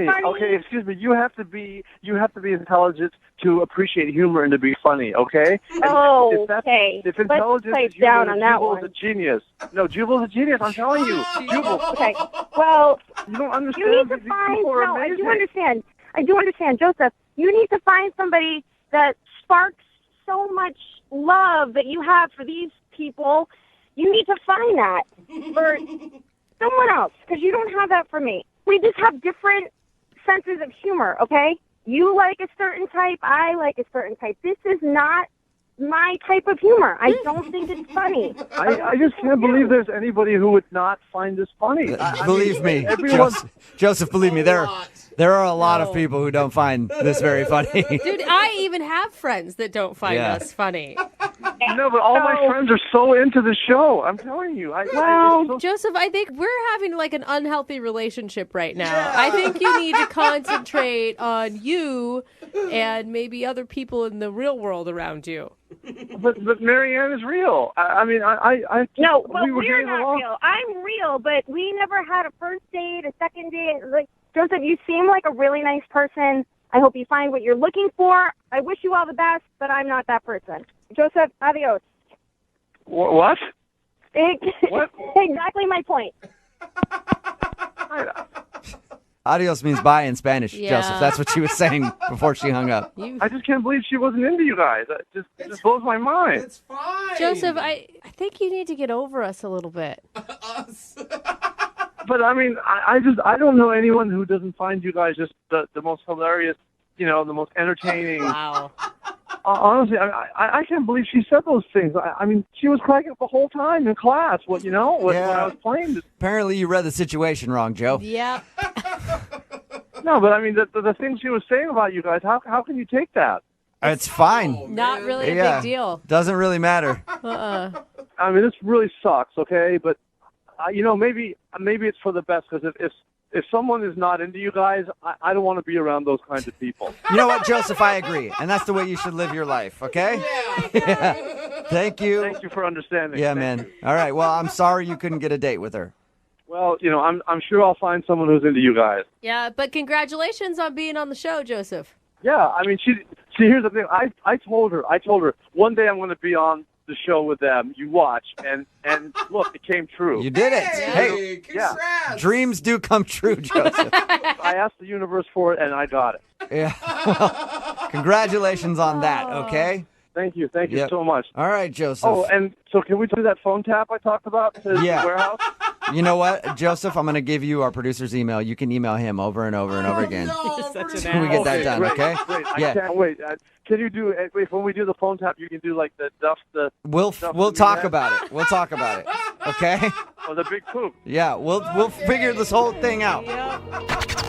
me. You have to be intelligent to appreciate humor and to be funny. Okay. Oh, okay. If intelligence is down on that Jubal's a genius. No, Jubal's a genius. I'm telling you, Jubal. Okay. Well, you don't understand. You need to find. No, I do understand. I do understand, Joseph. You need to find somebody that sparks so much love that you have for these people. You need to find that for someone else because you don't have that for me. we just have different senses of humor, okay? You like a certain type, I like a certain type. This is not my type of humor. I don't think it's funny. I just can't believe there's anybody who would not find this funny. Believe me, everyone. Joseph, believe me, there are a lot of people who don't find this very funny. Dude, I even have friends that don't find Yeah. us funny. No, but all my friends are so into the show. I'm telling you. Joseph, I think we're having like an unhealthy relationship right now. I think you need to concentrate on you and maybe other people in the real world around you. But Marianne is real. I No, but we were we're getting not along. real. I'm real, but we never had a first date, a second date. Like, Joseph, you seem like a really nice person. I hope you find what you're looking for. I wish you all the best, but I'm not that person. Joseph, adios. What? What? Exactly my point. Adios means bye in Spanish, Yeah. Joseph. That's what she was saying before she hung up. I just can't believe she wasn't into you guys. It just blows my mind. It's fine. Joseph, I think you need to get over us a little bit. But I don't know anyone who doesn't find you guys just the most hilarious, the most entertaining. Wow. Honestly, I can't believe she said those things. She was cracking up the whole time in class. When I was playing. Apparently, you read the situation wrong, Joe. Yep. No, but the things she was saying about you guys. How can you take that? It's fine. Not really a Yeah. big deal. Doesn't really matter. This really sucks. Okay, but maybe it's for the best because if someone is not into you guys, I don't want to be around those kinds of people. You know what, Joseph? I agree. And that's the way you should live your life, okay? Yeah. Thank you. Thank you for understanding. Yeah, Thank man. you. All right. Well, I'm sorry you couldn't get a date with her. Well, I'm sure I'll find someone who's into you guys. Yeah, but congratulations on being on the show, Joseph. Yeah, she here's the thing. I told her one day I'm going to be on the show with them. You watch, and look, it came true. You did it. Hey, Yeah. Dreams do come true, Joseph. I asked the universe for it, and I got it. Yeah. Well, congratulations on that, okay? Thank you Yep. so much. All right, Joseph. Oh, and so can we do that phone tap I talked about to the Yeah. warehouse? You know what, Joseph? I'm going to give you our producer's email. You can email him over and over and over again. Such an Till we get that done, great, okay? Great. Yeah. I can't wait. Can you do when we do the phone tap? You can do like the duff the. We'll talk about it. We'll talk about it. Okay? Oh, the big poop. Yeah, we'll figure this whole thing out.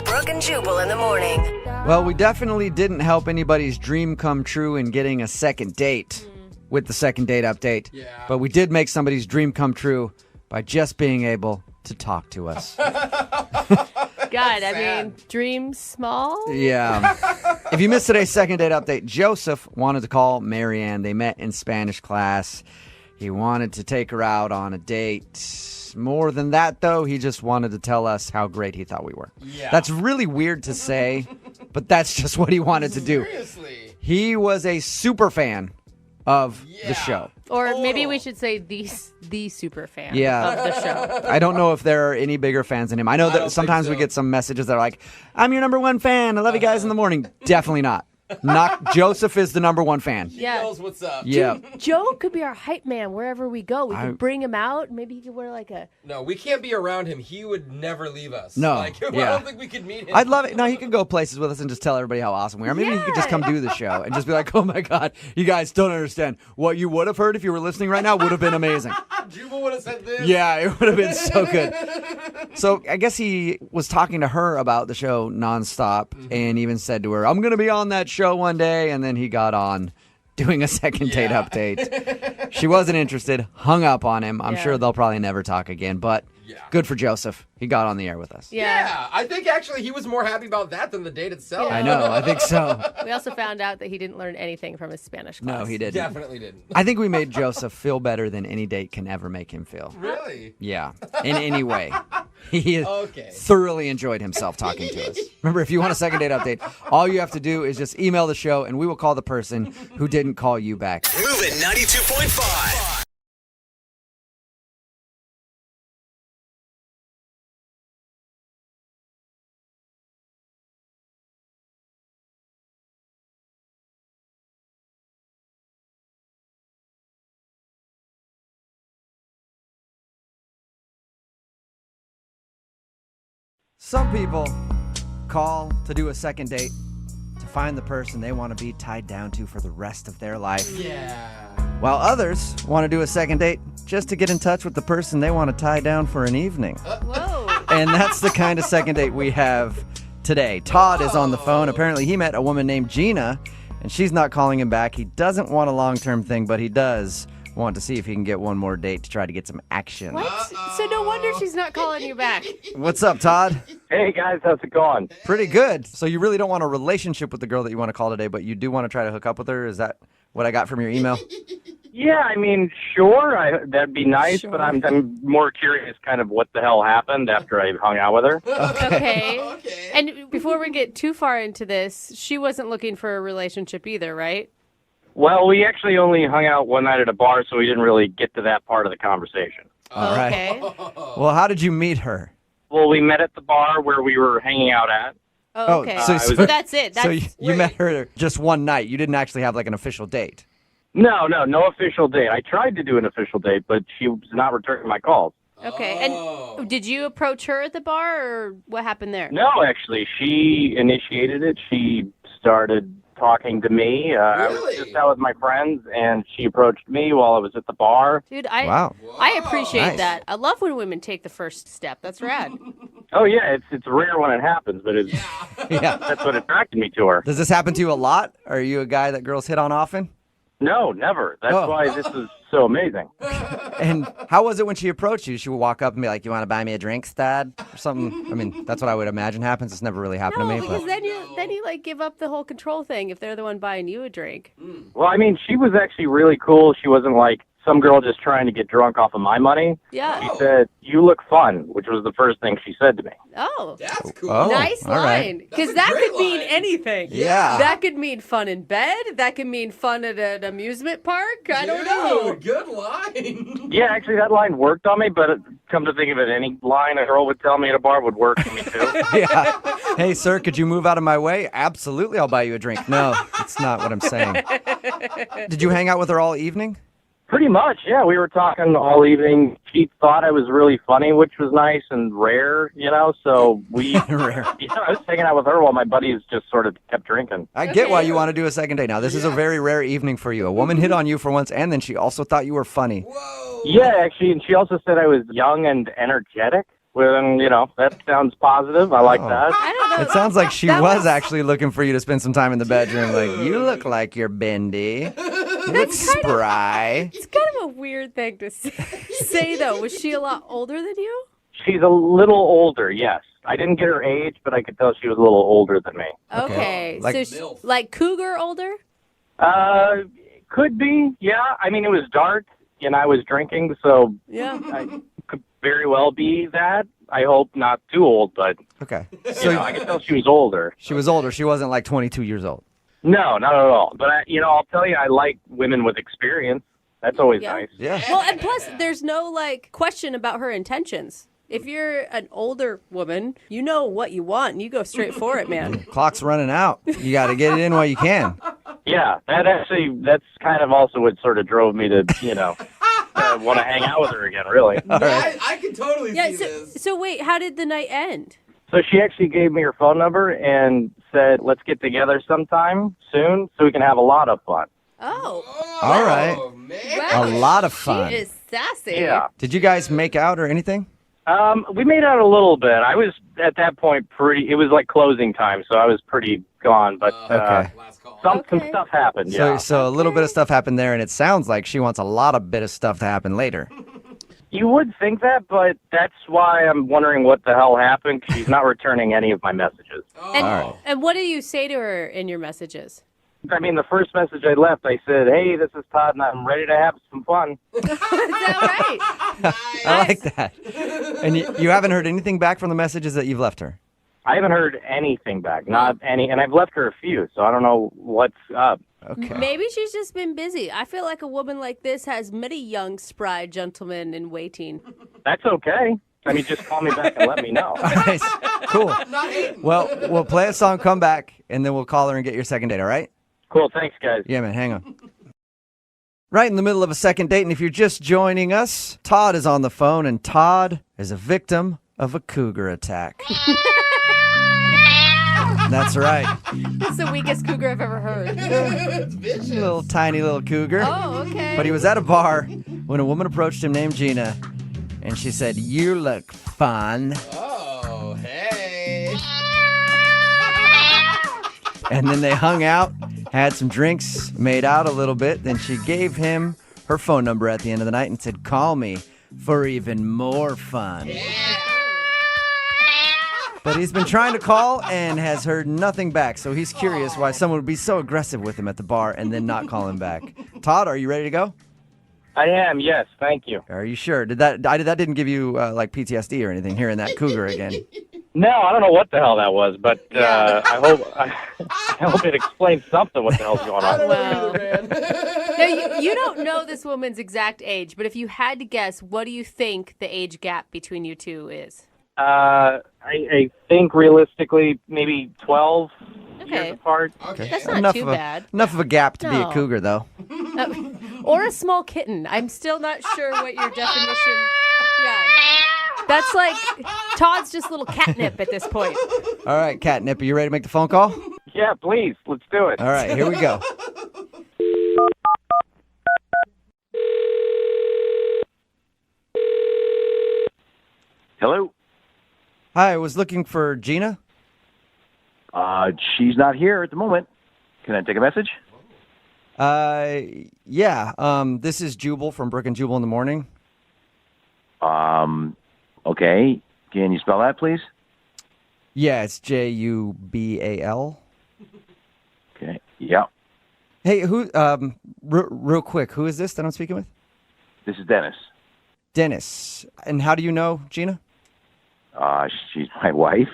Brooke and Jubal in the morning. Well, we definitely didn't help anybody's dream come true in getting a second date with the second date update. Yeah. But we did make somebody's dream come true by just being able to talk to us. God, I mean, dreams small? Yeah. If you missed today's second date update, Joseph wanted to call Marianne. They met in Spanish class. He wanted to take her out on a date. More than that, though, he just wanted to tell us how great he thought we were. Yeah. That's really weird to say, but that's just what he wanted to do. Seriously. He was a super fan of the show. Or maybe we should say the super fan Yeah. of the show. I don't know if there are any bigger fans than him. I know I that don't sometimes think we so. get some messages that are like, I'm your number one fan. I love you guys in the morning. Definitely not. Not Joseph is the number one fan. Yeah. knows what's up. Yeah. Joe could be our hype man wherever we go. We I- could bring him out. Maybe he could wear like a... No, we can't be around him. He would never leave us. No, I yeah. don't think we could meet him. I'd love it. No, he could go places with us and just tell everybody how awesome we are. Maybe he could just come do the show and just be like, oh my God, you guys don't understand. What you would have heard if you were listening right now would have been amazing. Jubal would have said this. Yeah, it would have been so good. So I guess he was talking to her about the show nonstop and even said to her, I'm going to be on that show one day. And then he got on doing a second date update. She wasn't interested, hung up on him. I'm sure they'll probably never talk again, but good for Joseph. He got on the air with us. Yeah, I think actually he was more happy about that than the date itself. I know, I think so. We also found out that he didn't learn anything from his Spanish class. No, he didn't. Definitely didn't. I think we made Joseph feel better than any date can ever make him feel. Really? Yeah, in any way. He Okay. thoroughly enjoyed himself talking to us. Remember, if you want a second date update, all you have to do is just email the show and we will call the person who didn't call you back. Moving 92.5. Some people call to do a second date to find the person they want to be tied down to for the rest of their life. Yeah. While others want to do a second date just to get in touch with the person they want to tie down for an evening. Whoa. And that's the kind of second date we have today. Todd is on the phone. Apparently he met a woman named Gina, and she's not calling him back. He doesn't want a long-term thing, but he does want to see if he can get one more date to try to get some action. What? So no wonder she's not calling you back. What's up, Todd? Hey, guys. How's it going? Pretty good. So you really don't want a relationship with the girl that you want to call today, but you do want to try to hook up with her? Is that what I got from your email? Yeah, I mean, sure, that'd be nice, but I'm more curious kind of what the hell happened after I hung out with her. Okay. And before we get too far into this, she wasn't looking for a relationship either, right? Well, we actually only hung out one night at a bar, so we didn't really get to that part of the conversation. All right. Well, how did you meet her? Well, we met at the bar where we were hanging out at. Oh, okay. So that's it. So you met her just one night. You didn't actually have like an official date. No official date. I tried to do an official date, but she was not returning my calls. Okay. And did you approach her at the bar, or what happened there? No, actually, she initiated it. She started talking to me. I was just out with my friends, and she approached me while I was at the bar. Dude, I appreciate Nice. that. I love when women take the first step. That's rad. Oh yeah, it's rare when it happens, but it's Yeah. that's what attracted me to her. Does this happen to you a lot? Are you a guy that girls hit on often? No, never. That's Oh. why this is so amazing. And how was it when she approached you? She would walk up and be like, "You want to buy me a drink, Stad?" Or something. I mean, that's what I would imagine happens. It's never really happened No, to me. because But then you like give up the whole control thing if they're the one buying you a drink. Well, I mean, she was actually really cool. She wasn't like some girl just trying to get drunk off of my money. Yeah. She said, "You look fun," which was the first thing she said to me. Oh, that's cool. Oh, nice all right. line. Because that could mean anything. Yeah. That could mean fun in bed. That could mean fun at an amusement park. I don't know. Good line. Yeah, actually, that line worked on me, but come to think of it, any line a girl would tell me at a bar would work for me, too. yeah. Hey, sir, could you move out of my way? Absolutely, I'll buy you a drink. No, that's not what I'm saying. Did you hang out with her all evening? Pretty much, yeah. We were talking all evening. She thought I was really funny, which was nice and rare, so we... Rare. I was hanging out with her while my buddies just sort of kept drinking. I get why you want to do a second date. Now, this is a very rare evening for you. A woman hit on you for once, and then she also thought you were funny. Yeah, actually, and she also said I was young and energetic. Well, that sounds positive. I like that. I don't know. It sounds like she That was actually looking for you to spend some time in the bedroom. Like, you look like you're bendy. You look spry. It's kind of a weird thing to say, though. Was she a lot older than you? She's a little older, yes. I didn't get her age, but I could tell she was a little older than me. Okay. Like- So, like cougar older? Could be, yeah. I mean, it was dark, and I was drinking, so Yeah. I could very well be that. I hope not too old, but Okay. I could tell she was older. She was older. She wasn't like 22 years old. No, not at all. But, I'll tell you, I like women with experience. That's always Yeah. nice. Yeah. Well, and plus, there's no question about her intentions. If you're an older woman, you know what you want, and you go straight for it, man. Clock's running out. You got to get it in while you can. Yeah, that's kind of also what sort of drove me to, want to hang out with her again, really. I can totally Yeah. see this. So wait, how did the night end? So she actually gave me her phone number and said, let's get together sometime soon so we can have a lot of fun. Oh. All right. Wow. A lot of fun. She is sassy. Yeah. Did you guys make out or anything? We made out a little bit. I was, at that point, it was like closing time, so I was pretty gone, but Okay. some stuff happened, yeah. So a little bit of stuff happened there, and it sounds like she wants a lot of bit of stuff to happen later. You would think that, but that's why I'm wondering what the hell happened, 'cause she's not returning any of my messages. And, and what do you say to her in your messages? I mean, the first message I left, I said, hey, this is Todd, and I'm ready to have some fun. I like that. And you haven't heard anything back from the messages that you've left her? I haven't heard anything back, not any, and I've left her a few, so I don't know what's up. Okay. Maybe she's just been busy. I feel like a woman like this has many young, spry gentlemen in waiting. That's okay. I mean, just call me back and let me know. Nice. Cool. Well, we'll play a song, come back, and then we'll call her and get your second date, all right? Cool, thanks, guys. Yeah, man, hang on. Right in the middle of a second date, and if you're just joining us, Todd is on the phone, and Todd is a victim of a cougar attack. That's right. It's the weakest cougar I've ever heard. Little tiny little cougar. Oh, okay. But he was at a bar when a woman approached him named Gina, and she said, "You look fun." Oh, hey. And then they hung out, had some drinks, made out a little bit. Then she gave him her phone number at the end of the night and said, "Call me for even more fun." But he's been trying to call and has heard nothing back. So he's curious why someone would be so aggressive with him at the bar and then not call him back. Todd, are you ready to go? I am, yes. Thank you. Are you sure? That didn't give you like PTSD or anything, hearing that cougar again? No, I don't know what the hell that was, but I hope it explains something what the hell's going on. Wow. Now, you don't know this woman's exact age, but if you had to guess, what do you think the age gap between you two is? I think realistically maybe 12 years apart. Okay. That's not too bad. Enough of a gap to be No. a cougar, though. Or a small kitten. I'm still not sure what your definition. Yeah. That's like Todd's just little catnip at this point. All right, Catnip, are you ready to make the phone call? Yeah, please. Let's do it. All right, here we go. Hello? Hi, I was looking for Gina. She's not here at the moment. Can I take a message? Yeah. This is Jubal from Brook and Jubal in the Morning. Okay. Can you spell that, please? Yeah, it's Jubal. Okay. Yeah. Hey, who? Real quick, who is this that I'm speaking with? This is Dennis. Dennis. And how do you know Gina? She's my wife.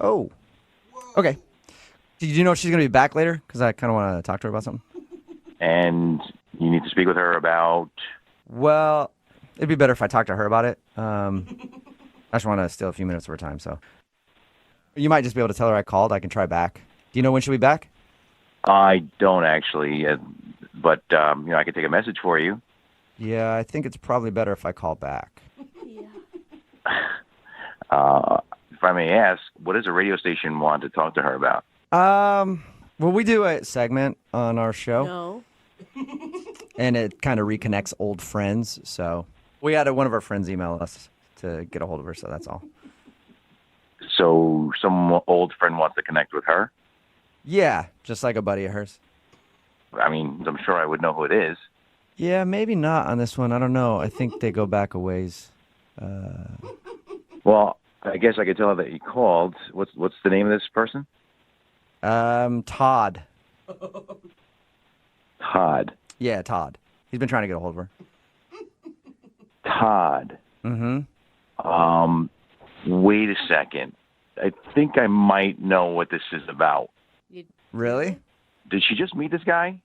Oh. Okay. Did you know she's going to be back later? Because I kind of want to talk to her about something. And you need to speak with her about... Well, it'd be better if I talked to her about it. I just want to steal a few minutes of her time, so. You might just be able to tell her I called. I can try back. Do you know when she'll be back? I don't actually, but I can take a message for you. Yeah, I think it's probably better if I call back. If I may ask, what does a radio station want to talk to her about? Well, we do a segment on our show. No. And it kind of reconnects old friends, so we had one of our friends email us to get a hold of her, so that's all. So some old friend wants to connect with her? Yeah, just like a buddy of hers. I mean, I'm sure I would know who it is. Yeah, maybe not on this one. I don't know. I think they go back a ways. Well, I guess I could tell her that you called. What's the name of this person? Todd. Todd. Yeah, Todd. He's been trying to get a hold of her. Todd. Mm-hmm. Wait a second. I think I might know what this is about. Really? Did she just meet this guy?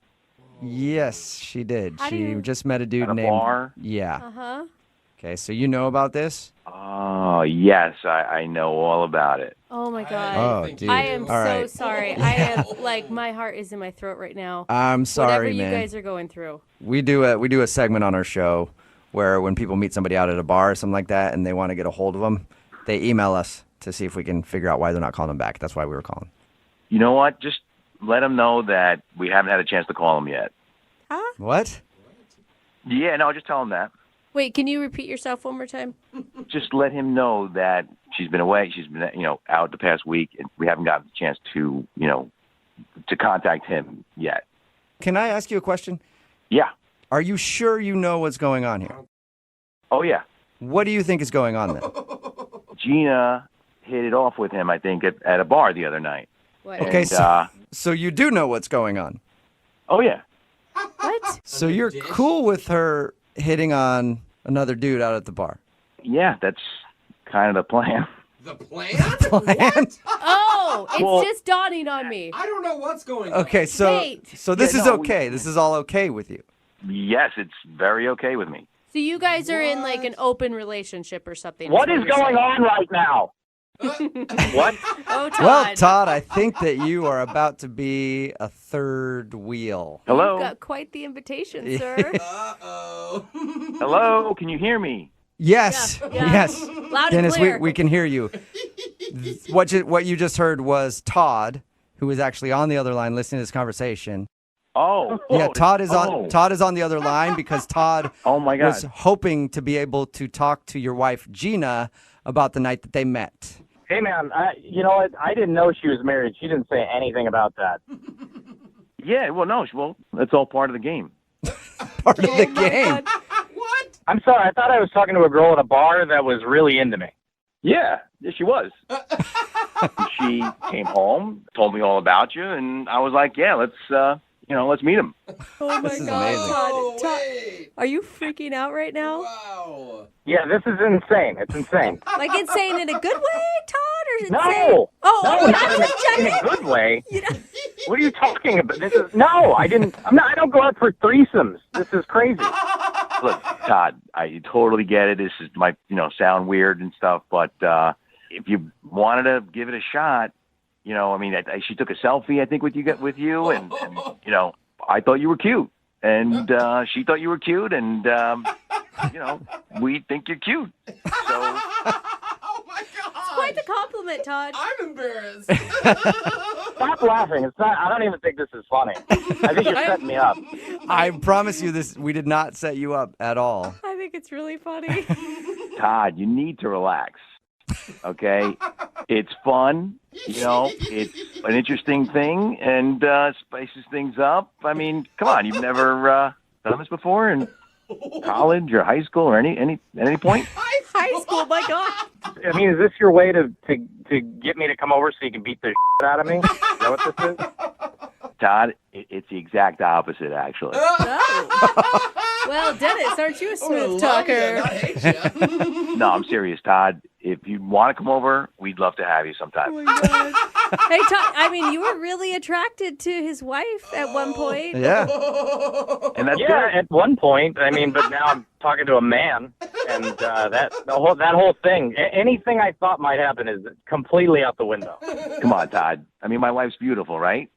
Yes, she did. How do She you- just met a dude At a named... bar? Yeah. Uh-huh. Okay, so you know about this? Oh, yes, I know all about it. Oh my god. Oh, dude. I am All so right. sorry. I am like my heart is in my throat right now. I'm sorry, Whatever you man. guys are going through. We do a segment on our show where when people meet somebody out at a bar or something like that and they want to get a hold of them, they email us to see if we can figure out why they're not calling them back. That's why we were calling. You know what? Just let them know that we haven't had a chance to call them yet. What? Yeah, no, just tell them that. Wait, can you repeat yourself one more time? Just let him know that she's been away. She's been, out the past week, and we haven't gotten the chance to, to contact him yet. Can I ask you a question? Yeah. Are you sure you know what's going on here? Oh, yeah. What do you think is going on then? Gina hit it off with him, I think, at a bar the other night. What? Okay, And, so you do know what's going on. Oh, yeah. What? So you're cool with her hitting on another dude out at the bar? Yeah, that's kind of the plan. The plan? Plan? Oh, it's Well- just dawning on me. I don't know what's going on. Okay, so Wait. this Yeah, is no, okay. This is all okay with you. Yes, it's very okay with me. So you guys are in like an open relationship or something. What is you're going saying. on right now? What? Oh, Todd. Well, Todd, I think that you are about to be a third wheel. Hello? You've got quite the invitation, sir. Uh-oh. Hello? Can you hear me? Yes, Yeah. yes. Loud and Dennis, clear. we can hear you. What you just heard was Todd, who is actually on the other line listening to this conversation. Oh. Yeah, Todd is on Oh. Todd is on the other line because Todd Oh, my God. was hoping to be able to talk to your wife Gina about the night that they met. Hey, man, you know what? I didn't know she was married. She didn't say anything about that. Yeah, well, that's all part of the game. Part of the game. I'm sorry. I thought I was talking to a girl at a bar that was really into me. Yeah, she was. She came home, told me all about you, and I was like, yeah, let's meet him. Oh my This is God, amazing. Todd. Are you freaking out right now? Wow. Yeah, this is insane. It's insane. Like insane in a good way, Todd, or insane? No. Oh, No, I'm not just in a checking. good way. What are you talking about? I don't go out for threesomes. This is crazy. Look, Todd, I totally get it. This is might sound weird and stuff, but if you wanted to give it a shot, she took a selfie, I think, with you, and I thought you were cute, and she thought you were cute, and we think you're cute. So It's quite the compliment, Todd. I'm embarrassed. Stop laughing. It's not. I don't even think this is funny. I think you're setting me up. I promise you this, we did not set you up at all. I think it's really funny. Todd, you need to relax. Okay, it's fun. It's an interesting thing, and spices things up. I mean, come on, you've never done this before in college or high school or any point? High school, my God. I mean, is this your way to get me to come over so you can beat the shit out of me? Is that what this is? Todd, it's the exact opposite, actually. Well, Dennis, aren't you a smooth talker? No, I'm serious, Todd. If you want to come over, we'd love to have you sometime. Oh my God. Hey, Todd, I mean, you were really attracted to his wife at one point. Yeah. And that's Yeah, good. at one point. I mean, but now I'm talking to a man, and that whole thing. Anything I thought might happen is completely out the window. Come on, Todd. I mean, my wife's beautiful, right?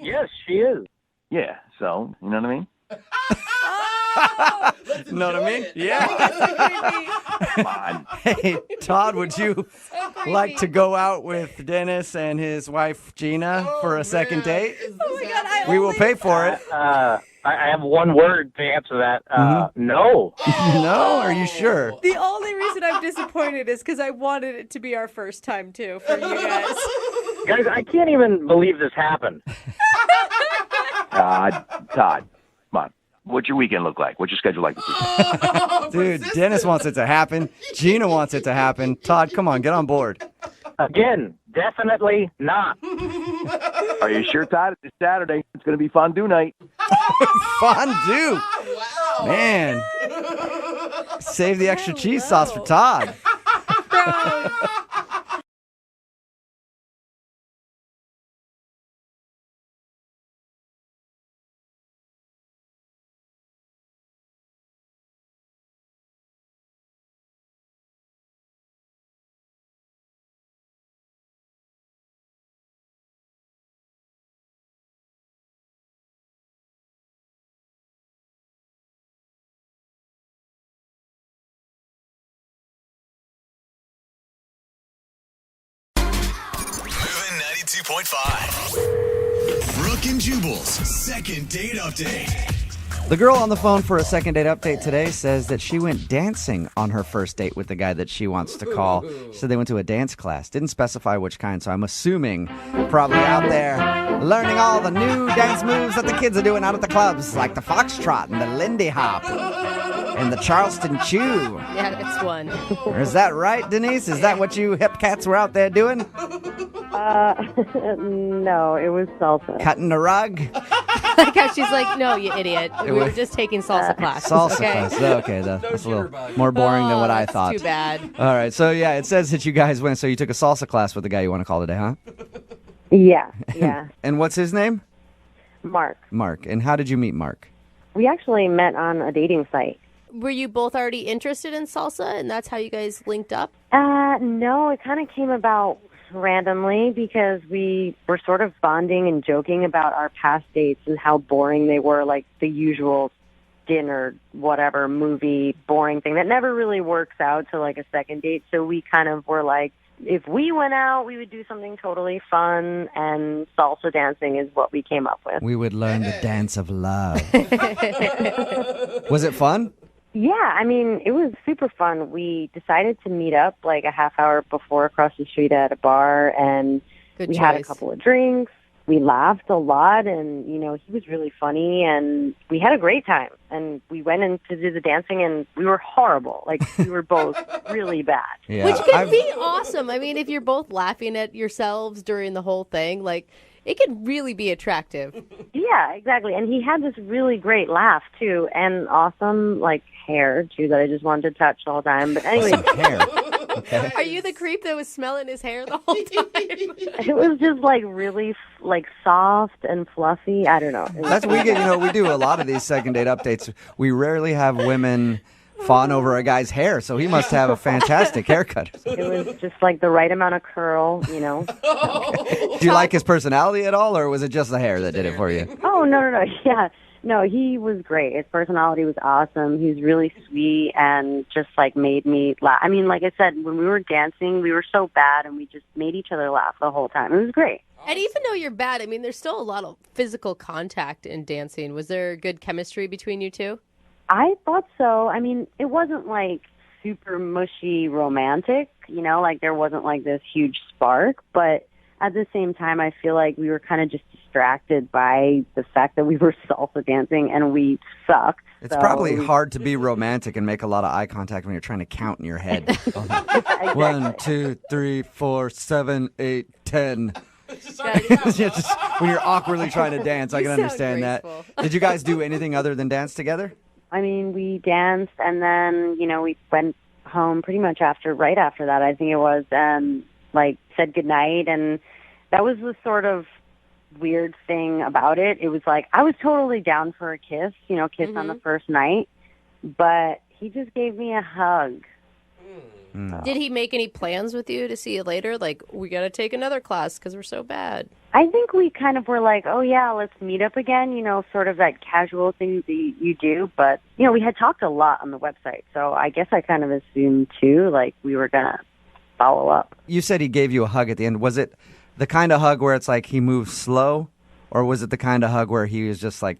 Yes, she is. Yeah, so, you know what I mean? Know what I mean? Yeah. Come on. Hey, Todd, would you like to go out with Dennis and his wife Gina for a second date? Oh my God, We will pay for it. I have one word to answer that. No. No? Are you sure? The only reason I'm disappointed is because I wanted it to be our first time, too, for you guys. Guys, I can't even believe this happened. Todd, come on. What's your weekend look like? What's your schedule like this weekend? Dude, Dennis wants it to happen. Gina wants it to happen. Todd, come on, get on board. Again, definitely not. Are you sure, Todd? It's Saturday. It's going to be fondue night. Fondue. Man. Save the extra cheese sauce for Todd. Moving 92.5. Brooke and Jubal's second date update. The girl on the phone for a second date update today says that she went dancing on her first date with the guy that she wants to call. She said they went to a dance class. Didn't specify which kind, so I'm assuming probably out there learning all the new dance moves that the kids are doing out at the clubs, like the foxtrot and the Lindy Hop and the Charleston Chew. Yeah, that's one. Is that right, Denise? Is that what you hip cats were out there doing? No, it was salsa. Cutting the rug? Like how she's like, no, you idiot. We were was- just taking salsa classes. Salsa okay? class. Okay, that's a little more boring than what I that's thought. Too bad. All right, so yeah, it says that you guys went. So you took a salsa class with the guy you want to call today, huh? Yeah. And what's his name? Mark. Mark. And how did you meet Mark? We actually met on a dating site. Were you both already interested in salsa, and that's how you guys linked up? No, it kind of came about randomly because we were sort of bonding and joking about our past dates and how boring they were, like the usual dinner, whatever, movie, boring thing that never really works out to like a second date. So we kind of were like, if we went out, we would do something totally fun, and salsa dancing is what we came up with. We would learn the dance of love. Was it fun? Yeah, I mean, it was super fun. We decided to meet up like a half hour before across the street at a bar, and Good we choice. had a couple of drinks. We laughed a lot, and, you know, he was really funny, and we had a great time. And we went in to do the dancing, and we were horrible. Like, we were both really bad. Yeah. Which could be awesome. I mean, if you're both laughing at yourselves during the whole thing, like, it could really be attractive. Yeah, exactly. And he had this really great laugh, too, and awesome, like, hair, too, that I just wanted to touch the whole time. But anyway. Hair. Okay. Are you the creep that was smelling his hair the whole time? It was just, like, really, like, soft and fluffy. I don't know. It was- That's we get. You know, we do a lot of these second date updates. We rarely have women fawn over a guy's hair, so he must have a fantastic haircut. It was just, like, the right amount of curl, you know. Do you like his personality at all, or was it just the hair that did it for you? Oh, no. Yeah. No, he was great. His personality was awesome. He was really sweet and just, like, made me laugh. I mean, like I said, when we were dancing, we were so bad, and we just made each other laugh the whole time. It was great. And even though you're bad, I mean, there's still a lot of physical contact in dancing. Was there good chemistry between you two? I thought so. I mean, it wasn't, like, super mushy romantic, you know, like, there wasn't, like, this huge spark, but at the same time, I feel like we were kind of just distracted by the fact that we were salsa dancing and we sucked. It's probably hard to be romantic and make a lot of eye contact when you're trying to count in your head. 1, 2, 3, 4, 7, 8, 10. Just when you're awkwardly trying to dance, I can understand that. Did you guys do anything other than dance together? I mean, we danced and then, you know, we went home pretty much right after that, I think it was, like, said goodnight, and that was the sort of weird thing about it. It was like, I was totally down for a kiss, you know, kiss on the first night, but he just gave me a hug. Did he make any plans with you to see you later? Like, we got to take another class because we're so bad. I think we kind of were like, oh, yeah, let's meet up again, you know, sort of that casual thing that you do. But, you know, we had talked a lot on the website, so I guess I kind of assumed, too, like we were going to follow up. You said he gave you a hug at the end. Was it the kind of hug where it's like he moved slow, or was it the kind of hug where he was just like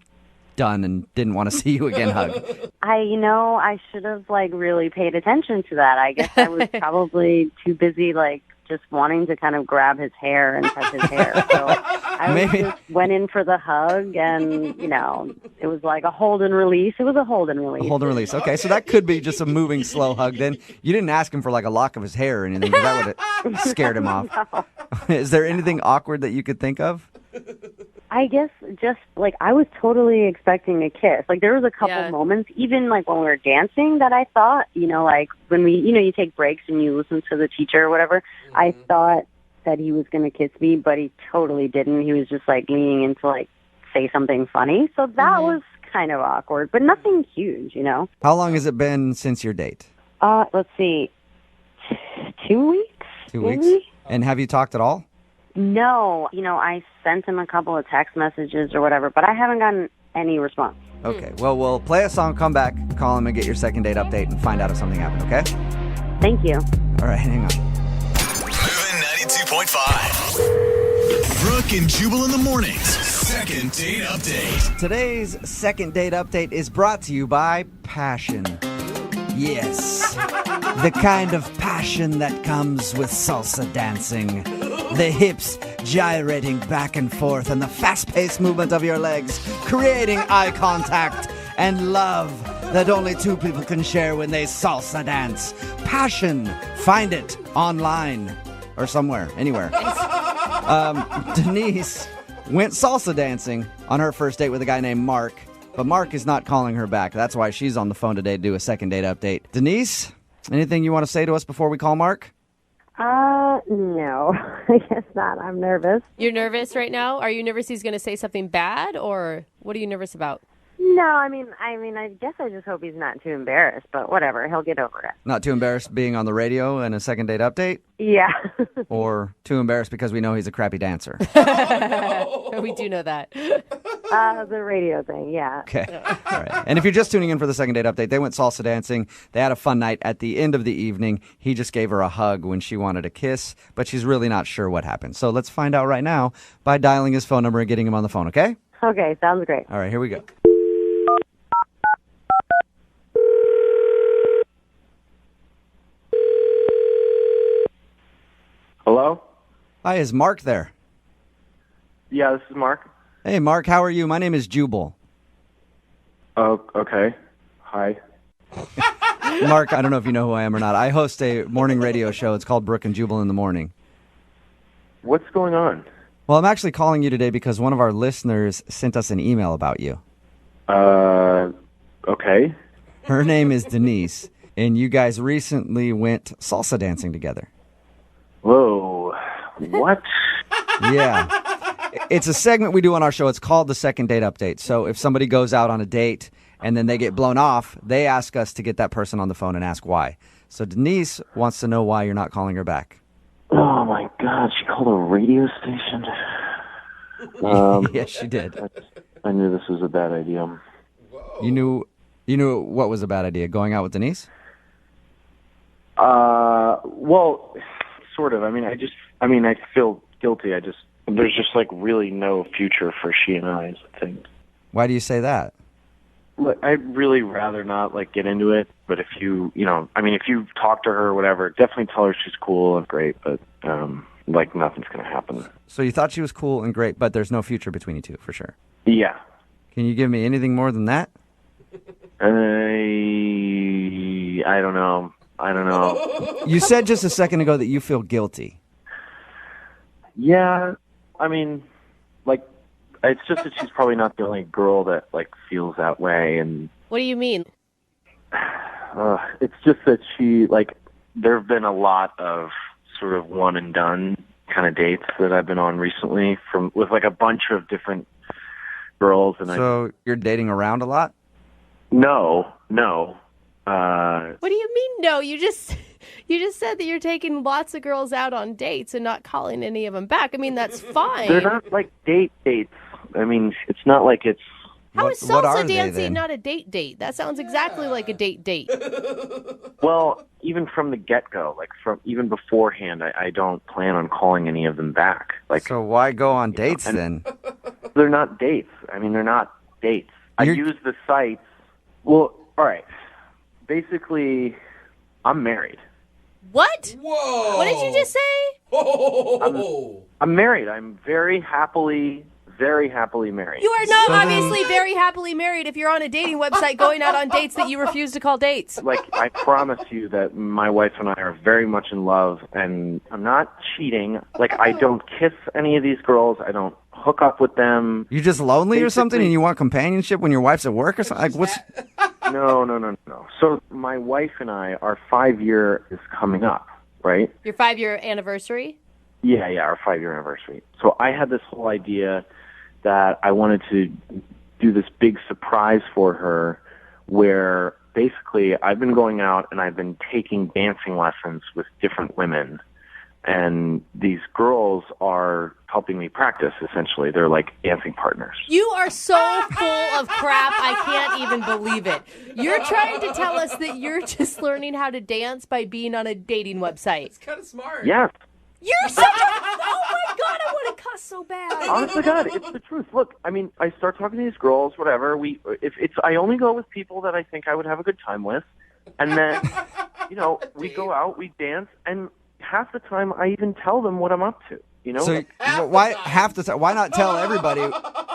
done and didn't want to see you again hug? I should have, like, really paid attention to that. I guess I was probably too busy, like, just wanting to kind of grab his hair and touch his hair. So I just went in for the hug, and, you know, it was like a hold and release. It was a hold and release. A hold and release. Okay, so that could be just a moving slow hug then. You didn't ask him for like a lock of his hair or anything, because that would have scared him off. No. Is there anything awkward that you could think of? I guess just, like, I was totally expecting a kiss. Like, there was a couple moments, even, like, when we were dancing, that I thought, you know, like, when we, you know, you take breaks and you listen to the teacher or whatever, I thought that he was going to kiss me, but he totally didn't. He was just, like, leaning in to, like, say something funny. So that was kind of awkward, but nothing huge, you know? How long has it been since your date? Let's see, 2 weeks? 2 weeks? maybe? And have you talked at all? No, you know, I sent him a couple of text messages or whatever, but I haven't gotten any response. Okay, well, we'll play a song, come back, call him and get your second date update and find out if something happened, okay? Thank you. All right, hang on. Moving 92.5. Brooke and Jubal in the mornings. Second date update. Today's second date update is brought to you by Passion. Yes, the kind of passion that comes with salsa dancing. The hips gyrating back and forth and the fast-paced movement of your legs, creating eye contact and love that only two people can share when they salsa dance. Passion. Find it online or somewhere, anywhere. Denise went salsa dancing on her first date with a guy named Mark, but Mark is not calling her back. That's why she's on the phone today to do a second date update. Denise, anything you want to say to us before we call Mark? No, I guess not. I'm nervous. You're nervous right now? Are you nervous he's going to say something bad, or what are you nervous about? No, I mean, I guess I just hope he's not too embarrassed, but whatever, he'll get over it. Not too embarrassed being on the radio and a second date update? Yeah. Or too embarrassed because we know he's a crappy dancer? We do know that. The radio thing, yeah. Okay. All right. And if you're just tuning in for the second date update, they went salsa dancing. They had a fun night. At the end of the evening, he just gave her a hug when she wanted a kiss, but she's really not sure what happened. So let's find out right now by dialing his phone number and getting him on the phone, okay? Okay, sounds great. All right, here we go. Hello? Hi, is Mark there? Yeah, this is Mark. Hey, Mark, how are you? My name is Jubal. Oh, okay. Hi. Mark, I don't know if you know who I am or not. I host a morning radio show. It's called Brooke and Jubal in the Morning. What's going on? Well, I'm actually calling you today because one of our listeners sent us an email about you. Okay. Her name is Denise, and you guys recently went salsa dancing together. Whoa. What? Yeah. It's a segment we do on our show. It's called the Second Date Update. So if somebody goes out on a date and then they get blown off, they ask us to get that person on the phone and ask why. So Denise wants to know why you're not calling her back. Oh, my God. She called a radio station? Yes, she did. I knew this was a bad idea. You knew what was a bad idea? Going out with Denise? Well, sort of. I feel guilty. There's just like really no future for she and I, I think. Why do you say that? Look, I'd really rather not like get into it, but if you talk to her or whatever, definitely tell her she's cool and great, but like nothing's going to happen. So you thought she was cool and great, but there's no future between you two, for sure. Yeah. Can you give me anything more than that? I don't know. You said just a second ago that you feel guilty. Yeah, it's just that she's probably not the only girl that like feels that way, and What do you mean? it's just that she there have been a lot of sort of one and done kind of dates that I've been on recently with like a bunch of different girls, and So you're dating around a lot? No. What do you mean no? You just said that you're taking lots of girls out on dates and not calling any of them back. I mean, that's fine. They're not like dates. It's not like it's... How is salsa dancing not a date? That sounds exactly like a date. Well, even from the get-go, even beforehand, I don't plan on calling any of them back. So why go on dates then? They're not dates. They're not dates. I use the sites. Well, all right. Basically, I'm married. What? Whoa! What did you just say? I'm married. I'm very happily married. You are not obviously very happily married if you're on a dating website going out on dates that you refuse to call dates. I promise you that my wife and I are very much in love, and I'm not cheating. I don't kiss any of these girls. I don't hook up with them. You're just lonely or something and you want companionship when your wife's at work or something? What's... No. So my wife and I, our 5-year is coming up, right? Your 5-year anniversary? Yeah, our 5-year anniversary. So I had this whole idea that I wanted to do this big surprise for her where basically I've been going out and I've been taking dancing lessons with different women. And these girls are helping me practice, essentially. They're like dancing partners. You are so full of crap, I can't even believe it. You're trying to tell us that you're just learning how to dance by being on a dating website. It's kind of smart. Yes. You're such a... Oh, my God, I want to cuss so bad. Honest to God, it's the truth. Look, I start talking to these girls, whatever. I only go with people that I think I would have a good time with. And then, we go out, we dance, and half the time I even tell them what I'm up to. So why not tell everybody?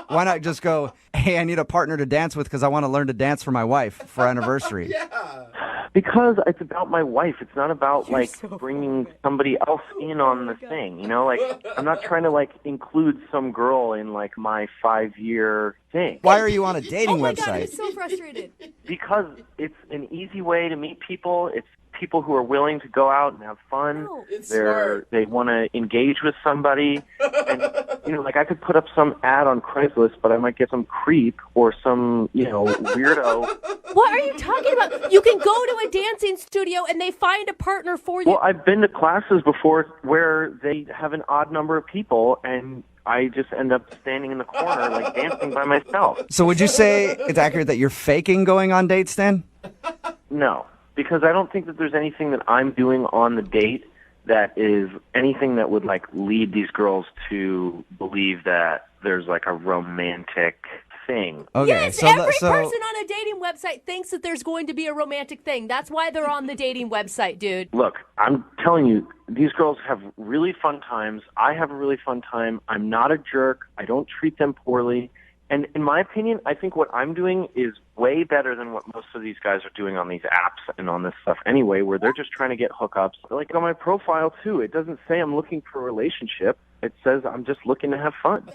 Why not just go, hey, I need a partner to dance with because I want to learn to dance for my wife for our anniversary? Because it's about my wife. It's not about bringing somebody else in on the thing. I'm not trying to include some girl in my 5-year thing. Why are you on a dating website? God, I'm so frustrated. Because it's an easy way to meet people. It's people who are willing to go out and have fun. They want to engage with somebody. And, I could put up some ad on Craigslist, but I might get some creep or some, weirdo. What are you talking about? You can go to a dancing studio and they find a partner for you. Well, I've been to classes before where they have an odd number of people, and I just end up standing in the corner, like dancing by myself. So would you say it's accurate that you're faking going on dates then? No, because I don't think that there's anything that I'm doing on the date that is anything that would like lead these girls to believe that there's like a romantic thing. Okay, Yes, every person on a dating website thinks that there's going to be a romantic thing. That's why they're on the dating website, dude. Look, I'm telling you, these girls have really fun times. I have a really fun time. I'm not a jerk. I don't treat them poorly. And in my opinion, I think what I'm doing is way better than what most of these guys are doing on these apps and on this stuff anyway, where they're just trying to get hookups. Like on my profile, too, it doesn't say I'm looking for a relationship. It says I'm just looking to have fun.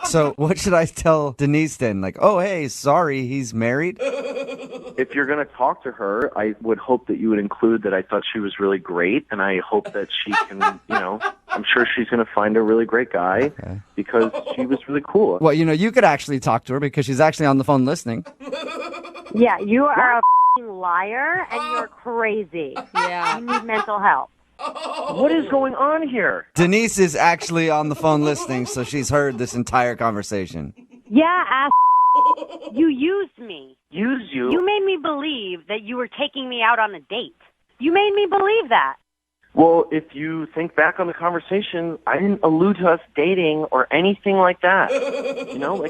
So what should I tell Denise then? Like, oh, hey, sorry, he's married? If you're going to talk to her, I would hope that you would include that I thought she was really great, and I hope that she can, I'm sure she's going to find a really great guy because she was really cool. Well, you could actually talk to her because she's actually on the phone listening. Yeah, you are a f***ing liar, and you're crazy. Yeah. You need mental health. What is going on here? Denise is actually on the phone listening, so she's heard this entire conversation. Yeah, ass. You used me. Used you? You made me believe that you were taking me out on a date. You made me believe that. Well, if you think back on the conversation, I didn't allude to us dating or anything like that.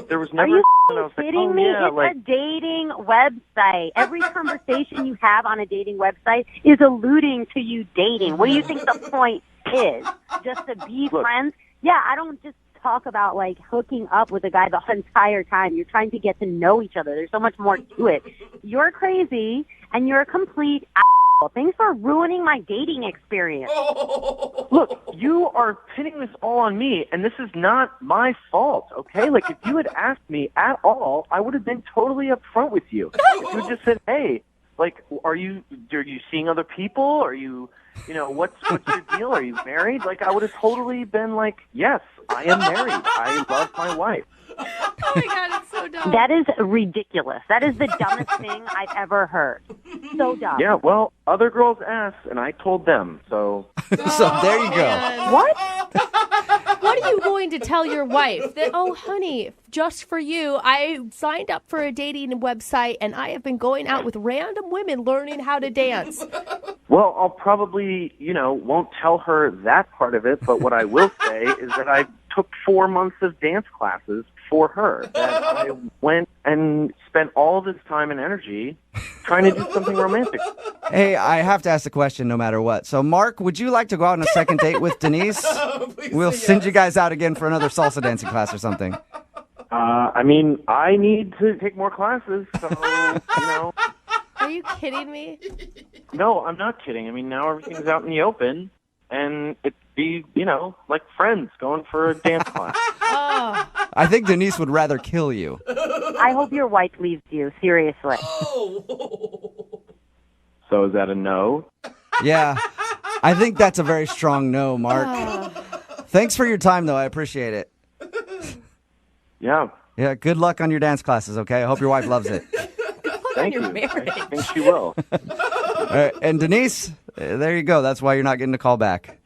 There was never. Are you I was like, kidding oh, me? yeah, It's a dating website. Every conversation you have on a dating website is alluding to you dating. What do you think the point is? Just to be friends? Yeah, I don't just talk about like hooking up with a guy the entire time. You're trying to get to know each other. There's so much more to it. You're crazy and you're a complete asshole. Thanks for ruining my dating experience. Look, you are pinning this all on me, and this is not my fault, okay? Like, if you had asked me at all, I would have been totally upfront with you. If you just said, hey, like, are you seeing other people? Are you, what's your deal? Are you married? Like, I would have totally been like, yes, I am married. I love my wife. Oh my God, it's so dumb. That is ridiculous. That is the dumbest thing I've ever heard. So dumb. Yeah, well, other girls asked, and I told them, so. So there you go. What? What are you going to tell your wife? That, oh, honey, just for you, I signed up for a dating website, and I have been going out with random women learning how to dance. Well, I'll probably, won't tell her that part of it, but what I will say is that I took 4 months of dance classes for her. That I went and spent all this time and energy trying to do something romantic. Hey, I have to ask the question no matter what. So, Mark, would you like to go out on a second date with Denise? We'll send you guys out again for another salsa dancing class or something. I need to take more classes, so, Are you kidding me? No, I'm not kidding. Now everything's out in the open, and it'd be, like friends going for a dance class. Oh. I think Denise would rather kill you. I hope your wife leaves you, seriously. So is that a no? Yeah, I think that's a very strong no, Mark. Thanks for your time, though. I appreciate it. Yeah. Yeah, good luck on your dance classes, okay? I hope your wife loves it. Thank you. I think she will. All right, and Denise, there you go. That's why you're not getting a call back.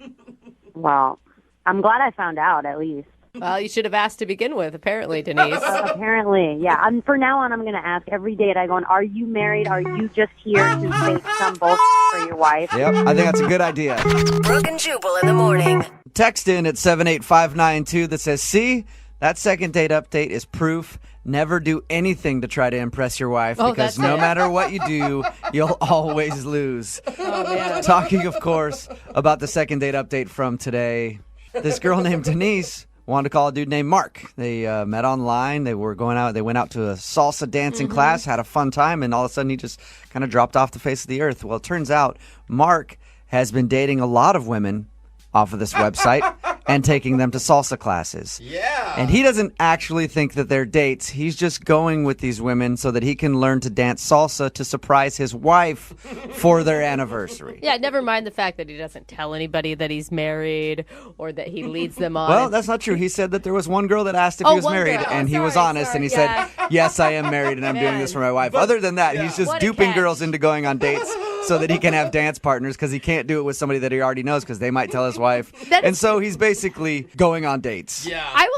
Well, I'm glad I found out, at least. Well, you should have asked to begin with, apparently, Denise. Apparently, yeah. From now on, I'm going to ask every date I go on, are you married? Are you just here to fake some bullshit for your wife? Yep, I think that's a good idea. Brooke and Jubal in the morning. Text in at 78592 that says, see, that second date update is proof. Never do anything to try to impress your wife because no matter what you do, you'll always lose. Oh, man. Talking, of course, about the second date update from today. This girl named Denise wanted to call a dude named Mark. They met online. They were going out. They went out to a salsa dancing class, had a fun time, and all of a sudden he just kind of dropped off the face of the earth. Well, it turns out Mark has been dating a lot of women off of this website and taking them to salsa classes. Yeah. And he doesn't actually think that they're dates. He's just going with these women so that he can learn to dance salsa to surprise his wife for their anniversary. Yeah, never mind the fact that he doesn't tell anybody that he's married or that he leads them on. Well, that's not true. He said that there was one girl that asked if he was married, and he was honest, and he said, yes, I am married, and I'm doing this for my wife. Other than that, he's just duping girls into going on dates so that he can have dance partners because he can't do it with somebody that he already knows because they might tell his wife. And so he's basically going on dates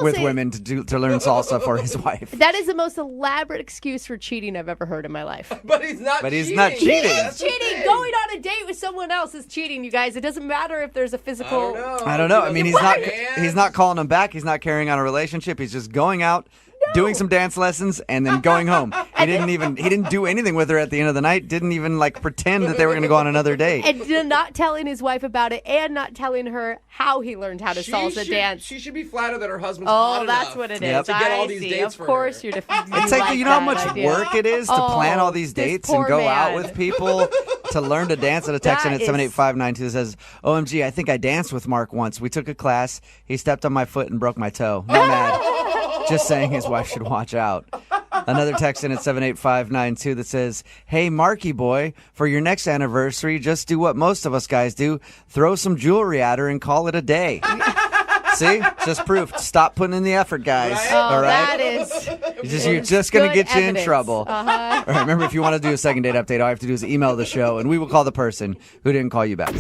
with women to learn salsa for his wife. That is the most elaborate excuse for cheating I've ever heard in my life. But he's not But he's cheating. not cheating. He is cheating. Going on a date with someone else is cheating, you guys. It doesn't matter if there's a physical... I don't know. I mean, he's not calling him back. He's not carrying on a relationship. He's just going out, doing some dance lessons, and then going home. He didn't do anything with her at the end of the night. Didn't even pretend that they were going to go on another date. And not telling his wife about it, and not telling her how he learned how to salsa dance. She should be flattered that her husband's hot that's enough what it Yep. is. to get all I these see. dates Of for course, her. you're It's like, you know how much work it is to plan all these this dates and poor go out man. with people to learn to dance? At a text in at 78592 that says, OMG, I think I danced with Mark once. We took a class. He stepped on my foot and broke my toe. Not mad. Just saying his wife should watch out. Another text in at 78592 that says, hey, Marky boy, for your next anniversary, just do what most of us guys do. Throw some jewelry at her and call it a day. See? Just proof. Stop putting in the effort, guys. Right? All right? That is... You're just going to get you in evidence. trouble. Uh-huh. All right, remember, if you want to do a second date update, all you have to do is email the show, and we will call the person who didn't call you back.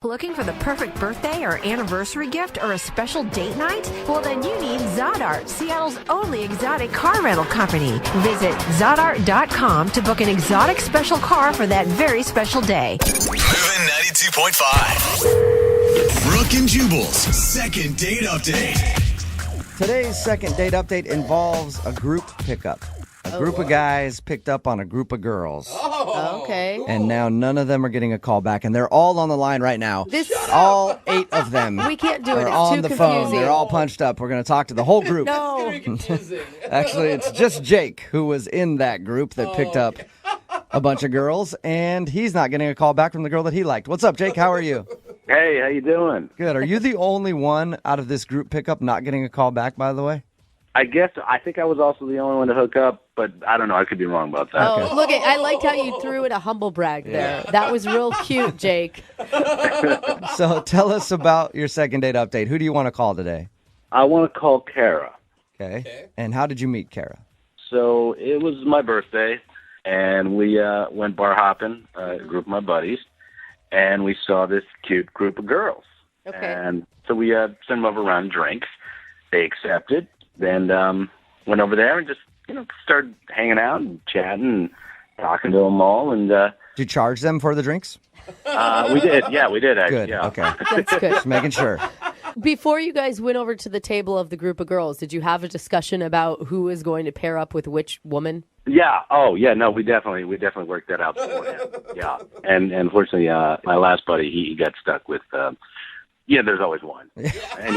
Looking for the perfect birthday or anniversary gift or a special date night? Well, then you need Zodart, Seattle's only exotic car rental company. Visit Zodart.com to book an exotic special car for that very special day. Moving 92.5. Brooke and Jubal's second date update. Today's second date update involves a group pickup. A group of guys picked up on a group of girls. Okay. And now none of them are getting a call back, and they're all on the line right now. All 8 of them. We can't do it. Are It's on too the phone. confusing. They're all punched up. We're going to talk to the whole group. No. Actually, it's just Jake who was in that group that picked up a bunch of girls, and he's not getting a call back from the girl that he liked. What's up, Jake? How are you? Hey, how you doing? Good. Are you the only one out of this group pickup not getting a call back, by the way? I think I was also the only one to hook up, but I don't know. I could be wrong about that. Oh, look, I liked how you threw in a humble brag there. That was real cute, Jake. So tell us about your second date update. Who do you want to call today? I want to call Kara. Okay. And how did you meet Kara? So it was my birthday, and we went bar hopping, a group of my buddies, and we saw this cute group of girls. Okay. And so we sent them over around drinks. They accepted. Then went over there and just, started hanging out and chatting and talking to them all. And did you charge them for the drinks? We did. Yeah, we did. Actually. Good. Yeah. Okay. That's good. Just making sure. Before you guys went over to the table of the group of girls, did you have a discussion about who is going to pair up with which woman? Yeah. Oh, yeah. No, we definitely worked that out beforehand. Yeah. And unfortunately, my last buddy, he got stuck with. There's always one, and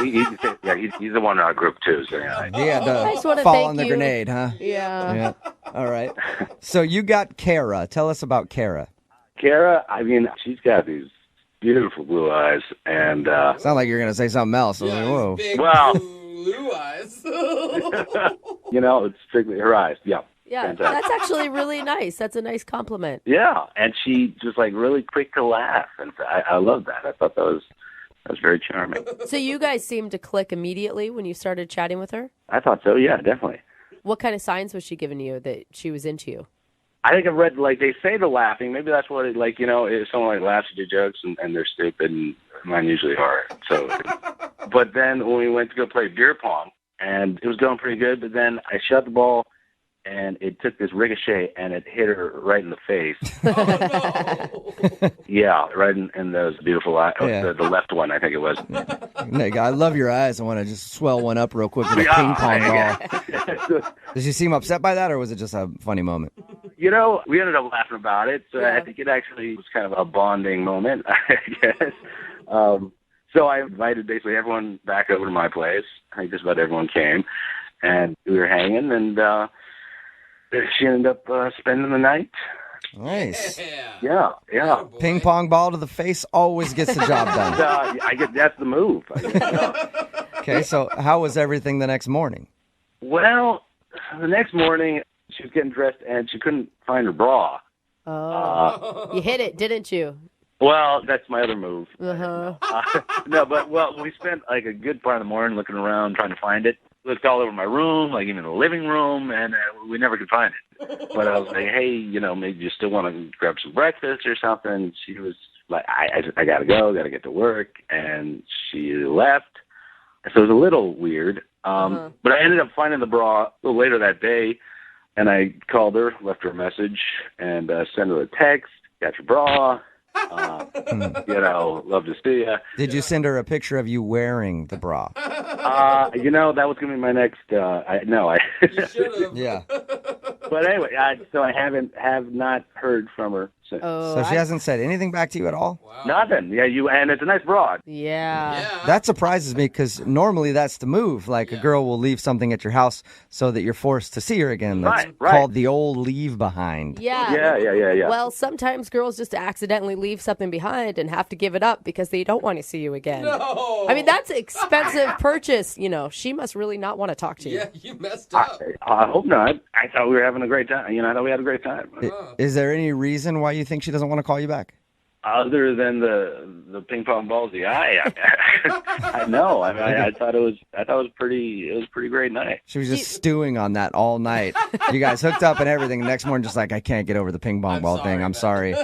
he's the one in our group too. So yeah. He had I just wanna to fall thank on the you. grenade, huh? Yeah. All right. So you got Kara. Tell us about Kara. Kara, I mean, she's got these beautiful blue eyes, and Sound like you're going to say something else. I was like, whoa. well, Blue eyes. it's strictly her eyes. Yeah. Yeah, Fantastic. that's actually really nice. That's a nice compliment. Yeah, and she just really quick to laugh, and I love that. I thought that was very charming. So you guys seemed to click immediately when you started chatting with her? I thought so. Yeah, definitely. What kind of signs was she giving you that she was into you? I think I've read they say the laughing. Maybe that's what it if someone laughs at your jokes and they're stupid, and mine usually are. So, but then when we went to go play beer pong, and it was going pretty good, but then I shot the ball. And it took this ricochet, and it hit her right in the face. Yeah, right in those beautiful eyes. Yeah. The left one, I think it was. Nick, I love your eyes. I want to just swell one up real quick with a ping pong ball. Did she seem upset by that, or was it just a funny moment? We ended up laughing about it. So I think it actually was kind of a bonding moment, I guess. So I invited basically everyone back over to my place. I think just about everyone came. and we were hanging, and she ended up spending the night. Nice. Yeah. Ping pong ball to the face always gets the job done. I guess that's the move. Okay, so how was everything the next morning? Well, the next morning she was getting dressed and she couldn't find her bra. Oh, you hit it, didn't you? Well, that's my other move. Uh-huh. No, but we spent like a good part of the morning looking around trying to find it. Looked all over my room, like even the living room, and we never could find it. But I was like, hey, maybe you still want to grab some breakfast or something. She was like, I gotta go, gotta get to work, and she left. So it was a little weird. But I ended up finding the bra a little later that day, and I called her, left her a message, and sent her a text. Got your bra. Love to see you. Did you send her a picture of you wearing the bra? That was going to be my next. No, You should have. Yeah. But anyway, so I have not heard from her since. So she hasn't said anything back to you at all? Wow. Nothing. Yeah, and it's a nice bra. Yeah. That surprises me because normally that's the move. Like a girl will leave something at your house so that you're forced to see her again. That's Right. called the old leave behind. Yeah. Yeah. Well, sometimes girls just accidentally leave something behind and have to give it up because they don't want to see you again. No. I mean, that's an expensive purchase. She must really not want to talk to you. Yeah, you messed up. I hope not. I thought we were having a great time. I thought we had a great time. Is there any reason why you think she doesn't want to call you back? Other than the ping pong balls, the eye. I know. I mean, I thought it was pretty great night. She was just stewing on that all night. You guys hooked up and everything. The next morning, just like, I can't get over the ping pong ball thing. I'm sorry.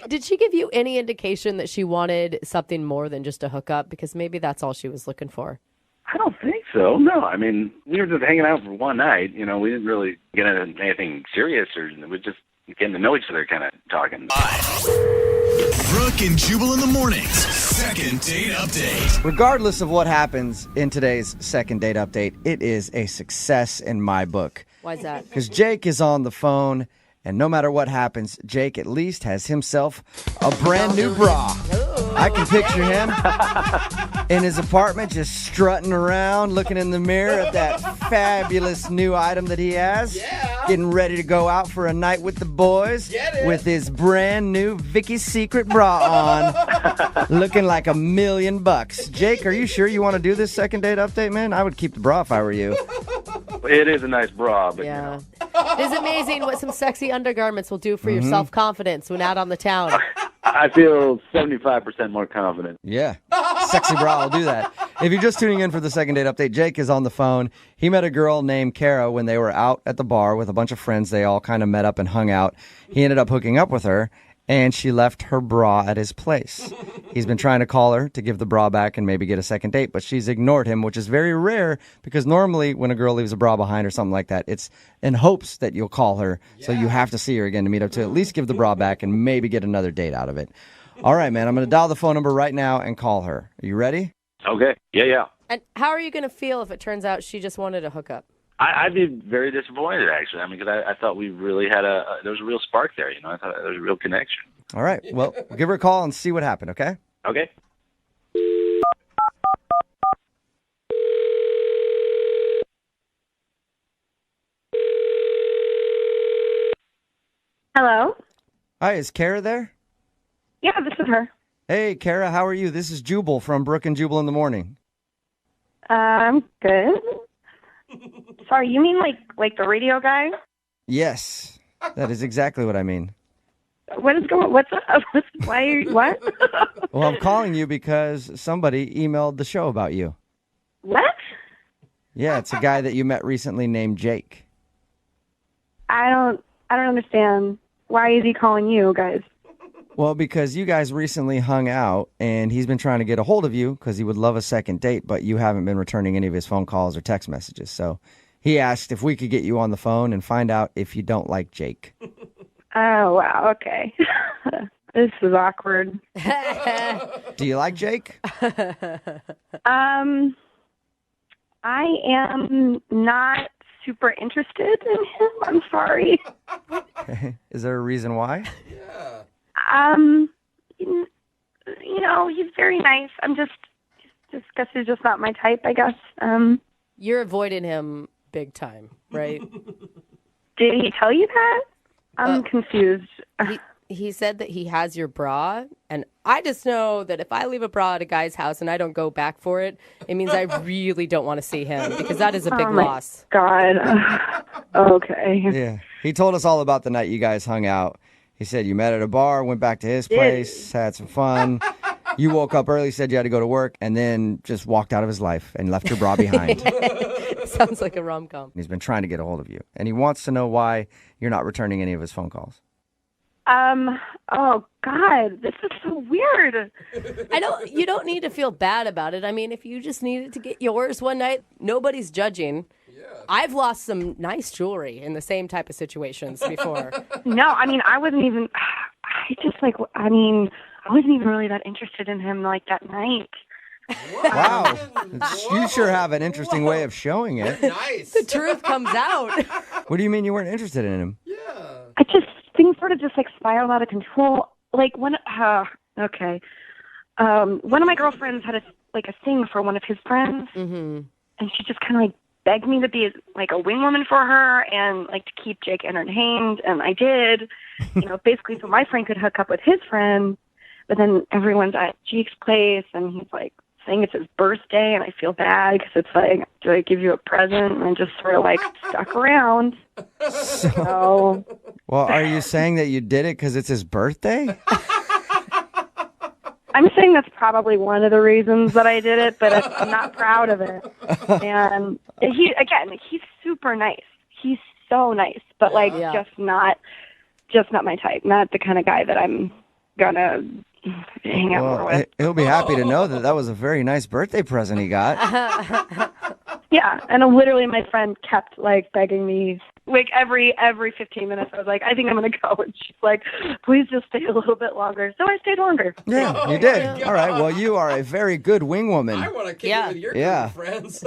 Did she give you any indication that she wanted something more than just a hookup? Because maybe that's all she was looking for. I don't think so. No, I mean, we were just hanging out for one night. We didn't really get into anything serious, or we were just getting to know each other, kind of talking. Brooke and Jubal in the mornings. Second date update. Regardless of what happens in today's second date update, it is a success in my book. Why is that? Because Jake is on the phone, and no matter what happens, Jake at least has himself a brand new bra. I can picture him in his apartment just strutting around, looking in the mirror at that fabulous new item that he has. Yeah. Getting ready to go out for a night with the boys with his brand new Vicky's Secret bra on, looking like $1 million. Jake, are you sure you want to do this second date update, man? I would keep the bra if I were you. It is a nice bra, but Yeah. It is amazing what some sexy undergarments will do for your self-confidence when out on the town. I feel 75% more confident. Yeah. Sexy bra will do that. If you're just tuning in for the second date update, Jake is on the phone. He met a girl named Kara when they were out at the bar with a bunch of friends. They all kind of met up and hung out. He ended up hooking up with her, and she left her bra at his place. He's been trying to call her to give the bra back and maybe get a second date, but she's ignored him, which is very rare because normally when a girl leaves a bra behind or something like that, it's in hopes that you'll call her, so you have to see her again to meet up to at least give the bra back and maybe get another date out of it. All right, man, I'm going to dial the phone number right now and call her. Are you ready? Okay. Yeah. And how are you going to feel if it turns out she just wanted a hookup? I'd be very disappointed, actually. I mean, because I thought we really had there was a real spark there, I thought there was a real connection. All right, well, give her a call and see what happened, okay? Okay. Hello? Hi, is Kara there? Yeah, this is her. Hey, Kara, how are you? This is Jubal from Brooke and Jubal in the Morning. I'm good. Sorry, you mean like the radio guy? Yes, that is exactly what I mean. What's up? Why are you, what? Well, I'm calling you because somebody emailed the show about you. What? Yeah, it's a guy that you met recently named Jake. I don't understand. Why is he calling you guys? Well, because you guys recently hung out, and he's been trying to get a hold of you because he would love a second date, but you haven't been returning any of his phone calls or text messages. So he asked if we could get you on the phone and find out if you don't like Jake. Oh, wow. Okay. This is awkward. Do you like Jake? I am not super interested in him. I'm sorry. Is there a reason why? He's very nice. I'm just guess he's just not my type, I guess. You're avoiding him big time, right? Did he tell you that? I'm confused. He said that he has your bra, and I just know that if I leave a bra at a guy's house and I don't go back for it, it means I really don't want to see him because that is a big loss. God. Okay. Yeah. He told us all about the night you guys hung out. He said you met at a bar, went back to his place, had some fun. You woke up early, said you had to go to work, and then just walked out of his life and left your bra behind. Sounds like a rom-com. He's been trying to get a hold of you, and he wants to know why you're not returning any of his phone calls. Oh God, this is so weird. You don't need to feel bad about it. I mean, if you just needed to get yours one night, nobody's judging. Yeah. I've lost some nice jewelry in the same type of situations before. No, I mean, I wasn't even really that interested in him like that night. Wow. You sure have an interesting way of showing it. Nice. The truth comes out. What do you mean you weren't interested in him? Things sort of just like spiraled out of control. Like one of my girlfriends had a thing for one of his friends, and she just kind of like begged me to be like a wing woman for her and like to keep Jake entertained, and I did. Basically, so my friend could hook up with his friend, but then everyone's at Jake's place, and he's like saying it's his birthday, and I feel bad because it's like, do I give you a present? And I just sort of like stuck around. So. Well, are you saying that you did it because it's his birthday? I'm saying that's probably one of the reasons that I did it, but I'm not proud of it. And he's super nice. He's so nice, but just not my type. Not the kind of guy that I'm gonna hang out more with. He'll be happy to know that was a very nice birthday present he got. Yeah, and literally my friend kept like begging me. Like every 15 minutes, I was like, I think I'm going to go. And she's like, please just stay a little bit longer. So I stayed longer. Yeah, you did. All right. Well, you are a very good wing woman. I want to kick it with your group of friends.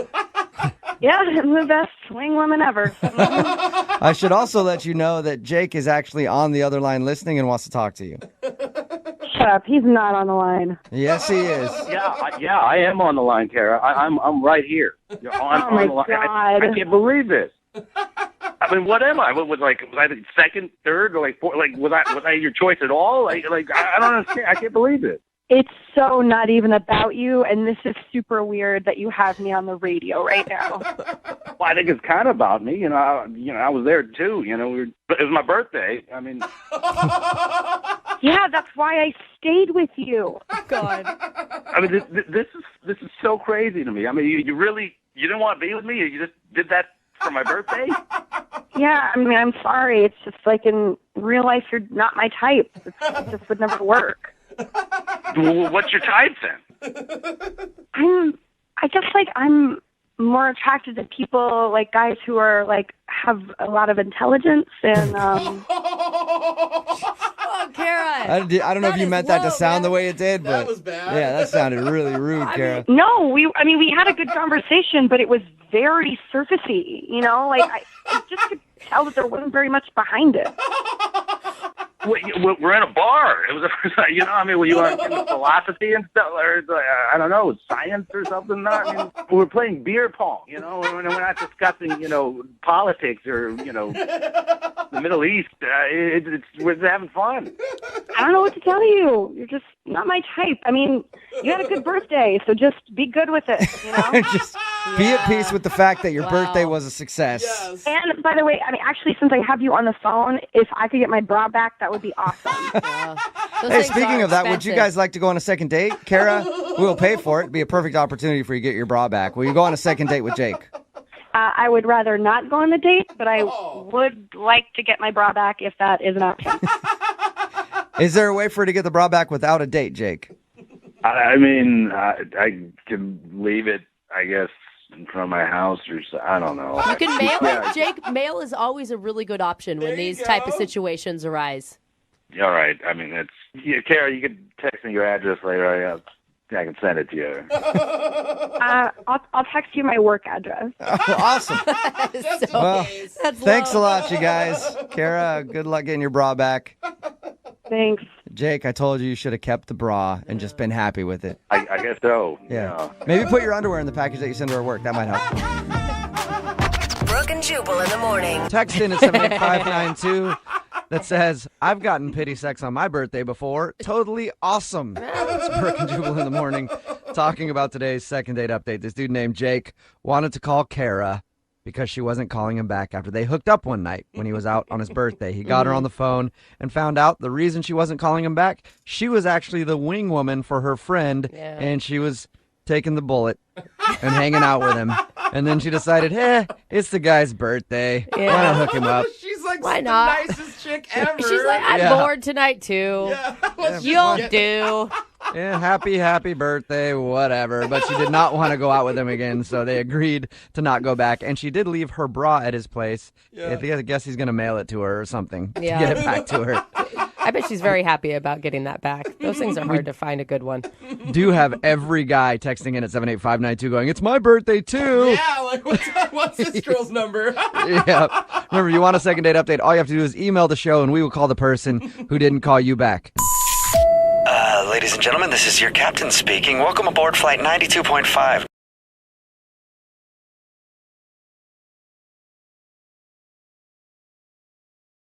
Yeah, I'm the best wing woman ever. I should also let you know that Jake is actually on the other line listening and wants to talk to you. Shut up. He's not on the line. Yes, he is. Yeah, I am on the line, Kara. I'm right here. I'm my on the line. God. I can't believe this. I mean, what am I? Was I the second, third, or fourth? Was I your choice at all? I don't understand. I can't believe it. It's so not even about you, and this is super weird that you have me on the radio right now. Well, I think it's kind of about me. I was there too. It was my birthday. I mean, yeah, that's why I stayed with you. God. I mean, this is so crazy to me. I mean, you didn't want to be with me. You just did that for my birthday? Yeah, I mean, I'm sorry. It's just like in real life, you're not my type. It just would never work. What's your type then? I'm more attracted to people like guys who are like have a lot of intelligence and Oh, Kara. I don't know if you meant that to sound the way it did, but That was bad. yeah, that sounded really rude, Kara. No, we had a good conversation, but it was very surfacey, I just could tell that there wasn't very much behind it. We're in a bar. It was, were you on philosophy and stuff, or I don't know, science or something? I mean, we're playing beer pong. We're not discussing, politics or the Middle East. We're having fun. I don't know what to tell you. You're just not my type. I mean, you had a good birthday, so just be good with it. Just be at peace with the fact that your birthday was a success. Yes. And by the way, actually, since I have you on the phone, if I could get my bra back, that would be awesome. Hey, speaking of that, would you guys like to go on a second date? Kara, we'll pay for it. It'd be a perfect opportunity for you to get your bra back. Will you go on a second date with Jake? I would rather not go on the date, but I would like to get my bra back if that is an option. Is there a way for her to get the bra back without a date, Jake? I mean, I can leave it, I guess, in front of my house or so. I don't know. You can mail it, Jake. Mail is always a really good option when these type of situations arise. All right. I mean, Kara, you can text me your address later. I can send it to you. I'll text you my work address. Oh, awesome. Thanks a lot, you guys. Kara, good luck getting your bra back. Thanks. Jake, I told you should have kept the bra and just been happy with it. I guess so. Yeah. Maybe put your underwear in the package that you send to our work. That might help. and Jubal in the morning. Text in at 78592 that says, I've gotten pity sex on my birthday before. Totally awesome. It's Brooke and Jubal in the morning talking about today's second date update. This dude named Jake wanted to call Kara because she wasn't calling him back after they hooked up one night when he was out on his birthday. He got her on the phone and found out the reason she wasn't calling him back, she was actually the wing woman for her friend, and she was taking the bullet and hanging out with him. And then she decided, it's the guy's birthday. Why not hook him up? She's like Why the not? nicest chick ever. She's like, I'm bored tonight too. You'll do. Yeah, happy birthday, whatever. But she did not want to go out with him again, so they agreed to not go back. And she did leave her bra at his place. I guess he's going to mail it to her or something to get it back to her. I bet she's very happy about getting that back. Those things are hard to find a good one. Do have every guy texting in at 78592 going, it's my birthday too. Yeah, like what's this girl's number? Yeah. Remember, you want a second date update, all you have to do is email the show and we will call the person who didn't call you back. Ladies and gentlemen, this is your captain speaking. Welcome aboard Flight 92.5.